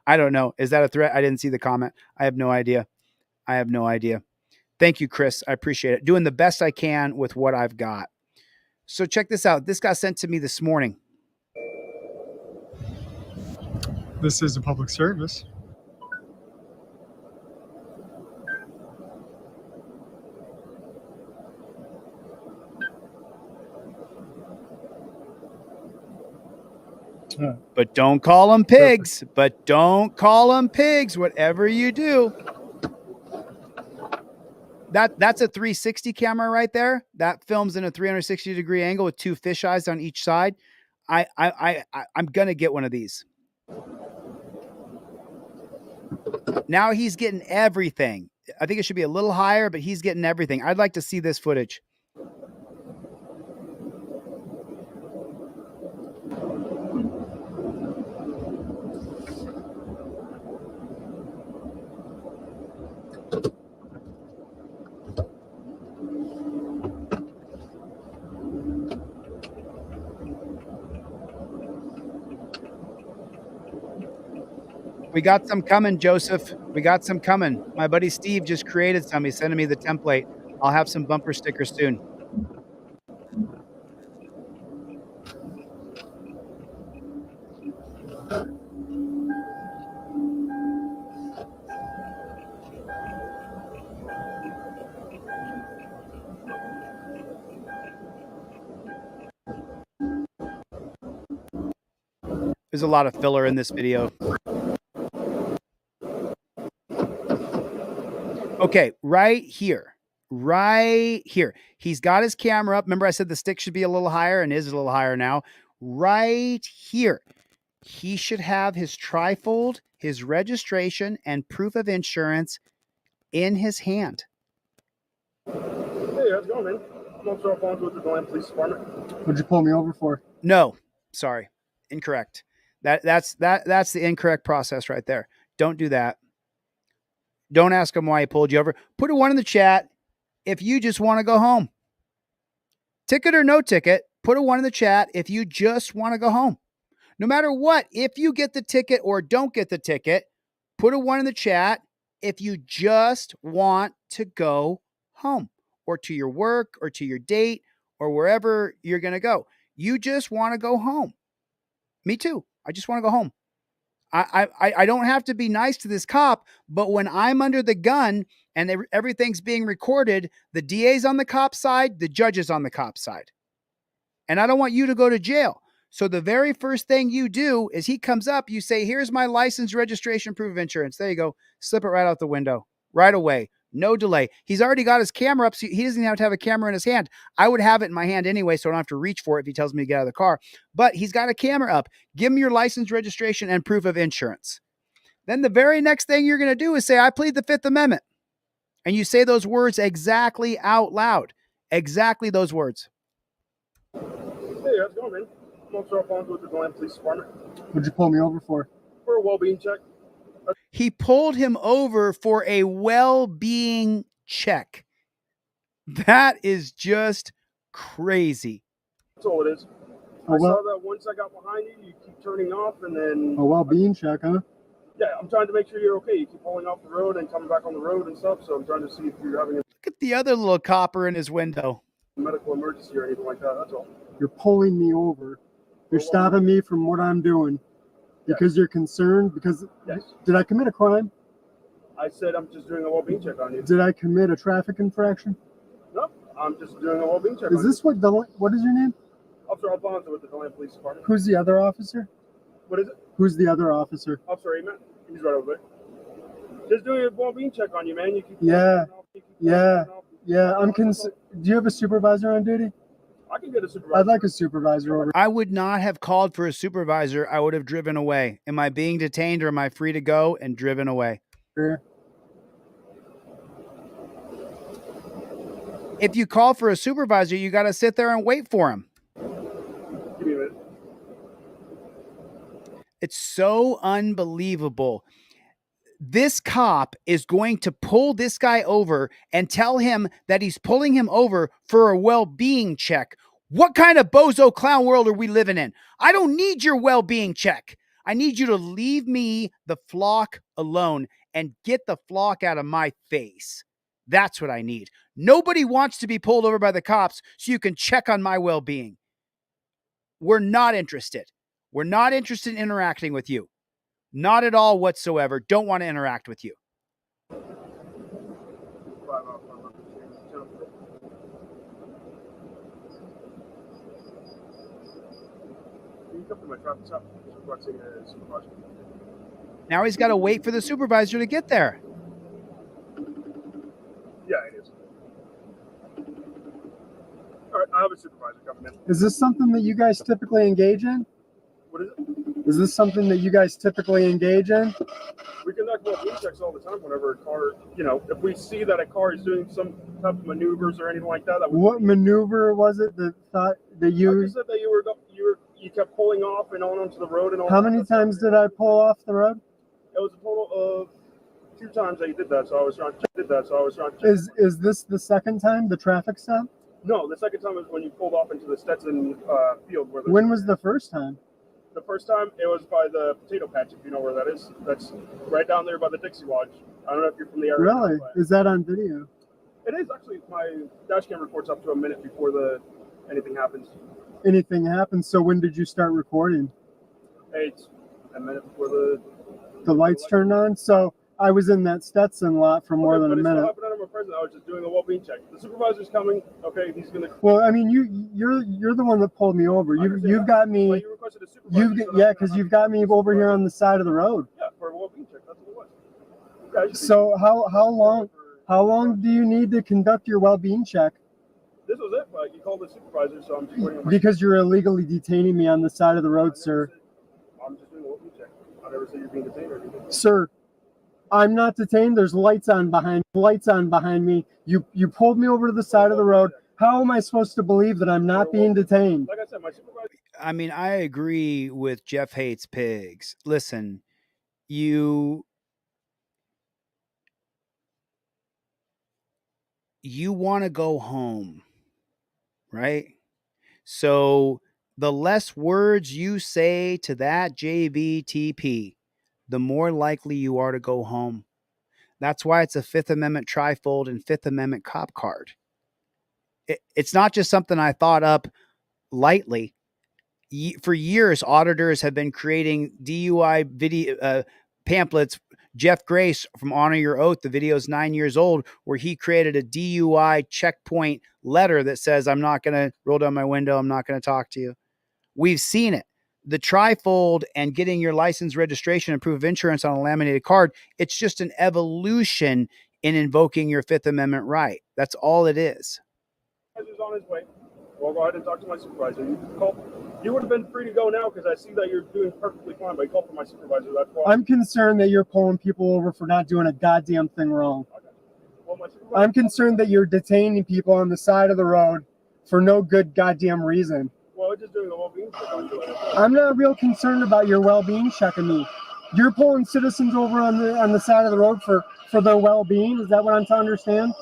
I don't know. Is that a threat? I didn't see the comment. I have no idea. Thank you, Chris. I appreciate it. Doing the best I can with what I've got. So check this out. This got sent to me this morning. This is a public service. But don't call them pigs. But don't call them pigs, whatever you do. That's a 360 camera right there. That films in a 360 degree angle with two fisheyes on each side. I'm going to get one of these. Now he's getting everything. I think it should be a little higher, but he's getting everything. I'd like to see this footage. We got some coming, Joseph. We got some coming. My buddy Steve just created some. He's sending me the template. I'll have some bumper stickers soon. There's a lot of filler in this video. Okay, right here. He's got his camera up. Remember I said the stick should be a little higher, and is a little higher now. Right here. He should have his trifold, his registration, and proof of insurance in his hand. Hey, how's it going, man? I'm Officer Alfonso with the Deland Police Department. What'd you pull me over for? No, sorry. Incorrect. That's the incorrect process right there. Don't do that. Don't ask him why he pulled you over. Put a 1 in the chat if you just want to go home. Ticket or no ticket, put a 1 in the chat if you just want to go home. No matter what, if you get the ticket or don't get the ticket, put a 1 in the chat if you just want to go home, or to your work, or to your date, or wherever you're going to go. You just want to go home. Me too. I just want to go home. I don't have to be nice to this cop, but when I'm under the gun and everything's being recorded, the DA's on the cop's side, the judge is on the cop's side. And I don't want you to go to jail. So the very first thing you do is he comes up, you say, here's my license, registration, proof of insurance. There you go. Slip it right out the window, right away. No delay. He's already got his camera up, so he doesn't even have to have a camera in his hand. I would have it in my hand anyway, so I don't have to reach for it if he tells me to get out of the car. But he's got a camera up. Give him your license, registration, and proof of insurance. Then the very next thing you're going to do is say, I plead the Fifth Amendment. And you say those words exactly out loud. Exactly those words. Hey, how's it going, man? I'm Officer Alfonso with the Deland Police Department. What'd you pull me over for? For a well-being check. He pulled him over for a well-being check. That is just crazy. That's all it is. I saw that once I got behind you, you keep turning off, and then... A well-being check, huh? Yeah, I'm trying to make sure you're okay. You keep pulling off the road and coming back on the road and stuff, so I'm trying to see if you're having a Look at the other little copper in his window. medical emergency or anything like that, that's all. You're pulling me over. You're stopping me from what I'm doing because you're concerned. Because did I commit a crime? I said I'm just doing a well-being check on you. Did I commit a traffic infraction? No, I'm just doing a well-being check Is on this what is your name? Officer Alfonso with the Atlanta Police Department. Who's the other officer? What is it? Who's the other officer? Officer Amen. He's right over there. Just doing a well-being check on you, man. You can Yeah. Do you have a supervisor on duty? I can get a supervisor. I'd like a supervisor over. I would not have called for a supervisor. I would have driven away. Am I being detained or am I free to go? And driven away. Here. If you call for a supervisor, you got to sit there and wait for him. Give me a minute. It's so unbelievable. This cop is going to pull this guy over and tell him that he's pulling him over for a well-being check. What kind of bozo clown world are we living in? I don't need your well-being check. I need you to leave me, the flock, alone and get the flock out of my face. That's what I need. Nobody wants to be pulled over by the cops so you can check on my well-being. We're not interested. We're not interested in interacting with you. Not at all whatsoever. Don't want to interact with you. Can you come to my traffic stop? Supervisor. Now he's got to wait for the supervisor to get there. Yeah, it is. All right, I have a supervisor coming in. Is this something that you guys typically engage in? What is it? Is this something that you guys typically engage in? We conduct well-being checks all the time whenever a car, if we see that a car is doing some type of maneuvers or anything like that. What maneuver was it that you? I said that you kept pulling off and on onto the road and all. How many times did I pull off the road? It was a total of 2 times that you did that. So I was trying to. Is this the second time, the traffic stop? No, the second time is when you pulled off into the Stetson field. When was the first time? The first time it was by the potato patch, if you know where that is. That's right down there by the Dixie Lodge. I don't know if you're from the area. Really? Is that on video? It is actually. My dash cam records up to a minute before anything happens. Anything happens. So when did you start recording? A minute before the lights turned on. So I was in that Stetson lot for more than a minute. I was just doing a well-being check. The supervisor's coming. Okay, he's gonna. Well, I mean, you're the one that pulled me over. You've got me. Well, you requested a supervisor. Because you've got me over here on the side of the road. Yeah, for a well-being check. That's what it was. So how long do you need to conduct your well-being check? This was it, but you called the supervisor, so I'm just waiting. Because you're illegally detaining me on the side of the road, sir. I'm just doing a well-being check. I never said you're being detained or anything. Sir, I'm not detained. There's lights on behind me. You pulled me over to the side of the road. How am I supposed to believe that I'm not being detained? Like I said, my supervisor. I mean, I agree with Jeff Hates Pigs. Listen, you want to go home, right? So the less words you say to that JVTP, the more likely you are to go home. That's why it's a Fifth Amendment trifold and Fifth Amendment cop card. It's not just something I thought up lightly. For years, auditors have been creating DUI video pamphlets. Jeff Grace from Honor Your Oath, the video is 9 years old, where he created a DUI checkpoint letter that says, I'm not going to roll down my window. I'm not going to talk to you. We've seen it. The trifold and getting your license, registration, and proof of insurance on a laminated card, it's just an evolution in invoking your Fifth Amendment right. That's all it is. He's on his way. Well, go ahead and talk to my supervisor. You would have been free to go now because I see that you're doing perfectly fine, but you called for my supervisor. That's why. I'm concerned that you're pulling people over for not doing a goddamn thing wrong. Okay. Well, I'm concerned that you're detaining people on the side of the road for no good goddamn reason. Well, we're just doing a well-being check on you. I'm not real concerned about your well-being checking me. You're pulling citizens over on the side of the road for their well-being. Is that what I'm to understand?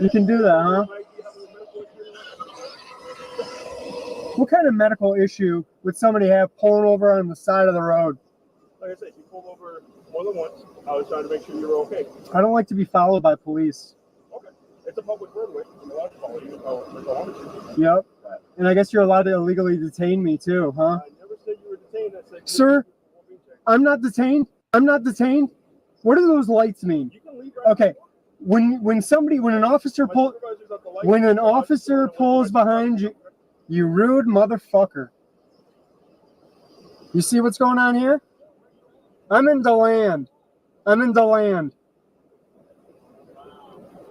You can do that, huh? What kind of medical issue would somebody have pulling over on the side of the road? Like I said, you pulled over more than once. I was trying to make sure you were okay. I don't like to be followed by police. Okay. It's a public roadway. I'm allowed to follow you. Yep. And I guess you're allowed to illegally detain me too, huh? I never said you were detained. I said Sir, I'm not detained. I'm not detained. What do those lights mean? You can leave right okay. When an officer pulls behind you, You rude motherfucker. You see what's going on here? I'm in DeLand.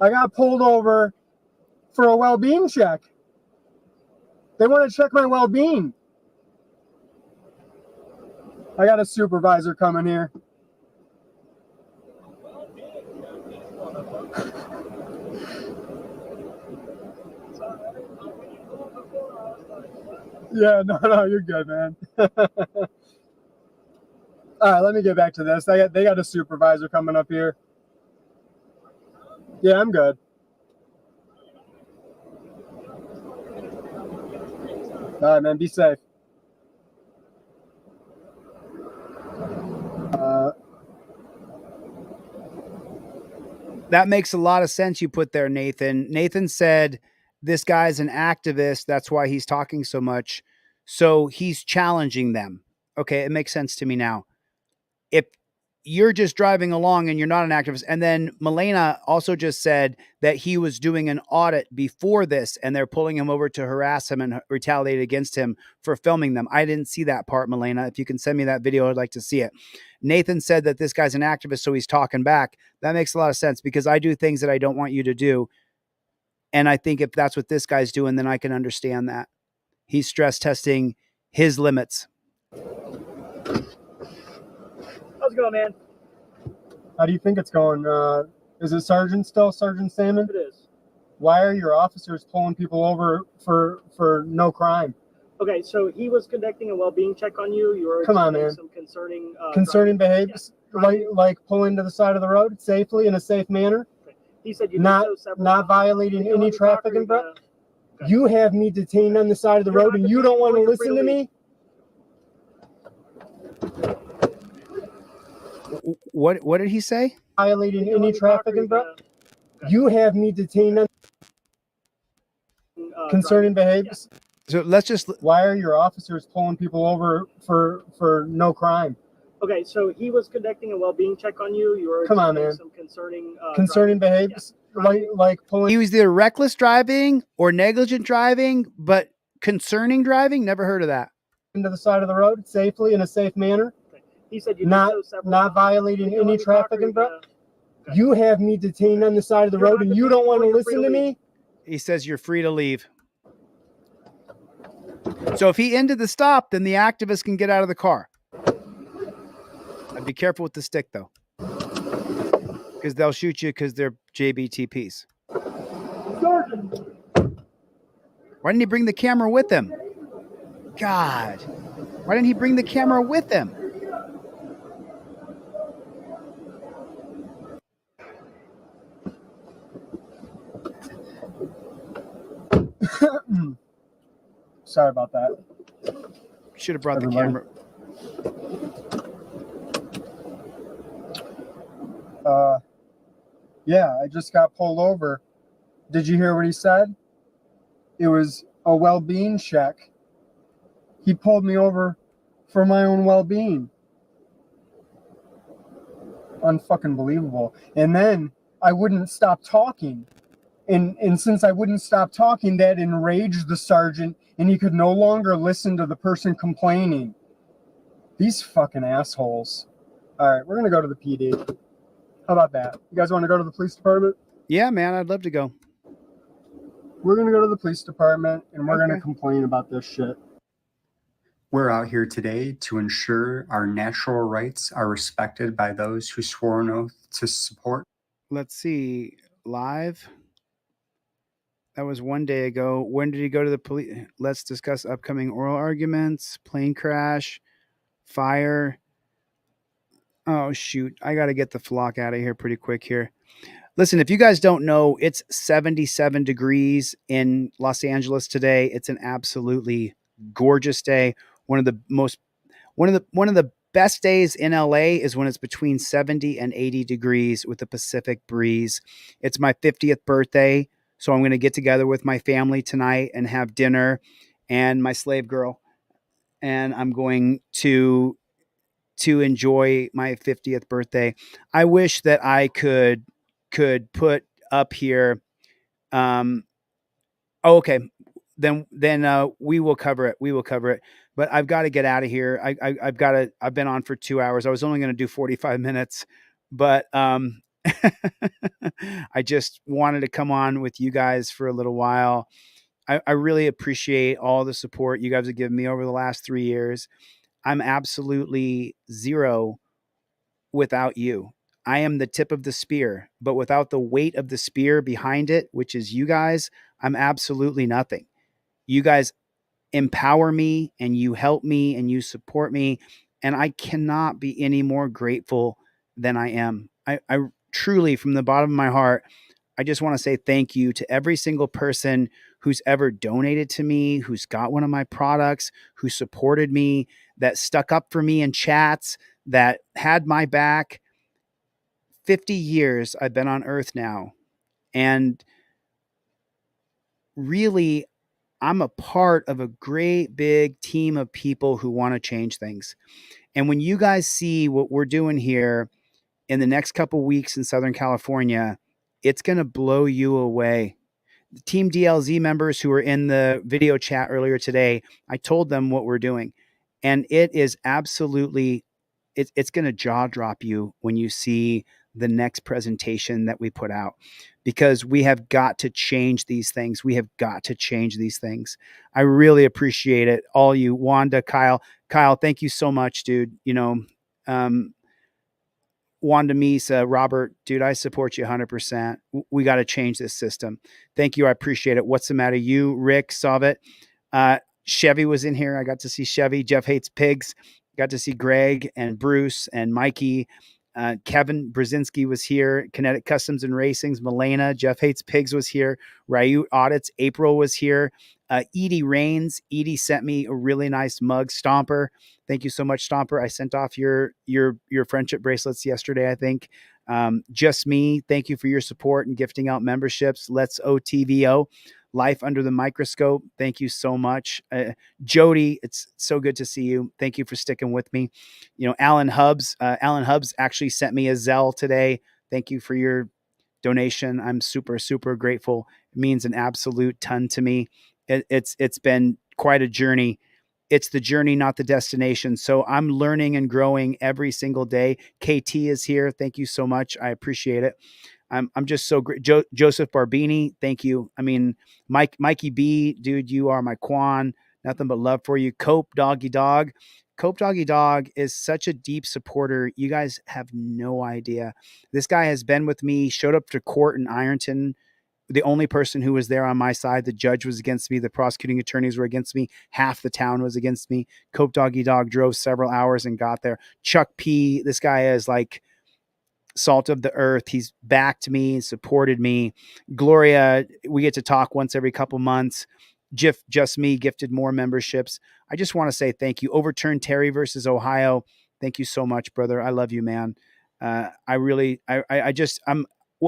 I got pulled over for a well-being check. They want to check my well-being. I got a supervisor coming here. Yeah, no, you're good, man. All right, let me get back to this. They got a supervisor coming up here. Yeah, I'm good. All right, man, be safe. That makes a lot of sense you put there, Nathan. Nathan said this guy's an activist. That's why he's talking so much. So he's challenging them. Okay, it makes sense to me now. If you're just driving along and you're not an activist, and then Milena also just said that he was doing an audit before this and they're pulling him over to harass him and retaliate against him for filming them. I didn't see that part, Milena. If you can send me that video, I'd like to see it. Nathan said that this guy's an activist, so he's talking back. That makes a lot of sense because I do things that I don't want you to do. And I think if that's what this guy's doing, then I can understand that. He's stress testing his limits. How's it going, man? How do you think it's going? Is it Sergeant still, Sergeant Salmon? It is. Why are your officers pulling people over for no crime? Okay, so he was conducting a well-being check on you. You were Come on, man. Some concerning behaviors, like pulling to the side of the road safely in a safe manner. Okay. He said you not did so several not times. violating You any traffic and okay. You have me detained on the side of the road, and you don't want to listen to me. What did he say? Violating any traffic and you have me detained on concerning behaviors. So let's just. Why are your officers pulling people over for no crime? Okay, so he was conducting a well-being check on you. You were Come on, man. Some concerning behaviors, like pulling. He was either reckless driving or negligent driving, but concerning driving. Never heard of that. Into the side of the road safely in a safe manner. Okay. He said you not did so several not times. violating any traffic and You have me detained on the side of the road, and you don't want to listen to me. He says you're free to leave. So if he ended the stop, then the activist can get out of the car. I'd be careful with the stick, though, because they'll shoot you because they're JBTPs. Why didn't he bring the camera with him? God, why didn't he bring the camera with him? Sorry about that. Should have brought the camera. Yeah, I just got pulled over. Did you hear what he said? It was a well-being check. He pulled me over for my own well-being. Unfucking believable. And then I wouldn't stop talking. And since I wouldn't stop talking, that enraged the sergeant, and he could no longer listen to the person complaining. These fucking assholes. All right, we're going to go to the PD. How about that? You guys want to go to the police department? Yeah, man, I'd love to go. We're going to go to the police department, and we're going to complain about this shit. We're out here today to ensure our natural rights are respected by those who swore an oath to support. Let's see. Live. That was one day ago. When did he go to the police? Let's discuss upcoming oral arguments, plane crash, fire. Oh, shoot. I got to get the flock out of here pretty quick here. Listen, if you guys don't know, it's 77 degrees in Los Angeles today. It's an absolutely gorgeous day. One of the best days in LA is when it's between 70 and 80 degrees with the Pacific breeze. It's my 50th birthday. So I'm going to get together with my family tonight and have dinner and my slave girl. And I'm going to enjoy my 50th birthday. I wish that I could put up here. Okay. then we will cover it. We will cover it. But I've got to get out of here. I've been on for 2 hours. I was only going to do 45 minutes, but I just wanted to come on with you guys for a little while. I really appreciate all the support you guys have given me over the last 3 years. I'm absolutely zero without you. I am the tip of the spear, but without the weight of the spear behind it, which is you guys, I'm absolutely nothing. You guys empower me and you help me and you support me. And I cannot be any more grateful than I am. I truly, from the bottom of my heart, I just want to say thank you to every single person who's ever donated to me, who's got one of my products, who supported me, that stuck up for me in chats, that had my back. 50 years I've been on Earth now. And really, I'm a part of a great big team of people who want to change things. And when you guys see what we're doing here in the next couple weeks in Southern California, it's going to blow you away. The Team DLZ members who were in the video chat earlier today, I told them what we're doing. And it is absolutely, it's going to jaw drop you when you see the next presentation that we put out, because we have got to change these things. We have got to change these things. I really appreciate it. All you, Wanda, Kyle, thank you so much, dude. You know, Wanda Misa, Robert, dude, I support you 100%. We got to change this system. Thank you. I appreciate it. What's the matter? You, Rick, saw it. Chevy was in here. I got to see Chevy. Jeff Hates Pigs. Got to see Greg and Bruce and Mikey. Kevin Brzezinski was here. Kinetic Customs and Racings. Milena. Jeff Hates Pigs was here. Ryut Audits. April was here. Edie Rains. Edie sent me a really nice mug. Stomper. Thank you so much, Stomper. I sent off your friendship bracelets yesterday, I think. Just Me. Thank you for your support and gifting out memberships. Let's OTVO. Life Under the Microscope. Thank you so much. Jody, it's so good to see you. Thank you for sticking with me. You know, Alan Hubbs actually sent me a Zelle today. Thank you for your donation. I'm super, super grateful. It means an absolute ton to me. It's been quite a journey. It's the journey, not the destination. So I'm learning and growing every single day. KT is here. Thank you so much. I appreciate it. I'm just so great. Joseph Barbini, thank you. I mean, Mikey B, dude, you are my Quan. Nothing but love for you. Cope Doggy Dog. Cope Doggy Dog is such a deep supporter. You guys have no idea. This guy has been with me, showed up to court in Ironton. The only person who was there on my side, the judge was against me. The prosecuting attorneys were against me. Half the town was against me. Cope Doggy Dog drove several hours and got there. Chuck P, this guy is like salt of the earth. He's backed me, supported me. Gloria, we get to talk once every couple months. Just Me gifted more memberships. I just want to say thank you. Overturned Terry versus Ohio. Thank you so much, brother. I love you, man. I'm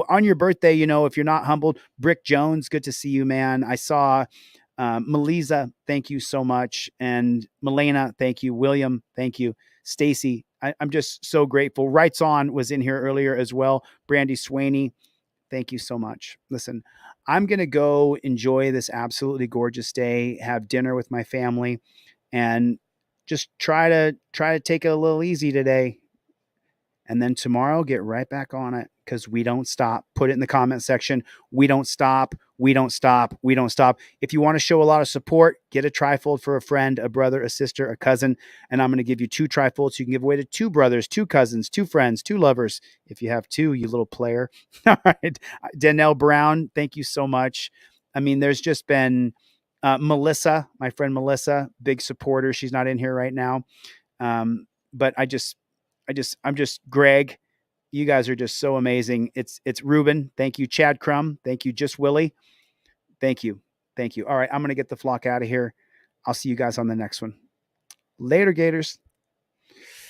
on your birthday, you know, if you're not humbled. Brick Jones, good to see you, man. I saw Melisa, thank you so much. And Milena, thank you. William, thank you. Stacy, I'm just so grateful. Rights On was in here earlier as well. Brandy Swaney, thank you so much. Listen, I'm going to go enjoy this absolutely gorgeous day, have dinner with my family, and just try to take it a little easy today. And then tomorrow, get right back on it, because we don't stop. Put it in the comment section. We don't stop. We don't stop. We don't stop. If you want to show a lot of support, get a trifold for a friend, a brother, a sister, a cousin. And I'm going to give you 2 trifolds. You can give away to 2 brothers, 2 cousins, 2 friends, 2 lovers. If you have 2, you little player. All right. Danelle Brown, thank you so much. I mean, there's just been Melissa, my friend Melissa, big supporter. She's not in here right now. But I'm just Greg. You guys are just so amazing. It's Ruben. Thank you. Chad Crum. Thank you. Just Willie. Thank you. Thank you. All right. I'm going to get the flock out of here. I'll see you guys on the next one. Later, Gators.